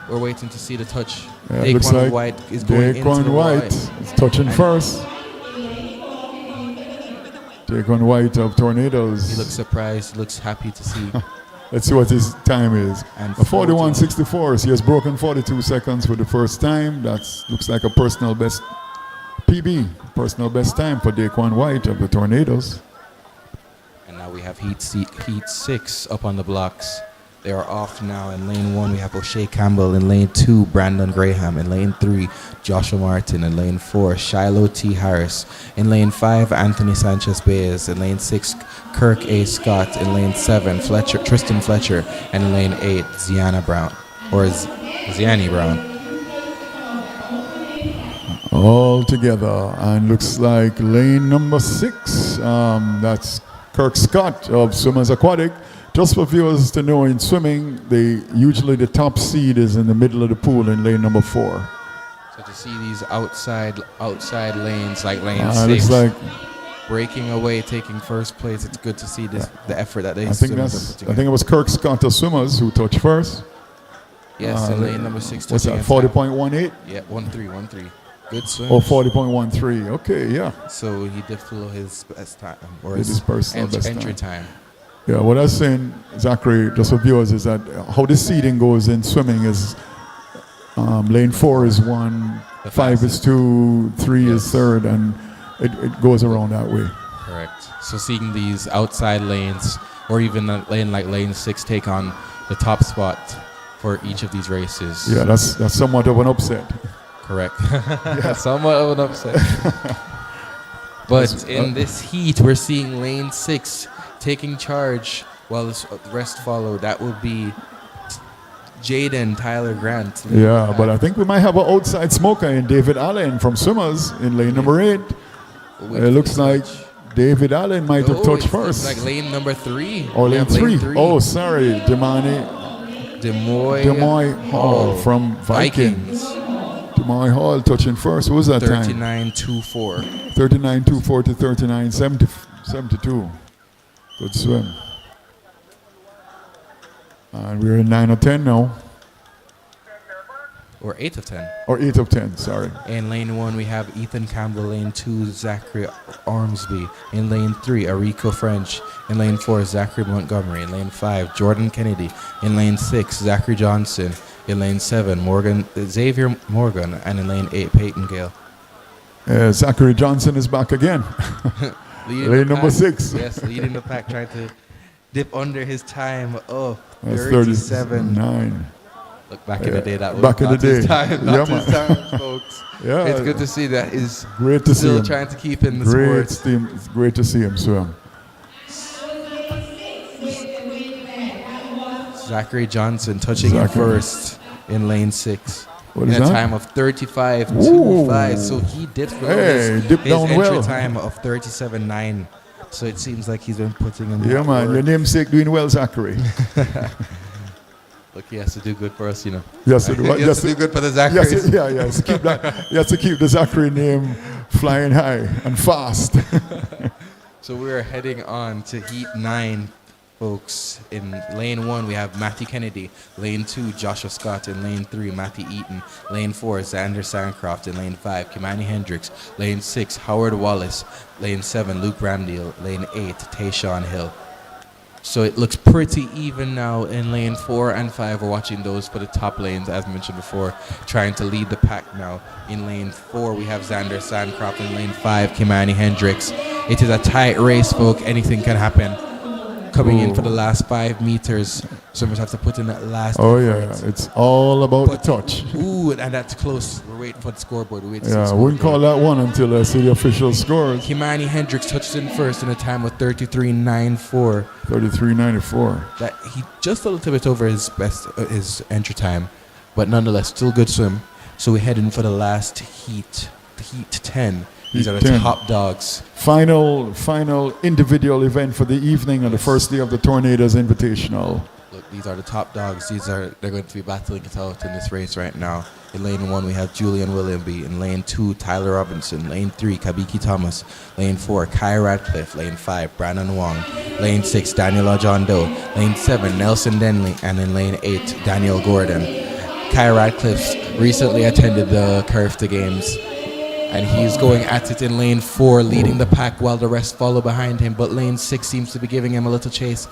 We're waiting to see the touch. Yeah, Daquan looks like White is going into Daquan the White wide. is touching first. Daquan White of Tornadoes. He looks surprised. He looks happy to see. Let's see what his time is. And A 41.64. So he has broken 42 seconds for the first time. That looks like a personal best PB. Personal best time for Daquan White of the Tornadoes. And now we have heat 6 up on the blocks. They are off now. In lane 1, we have O'Shea Campbell. In lane 2, Brandon Graham. In lane 3, Joshua Martin. In lane 4, Shiloh T. Harris. In lane 5, Anthony Sanchez Baez. In lane 6, Kirk A. Scott. In lane 7, Tristan Fletcher. And in lane 8, Ziani Brown. All together. And looks like lane number 6. That's Kirk Scott of Swimmers Aquatic. Just for viewers to know, in swimming, usually the top seed is in the middle of the pool in lane number 4. So to see these outside lanes like lane 6 looks like breaking away, taking first place, it's good to see the effort that they I think it was Kirk Scott of Swimmers who touched first. Yes, in lane number 6. What's that, 40.18? Yeah, 1.3. Good swim. Oh, 40.13. Okay, yeah. So he did follow his best time, or His personal best entry time. Yeah, what I was saying, Zachary, just for viewers, is that how the seeding goes in swimming is lane 4 is 1, 5 is 2, 3 is 3rd, and it goes around that way. Correct. So seeing these outside lanes, or even a lane like lane 6 take on the top spot for each of these races. Yeah, that's somewhat of an upset. Correct. Somewhat of an upset. But in this heat, we're seeing lane 6 taking charge while the rest follow. That will be Jaden Tyler Grant. Yeah, but I think we might have an outside smoker in David Allen from Swimmers in lane number 8. It looks like David Allen might have touched first. Like lane number 3. Or lane 3. Oh, sorry, Demoy Hall from Vikings. Demoy Hall touching first. What was that time? 39.24. 39.24 to 39.72. Good swim. And we're in 9 or 10 now. or 8 of 10. Or 8 of 10, sorry. In lane 1, we have Ethan Campbell. Lane 2, Zachary Ormsby. In lane 3, Arico French. In lane 4, Zachary Montgomery. In lane 5, Jordan Kennedy. In lane 6, Zachary Johnson. In lane 7, Xavier Morgan. And in lane 8, Peyton Gale. Zachary Johnson is back again. Lane number 6. Yes, leading the pack, trying to dip under his time of 37.9. Look, back in the day, that was back in the day. His time, not his time, folks. Yeah, it's good to see that he's great to still see him. trying to keep in the Great sport. It's great to see him swim. Zachary Johnson touching in first in lane 6. What in is a that? time of 35.25. So he dipped below his down entry well. time of 37.9. So it seems like he's been putting in Yeah, man. work. Your namesake doing well, Zachary. Look, he has to do good for us, you know. Yes, to do what? He has to do good for the Zacharys. Yes, keep that. You have to keep the Zachary name flying high and fast. So we're heading on to Heat 9, folks. In lane 1, we have Matthew Kennedy. Lane 2, Joshua Scott. In lane 3, Matthew Eaton. Lane 4, Xander Sancroft. In lane 5, Kimani Hendricks. Lane 6, Howard Wallace. Lane 7, Luke Ramdale. Lane 8, Tayshawn Hill. So it looks pretty even now in lane 4 and 5. We're watching those for the top lanes, as mentioned before, trying to lead the pack now. In lane 4, we have Xander Sandcroft. In lane 5, Kimani Hendricks. It is a tight race, folk. Anything can happen. Coming in for the last 5 meters. Swimmers have to put in that last effort. It's all about the touch. Ooh, and that's close. We're waiting for the scoreboard. We're waiting to see the Yeah, I scoreboard. wouldn't call that one until I see the official scores. Kimani Hendricks touches in first in a time of 33.94. 33.94. That he just a little bit over his best, his entry time, but nonetheless still good swim. So we're heading for the last heat, Heat 10. These are the 10. top dogs. Final individual event for the evening on the first day of the Tornadoes Invitational. Look, these are the top dogs. They're going to be battling it out in this race right now. In lane 1, we have Julian Willoughby. In lane 2, Tyler Robinson. Lane 3, Kabiki Thomas. Lane 4, Kai Radcliffe. Lane 5, Brandon Wong. Lane 6, Daniel Ojondo. Lane 7, Nelson Denley. And in lane 8, Daniel Gordon. Kai Radcliffe recently attended the Curfta Games, and he's going at it in lane 4, leading the pack while the rest follow behind him. But lane 6 seems to be giving him a little chase.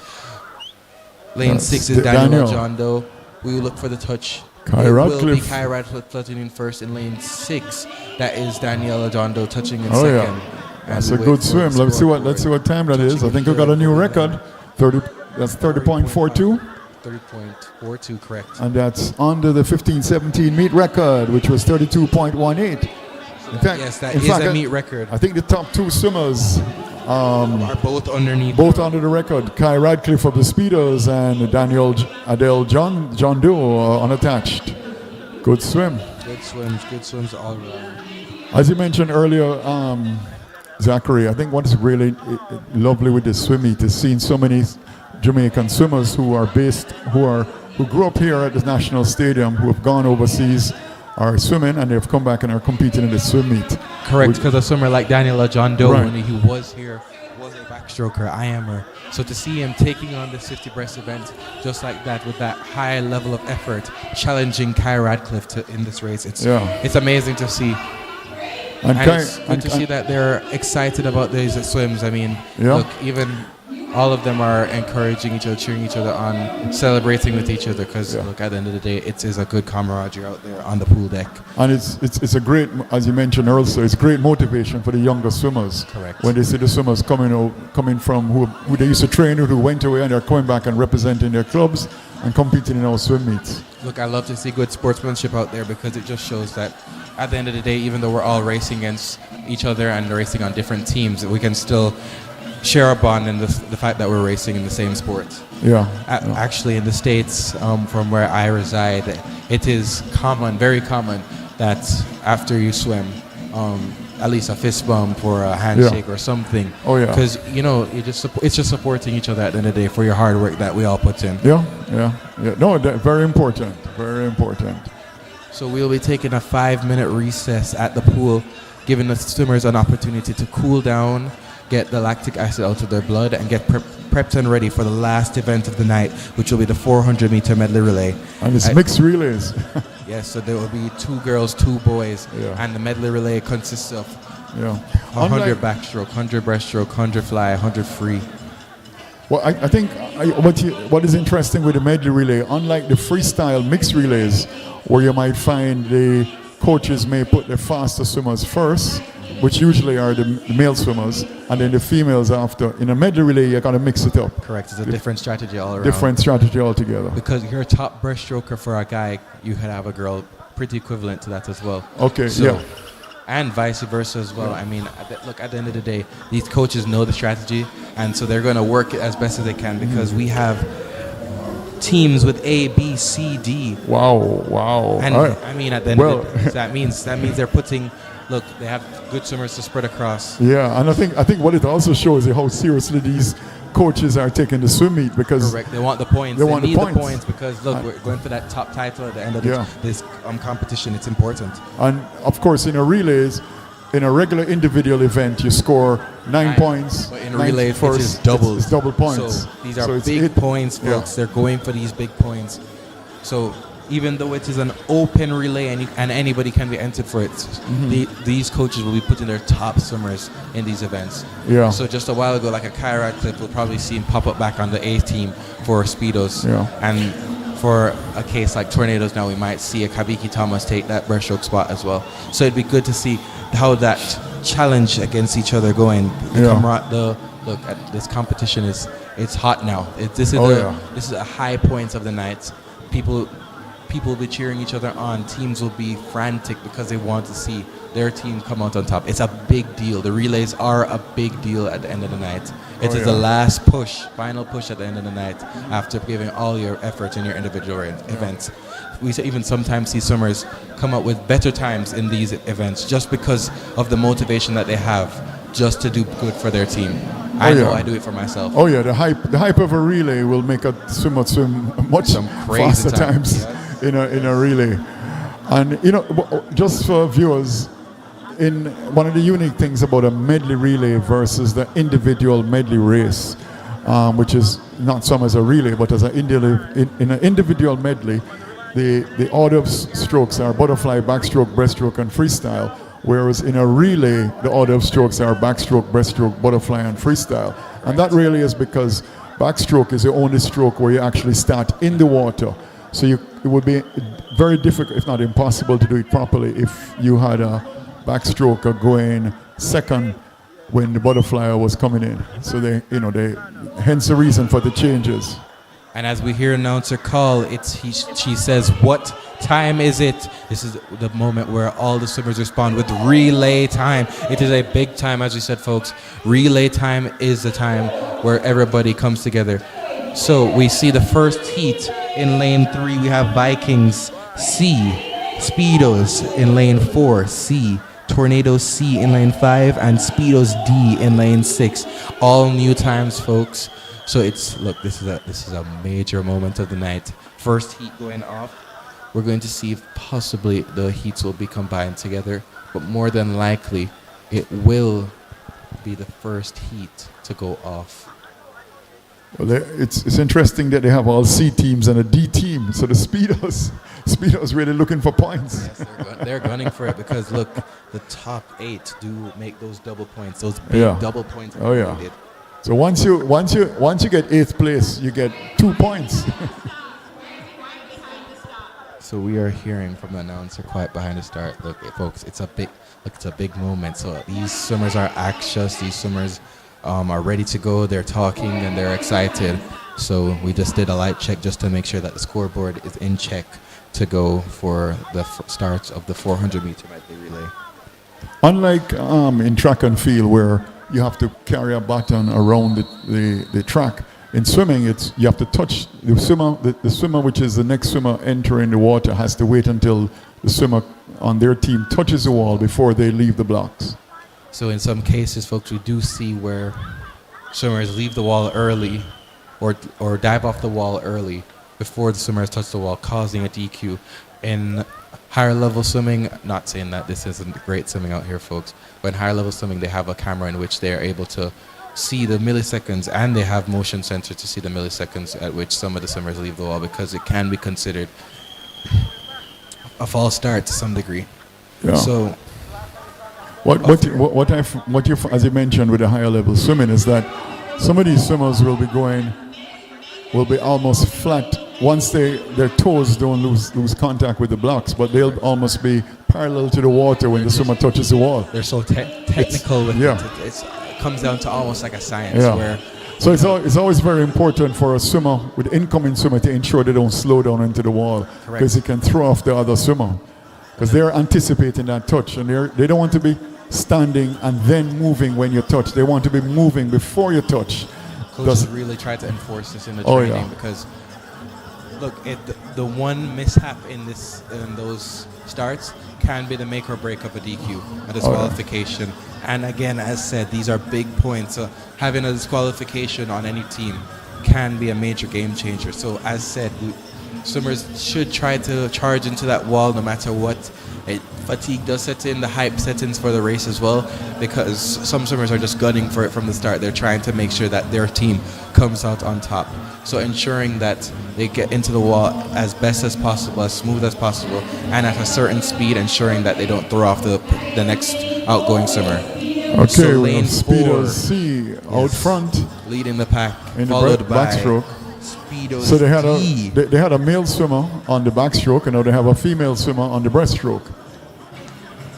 Lane 6 is Daniel Ojondo. We will look for the touch. Kai It Radcliffe. will be Kai Radcliffe touching in first. In lane 6, that is Daniel Ojondo touching in Oh second. yeah, And that's we a wait good for swim. the Let's see what scoreboard. time that is. I think we got a new record. 30. That's 30.42. 30.42, correct. And that's under the 15-17 meet record, which was 32.18. In fact, Yes, that is a meet record. I think the top 2 swimmers Are both underneath. both under the record. Kai Radcliffe of the Speedos and Adele John Doe unattached. Good swim. Good swims all around. As you mentioned earlier, Zachary, I think what is really lovely with this swim meet is seeing so many Jamaican swimmers who grew up here at the National Stadium, who have gone overseas, are swimming, and they've come back and are competing in the swim meet. Correct, because a swimmer like Daniel Ojondo, Right. when he was here, was a backstroker, IMer. So to see him taking on this 50 breast event just like that, with that high level of effort, challenging Kai Radcliffe in this race, it's amazing to see. And it's good to see that they're excited about these swims. I mean, look, even all of them are encouraging each other, cheering each other on, celebrating with each other, because look, at the end of the day, it is a good camaraderie out there on the pool deck. And it's a great, as you mentioned earlier, it's great motivation for the younger swimmers. Correct. When they see the swimmers coming from who they used to train with, who went away, and they're coming back and representing their clubs and competing in our swim meets. Look, I love to see good sportsmanship out there, because it just shows that at the end of the day, even though we're all racing against each other and racing on different teams, we can still share a bond in the fact that we're racing in the same sport. Actually, in the States, from where I reside, it is common, very common, that after you swim, at least a fist bump or a handshake or something. Oh yeah. Because it's just supporting each other at the end of the day for your hard work that we all put in. Yeah. No, very important. Very important. So we'll be taking a 5-minute recess at the pool, giving the swimmers an opportunity to cool down, get the lactic acid out of their blood, and get prepped and ready for the last event of the night, which will be the 400-meter medley relay. And it's mixed relays. Yes, so there will be 2 girls, 2 boys, Yeah. and the medley relay consists of Yeah. 100 backstroke, 100 breaststroke, 100 fly, 100 free. Well, I think what is interesting with the medley relay, unlike the freestyle mixed relays, where you might find the coaches may put the faster swimmers first, which usually are the male swimmers, and then the females after. In a medley relay, you're going to mix it up. Correct. It's a different strategy all around. Different strategy altogether. Because you're a top breaststroker for a guy, you could have a girl pretty equivalent to that as well. Okay, So, yeah. And vice versa as well. I mean, look, at the end of the day, these coaches know the strategy, and so they're going to work it as best as they can because we have teams with A, B, C, D. Wow. And All right. I mean, at the end of the day, that means they're putting. Look, they have good swimmers to spread across. Yeah, and I think what it also shows is how seriously these coaches are taking the swim meet because Correct. They want the points. They want need the points. because look, we're going for that top title at the end of Yeah. this competition. It's important. And of course, in a relays, in a regular individual event, you score 9 points. But in a relay, it is double. It's double points. So these are So it's big points, folks. They're going for these big points. So even though it is an open relay and anybody can be entered for it, these coaches will be putting their top swimmers in these events. Yeah. So just a while ago, like a Kyra clip, we'll probably see him pop up back on the A team for Speedos. Yeah. And for a case like Tornadoes now, we might see a Kabiki Thomas take that breaststroke spot as well. So it'd be good to see how that challenge against each other going. Look at this competition it's hot now. This is a high point of the night. People will be cheering each other on. Teams will be frantic because they want to see their team come out on top. It's a big deal. The relays are a big deal at the end of the night. It is the last push, final push at the end of the night after giving all your effort in your individual events. We even sometimes see swimmers come up with better times in these events just because of the motivation that they have just to do good for their team. I know I do it for myself. Oh yeah, the hype of a relay will make a swimmer swim much faster times in a relay. And just for viewers, in one of the unique things about a medley relay versus the individual medley race, which is not some as a relay, but as in an individual medley, the order of strokes are butterfly, backstroke, breaststroke, and freestyle. Whereas in a relay, the order of strokes are backstroke, breaststroke, butterfly, and freestyle. And that really is because backstroke is the only stroke where you actually start in the water. So it would be very difficult, if not impossible, to do it properly if you had a backstroker going second when the butterfly was coming in. So hence the reason for the changes. And as we hear announcer call, she says, "What time is it?" This is the moment where all the swimmers respond with relay time. It is a big time, as we said, folks. Relay time is the time where everybody comes together. So we see the first heat in lane 3. We have Vikings C, Speedos in lane 4, C, Tornadoes C in lane 5, and Speedos D in lane 6. All new times, folks. So this is a major moment of the night. First heat going off. We're going to see if possibly the heats will be combined together, but more than likely it will be the first heat to go off. Well, it's interesting that they have all C teams and a D team. So the Speedos really looking for points. Yes, they're gunning for it because look, the top 8 do make those double points, those big double points. Oh yeah. So once you get 8th place, you get 2 points. So we are hearing from the announcer quiet behind the start. Look, folks, it's a big moment. So these swimmers are anxious. These swimmers are ready to go. They're talking and they're excited. So we just did a light check just to make sure that the scoreboard is in check to go for the start of the 400-meter medley relay. Unlike in track and field where you have to carry a baton around the track, in swimming you have to touch the swimmer. The swimmer, which is the next swimmer entering the water, has to wait until the swimmer on their team touches the wall before they leave the blocks. So in some cases, folks, we do see where swimmers leave the wall early or dive off the wall early before the swimmers touch the wall, causing a DQ. In higher level swimming, not saying that this isn't great swimming out here, folks, but in higher level swimming, they have a camera in which they are able to see the milliseconds, and they have motion sensor to see the milliseconds at which some of the swimmers leave the wall, because it can be considered a false start to some degree. Yeah. So What you as you mentioned with the higher level swimming is that some of these swimmers will be almost flat once their toes don't lose contact with the blocks, but they'll almost be parallel to the water when the swimmer touches the wall. they're so technical with yeah. it. It comes down to almost like a science Yeah. where So it's always very important for a swimmer, with incoming swimmer, to ensure they don't slow down into the wall, because it can throw off the other swimmer, because they're anticipating that touch, and they don't want to be standing and then moving when you touch. They want to be moving before you touch. coaches really try to enforce this in the Oh, training yeah. because look, the one mishap in those starts can be the make or break of a DQ, a disqualification. And again, as said, these are big points. So having a disqualification on any team can be a major game changer. So as said, swimmers should try to charge into that wall no matter what. Fatigue does set in, the hype sets in for the race as well, because some swimmers are just gunning for it from the start. They're trying to make sure that their team comes out on top. So ensuring that they get into the wall as best as possible, as smooth as possible, and at a certain speed, ensuring that they don't throw off the next outgoing swimmer. Okay, so we lane have Speedo 4, C out front leading the pack, in the followed by backstroke. Speedo So they D. had a male swimmer on the backstroke, and now they have a female swimmer on the breaststroke.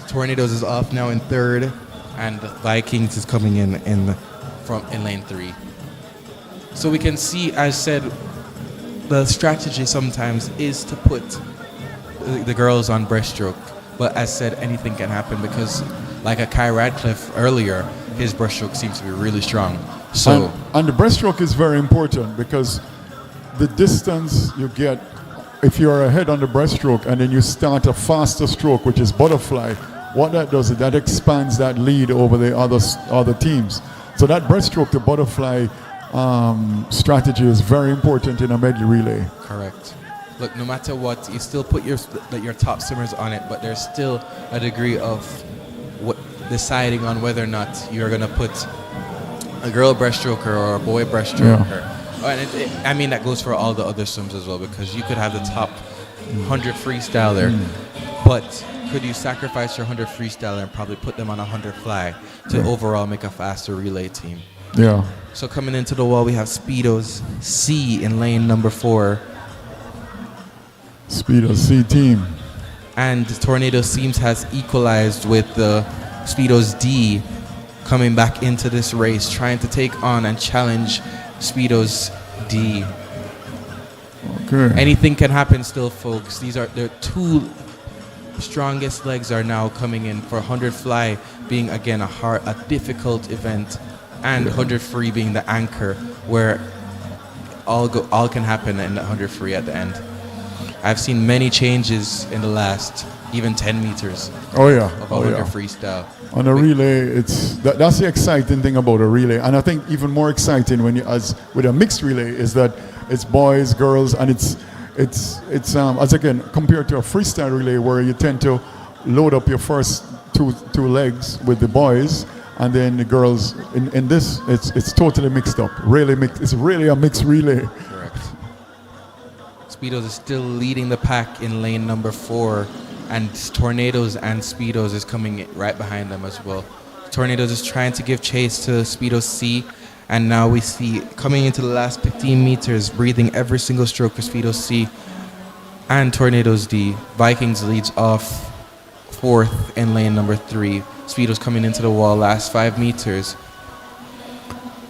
Tornadoes is off now in third, and the Vikings is coming in lane 3. So we can see, as said, the strategy sometimes is to put the girls on breaststroke. But as said, anything can happen because, like a Kai Radcliffe earlier, his breaststroke seems to be really strong. So and the breaststroke is very important because the distance you get, if you're ahead on the breaststroke and then you start a faster stroke, which is butterfly, what that does is that expands that lead over the other teams. So that breaststroke to butterfly strategy is very important in a medley relay. correct. Look, no matter what, you still put your top swimmers on it, but there's still a degree of deciding on whether or not you're going to put a girl breaststroker or a boy breaststroker. And I mean, that goes for all the other swims as well, because you could have the top 100 freestyler, but could you sacrifice your 100 freestyler and probably put them on a 100 fly to overall make a faster relay team? Yeah. So coming into the wall, we have Speedo's C in lane number 4. Speedo C team. And Tornado Seams has equalized with the Speedo's D coming back into this race, trying to take on and challenge Speedo's D. Okay. Anything can happen still, folks. These are their two strongest legs are now coming in for 100 fly being again a difficult event, and 100 free being the anchor where all can happen in the 100 free at the end. I've seen many changes in the last even 10 meters of 100 freestyle. On a relay, that's the exciting thing about a relay, and I think even more exciting with a mixed relay is that it's boys, girls, and it's as again compared to a freestyle relay where you tend to load up your first two legs with the boys, and then the girls. In this, it's totally mixed up. Really mixed. It's really a mixed relay. Correct. Speedos is still leading the pack in lane number 4, and Tornadoes and Speedos is coming right behind them as well. Tornadoes is trying to give chase to Speedos C, and now we see coming into the last 15 meters, breathing every single stroke for Speedos C and Tornadoes D. Vikings leads off 4th in lane number 3. Speedos coming into the wall last 5 meters.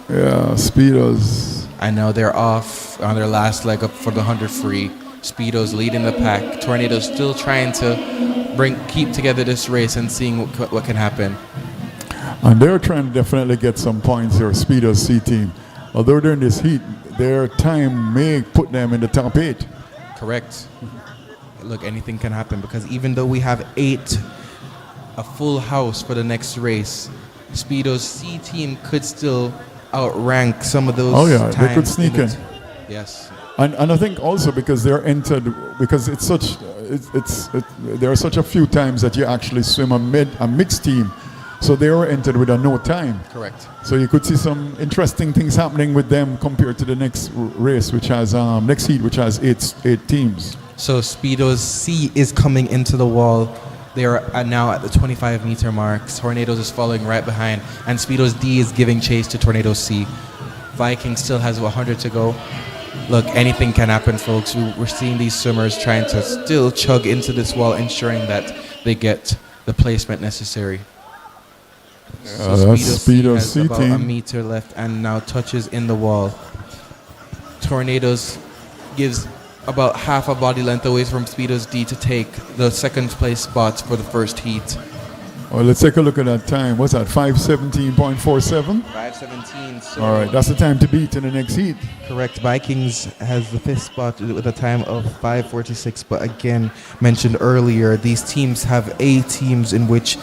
Yeah, Speedos. And now they're off on their last leg up for the 100 free. Speedos leading the pack. Tornadoes still trying to keep together this race and seeing what can happen. And they're trying to definitely get some points here, Speedos C team. Although they're in this heat, their time may put them in the top 8. Correct. Look, anything can happen because even though we have 8, a full house for the next race, Speedos C team could still outrank some of those. Oh yeah, times they could sneak in. Yes. And I think also because they're entered, because there are such a few times that you actually swim a mixed team, so they were entered with a no time. Correct. So you could see some interesting things happening with them compared to the next race, which has next heat, which has eight teams. So Speedo's C is coming into the wall. They are now at the 25-meter mark. Tornadoes is following right behind, and Speedo's D is giving chase to Tornado's C. Viking still has 100 to go. Look, anything can happen, folks. We're seeing these swimmers trying to still chug into this wall, ensuring that they get the placement necessary. So Speedo's has C about team. a meter left and now touches in the wall. Tornadoes gives about half a body length away from Speedo's D to take the second place spot for the first heat. Well, let's take a look at that time. What's that, 5:17.47? 5:17. So All right, that's the time to beat in the next heat. correct. Vikings has the fifth spot with a time of 5:46. But again, mentioned earlier, these teams have A teams in which,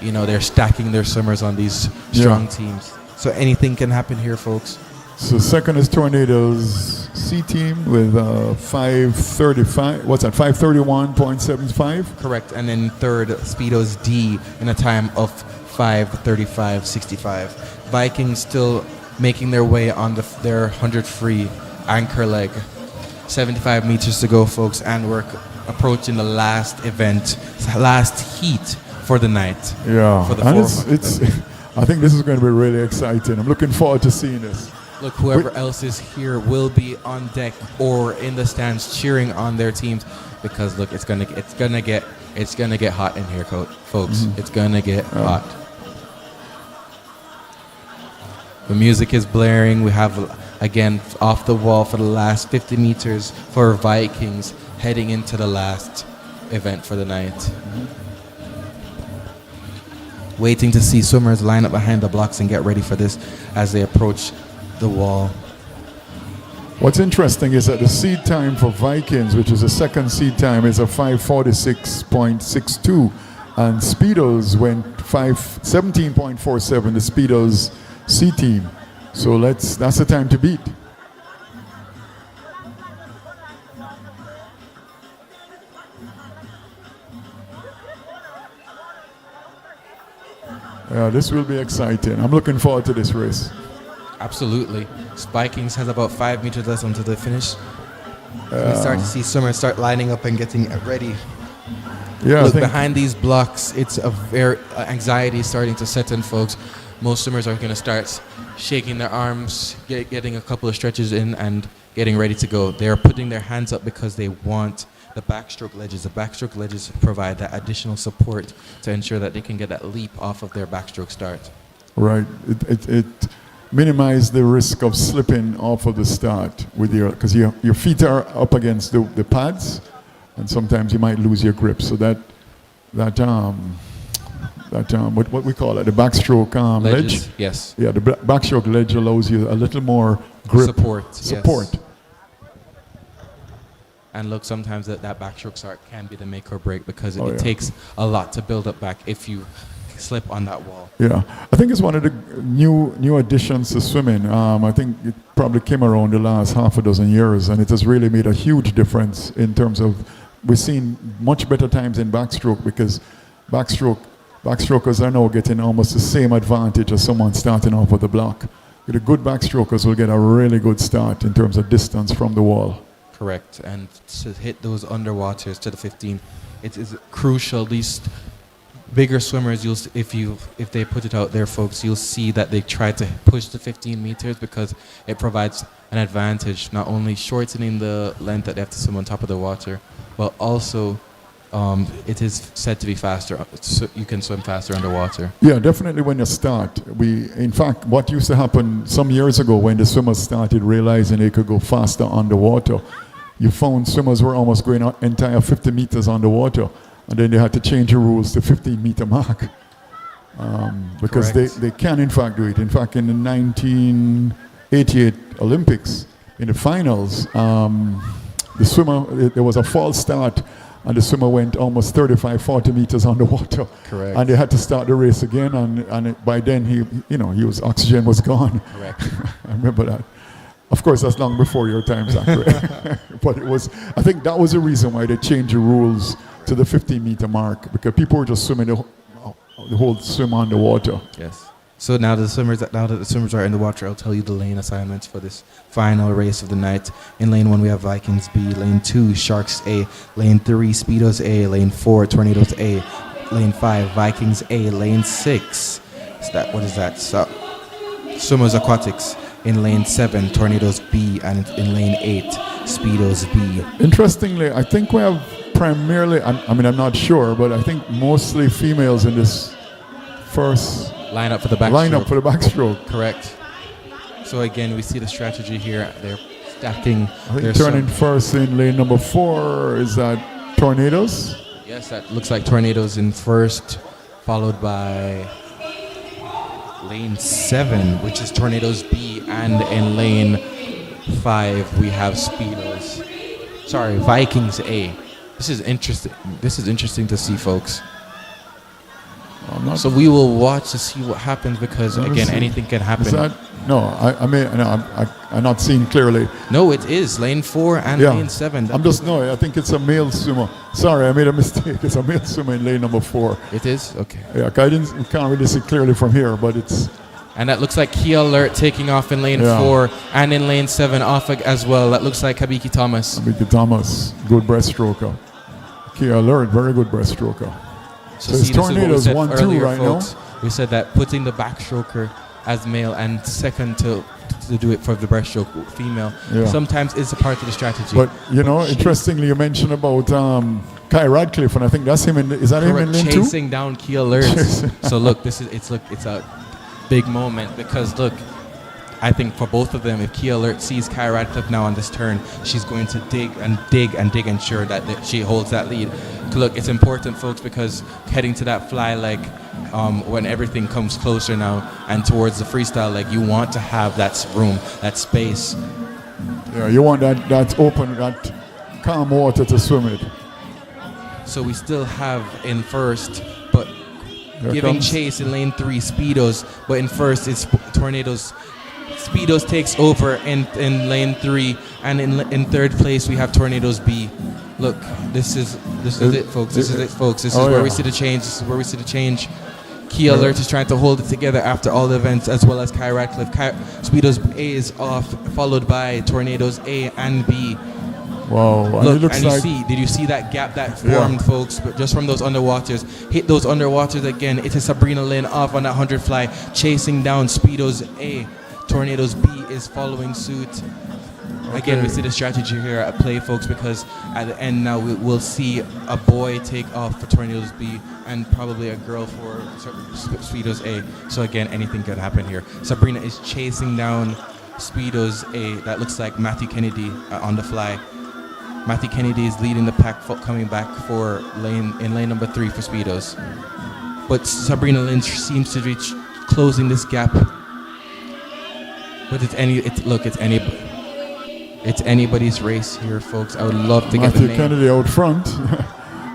they're stacking their swimmers on these strong teams. So anything can happen here, folks. So second is Tornadoes C team with 5:35. What's that? 5:31.75. Correct. And then third, Speedo's D in a time of 5:35.65. Vikings still making their way on their 100 free anchor leg. 75 meters to go, folks, and we're approaching the last event, last heat for the night. Yeah, For the and 400. it's I think this is going to be really exciting. I'm looking forward to seeing this. Look, whoever else is here will be on deck or in the stands cheering on their teams, because look, it's gonna get hot in here, folks. It's gonna get hot. The music is blaring. We have again off the wall for the last 50 meters for Vikings heading into the last event for the night. Waiting to see swimmers line up behind the blocks and get ready for this as they approach the wall. What's interesting is that the seed time for Vikings, which is the second seed time, is a 5:46.62, and Speedos went 5:17.47. The Speedos C team. So that's the time to beat. Yeah, this will be exciting. I'm looking forward to this race. Absolutely. Vikings has about 5 meters left until the finish. We start to see swimmers start lining up and getting ready. Yeah, Look, behind these blocks, it's a very anxiety starting to set in, folks. Most swimmers are going to start shaking their arms, getting a couple of stretches in, and getting ready to go. They are putting their hands up because they want the backstroke ledges. The backstroke ledges provide that additional support to ensure that they can get that leap off of their backstroke start. Right. It minimize the risk of slipping off of the start with because your feet are up against the pads, and sometimes you might lose your grip. So that what we call it, the backstroke ledge. Yes. Yeah, the backstroke ledge allows you a little more grip Support. Yes. And look, sometimes that backstroke start can be the make or break, because it yeah. takes a lot to build up back if you slip on that wall. Yeah, I think it's one of the new additions to swimming. I think it probably came around the last half a dozen years, and it has really made a huge difference in terms of we're seeing much better times in backstroke, because backstrokers are now getting almost the same advantage as someone starting off with a block. The good backstrokers will get a really good start in terms of distance from the wall. Correct. And to hit those underwaters to the 15, it is crucial. These bigger swimmers, if they put it out there, folks, you'll see that they try to push the 15 meters because it provides an advantage, not only shortening the length that they have to swim on top of the water, but also it is said to be faster. So you can swim faster underwater. Yeah, definitely when you start. In fact, what used to happen some years ago when the swimmers started realizing they could go faster underwater, you found swimmers were almost going an entire 50 meters underwater, and then they had to change the rules to 15-meter mark because they can in fact do it. In fact, in the 1988 Olympics, in the finals, the swimmer, there was a false start, and the swimmer went almost 35-40 meters underwater. Correct. And they had to start the race again, and by then oxygen was gone. Correct. I remember that. Of course, that's long before your time, Zachary. But I think that was the reason why they changed the rules to the 15-meter mark, because people were just swimming the whole swim underwater. Yes. So now that the swimmers are in the water, I'll tell you the lane assignments for this final race of the night. In lane 1, we have Vikings B. Lane 2, Sharks A. Lane 3, Speedos A. Lane 4, Tornadoes A. Lane 5, Vikings A. Lane 6, what is that? Swimmers Aquatics. In lane 7, Tornadoes B. And in lane 8, Speedos B. Interestingly, I think we have primarily, I'm not sure, but I think mostly females in this first lineup for the backstroke. backstroke. Correct. So again, we see the strategy here. They're stacking. I think turning first in lane number 4, is that Tornadoes? Yes, that looks like Tornadoes in first, followed by lane 7, which is Tornadoes B, and in lane 5 we have Vikings A. This is interesting to see, folks. So we will watch to see what happens, because again, anything can happen. Is that, I'm not seeing clearly. No, it is lane 4 and lane 7. I think it's a male swimmer. Sorry, I made a mistake. It's a male swimmer in lane number 4. It is? Okay. Yeah, we can't really see clearly from here, but it's... And that looks like Kia Alert taking off in lane 4 and in lane 7 off as well. That looks like Habiki Thomas. Habiki Thomas, good breaststroker. Kia Alert, very good breaststroker. So it's Tornadoes 1-2 right folks. Now. We said that putting the backstroker as male and second to do it for the breaststroke female sometimes is a part of the strategy. But interestingly, you mentioned about Kai Radcliffe, and I think that's him. Is that him in lane 2? Chasing down Kia Alert. So look, it's a big moment, because look, I think for both of them, if Kia Alert sees Kai Radcliffe now on this turn, she's going to dig and ensure that she holds that lead. Look, it's important, folks, because heading to that fly leg, when everything comes closer now and towards the freestyle leg, you want to have that room, that space. Yeah, you want that open, that calm water to swim it. So we still have in first, but giving chase in lane 3, Speedos, but in first it's Tornadoes. Speedos takes over in lane 3, and in third place we have Tornadoes B. Look, this is it, folks. This is where we see the change. Kia Alert is trying to hold it together after all the events, as well as Kai Radcliffe. Speedos A is off, followed by Tornadoes A and B. Wow. Look, did you see that gap that formed, folks? But just from those underwaters. Hit those underwaters again. It is Sabrina Lynn off on that 100 fly, chasing down Speedos A. Tornadoes B is following suit. Again, we see the strategy here at play, folks, because at the end now we'll see a boy take off for Tornadoes B and probably a girl for Speedos A. So again, anything could happen here. Sabrina is chasing down Speedos A. That looks like Matthew Kennedy on the fly. Matthew Kennedy is leading the pack, coming back for lane number 3 for Speedos. But Sabrina Lynch seems to be closing this gap. But it's anybody's race here, folks. I would love to get the name. Matthew Kennedy out front.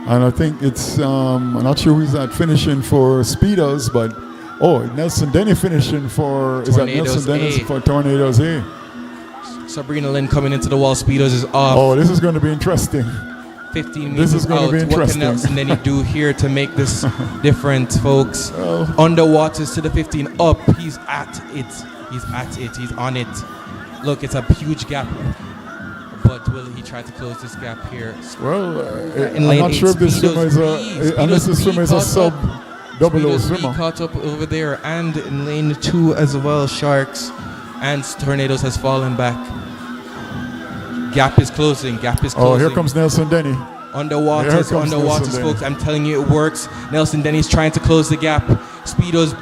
And I think it's, I'm not sure who's that finishing for Speedos, but, Nelson Denny finishing for, Tornadoes is that Nelson Denny for Tornadoes A? Sabrina Lynn coming into the wall. Speedos is off. Oh, this is going to be interesting. 15 meters out. What can Nelson Denny do here to make this different, folks? Underwaters to the 15, up. He's at it. He's on it. Look, it's a huge gap. But will he try to close this gap here? Well, I'm not sure if this swimmer is a sub double O swimmer. Caught up over there, and in lane 2 as well, Sharks and Tornadoes has fallen back. Gap is closing. Oh, here comes Nelson Denny. Underwaters, folks. I'm telling you, it works. Nelson Denny's trying to close the gap. Speedos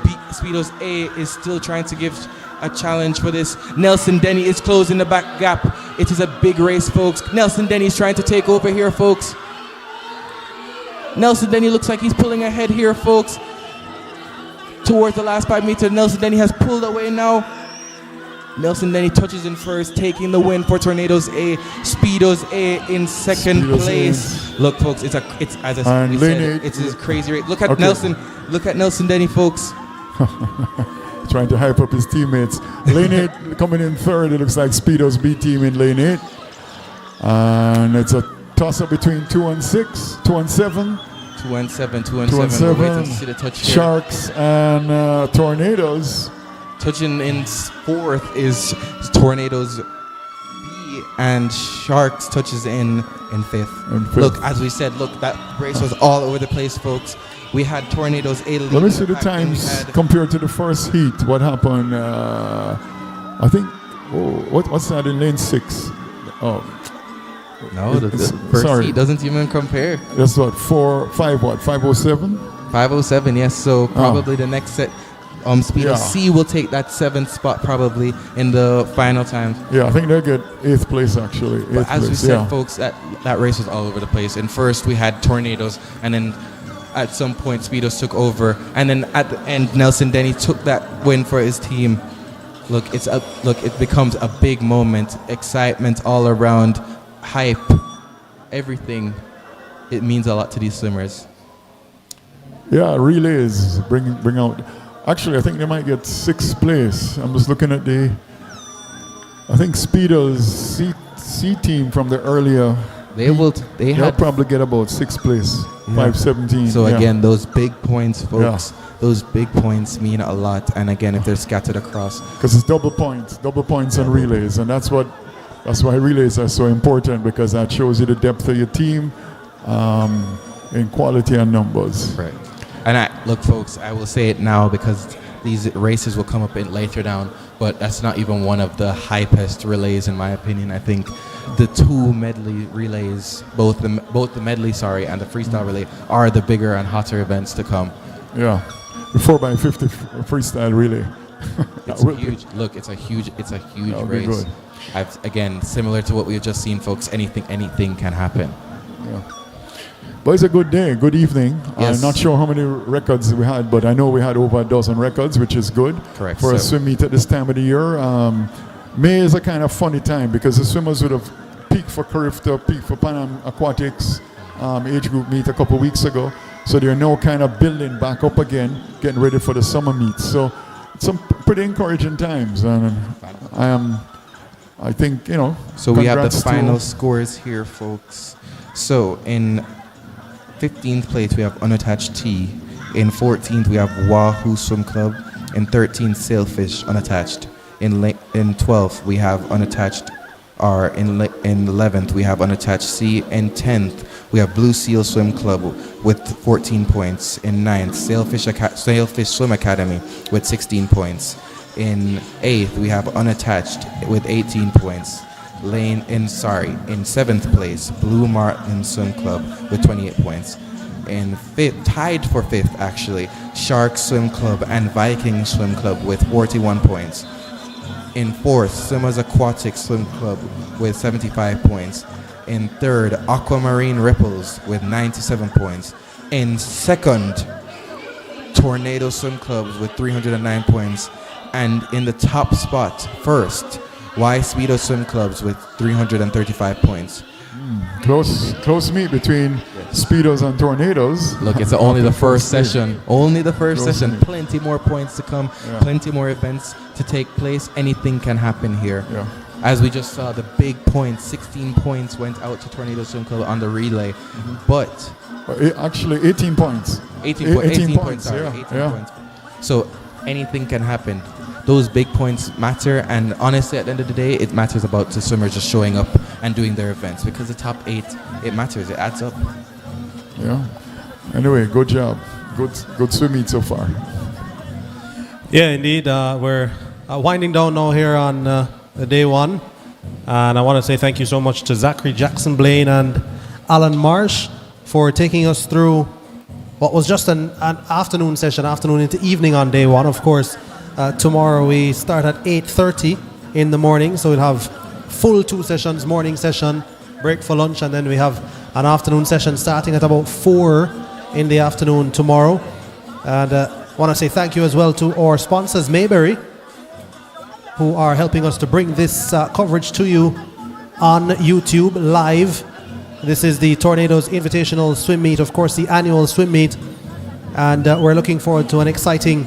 A is still trying to give a challenge for this. Nelson Denny is closing the back gap. It is a big race, folks. Nelson Denny's trying to take over here, folks. Nelson Denny looks like he's pulling ahead here, folks. Towards the last 5 meters, Nelson Denny has pulled away now. Nelson Denny touches in first, taking the win for Tornadoes A. Speedos A in second place. Look, folks, it's a crazy race. Look at Nelson. Look at Nelson Denny, folks. Trying to hype up his teammates. Lane 8 coming in third. It looks like Speedos B team in lane 8. And it's a toss-up between 2 and 6, 2 and 7. 2 and 7. 2 and 7. We're waiting to see the touch here. Sharks and Tornadoes. Touching in fourth is Tornadoes B, and Sharks touches in fifth. Look, as we said, look, that race was all over the place, folks. We had Tornadoes A lead. Let me see the times compared to the first heat. What happened? I think, what's that in lane 6? Oh. No, the first heat doesn't even compare. That's what, 507? 507, yes. So probably the next set, Speedo C will take that 7th spot probably in the final time. Yeah, I think they'll get 8th place actually. But as we said, folks, that race was all over the place. And first we had Tornadoes, and then at some point Speedos took over, and then at the end Nelson Denny took that win for his team. Look, it becomes a big moment, excitement all around, hype, everything. It means a lot to these swimmers. Yeah, relays bring out. Actually, I think they might get 6th place. I'm just looking at I think Speedo's C team from the earlier. They'll probably get about 6th place, 517. So again, those big points, folks. Yeah. Those big points mean a lot. And again, if they're scattered across, because it's double points on relays, and that's why relays are so important, because that shows you the depth of your team in quality and numbers. Right. And look, folks, I will say it now because these races will come up later down, but that's not even one of the hypest relays in my opinion. I think the 2 medley relays, both the medley, and the freestyle relay are the bigger and hotter events to come. Yeah, the 4x50 freestyle relay. It's huge. Look, it's a huge race. Again, similar to what we've just seen, folks. Anything can happen. Yeah. But it's a good day, good evening. Yes. I'm not sure how many records we had, but I know we had over a dozen records, which is good. Correct. For a swim meet at this time of the year. May is a kind of funny time because the swimmers would have peaked for Carifta, peaked for Pan Am Aquatics age group meet a couple of weeks ago. So they're now kind of building back up again, getting ready for the summer meets. So it's some pretty encouraging times, and I think, So we have the final scores here, folks. So in 15th place we have Unattached T. In 14th we have Wahoo Swim Club. In 13th Sailfish Unattached. In 12th we have Unattached R. In 11th we have Unattached C. In 10th we have Blue Seal Swim Club with 14 points. In 9th Sailfish Swim Academy with 16 points. In 8th we have Unattached with 18 points. In 7th place, Blue Martin Swim Club with 28 points. In 5th, tied for 5th actually, Shark Swim Club and Viking Swim Club with 41 points. In 4th, Swimmers Aquatic Swim Club with 75 points. In 3rd, Aquamarine Ripples with 97 points. In 2nd, Tornado Swim Club with 309 points. And in the top spot, 1st, Y Speedo Swim Clubs with 335 points. Close meet between Speedos and Tornadoes. Look, it's only the first session. Only the first session. Plenty more points to come. Yeah. Plenty more events to take place. Anything can happen here. Yeah. As we just saw, the big points, 16 points went out to Tornado Swim Club on the relay. Mm-hmm. But actually 18 points. 18 points. So anything can happen. Those big points matter, and honestly, at the end of the day, it matters about the swimmers just showing up and doing their events, because the top 8, it matters, it adds up. Yeah. Anyway, good job. Good swim meet so far. Yeah, indeed. We're winding down now here on day 1, and I want to say thank you so much to Zachary Jackson Blaine and Alan Marsh for taking us through what was just an afternoon session, afternoon into evening on day 1, of course. Tomorrow we start at 8:30 in the morning, so we'll have full 2 sessions, morning session, break for lunch, and then we have an afternoon session starting at about 4 in the afternoon tomorrow. And I want to say thank you as well to our sponsors, Mayberry, who are helping us to bring this coverage to you on YouTube live. This is the Tornadoes Invitational Swim Meet, of course, the annual swim meet, and we're looking forward to an exciting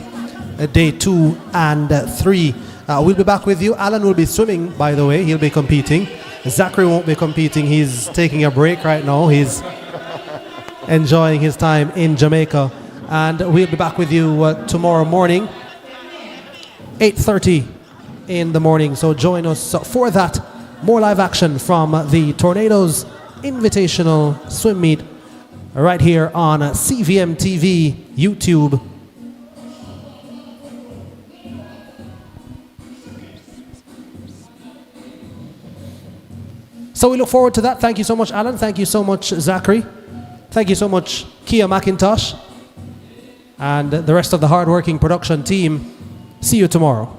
day 2 and 3. We'll be back with you. Alan will be swimming, by the way. He'll be competing. Zachary won't be competing. He's taking a break right now. He's enjoying his time in Jamaica. And we'll be back with you tomorrow morning, 8:30 in the morning. So join us for that. More live action from the Tornadoes Invitational Swim Meet right here on CVM TV YouTube. So we look forward to that. Thank you so much, Alan. Thank you so much, Zachary. Thank you so much, Kia McIntosh. And the rest of the hard-working production team. See you tomorrow.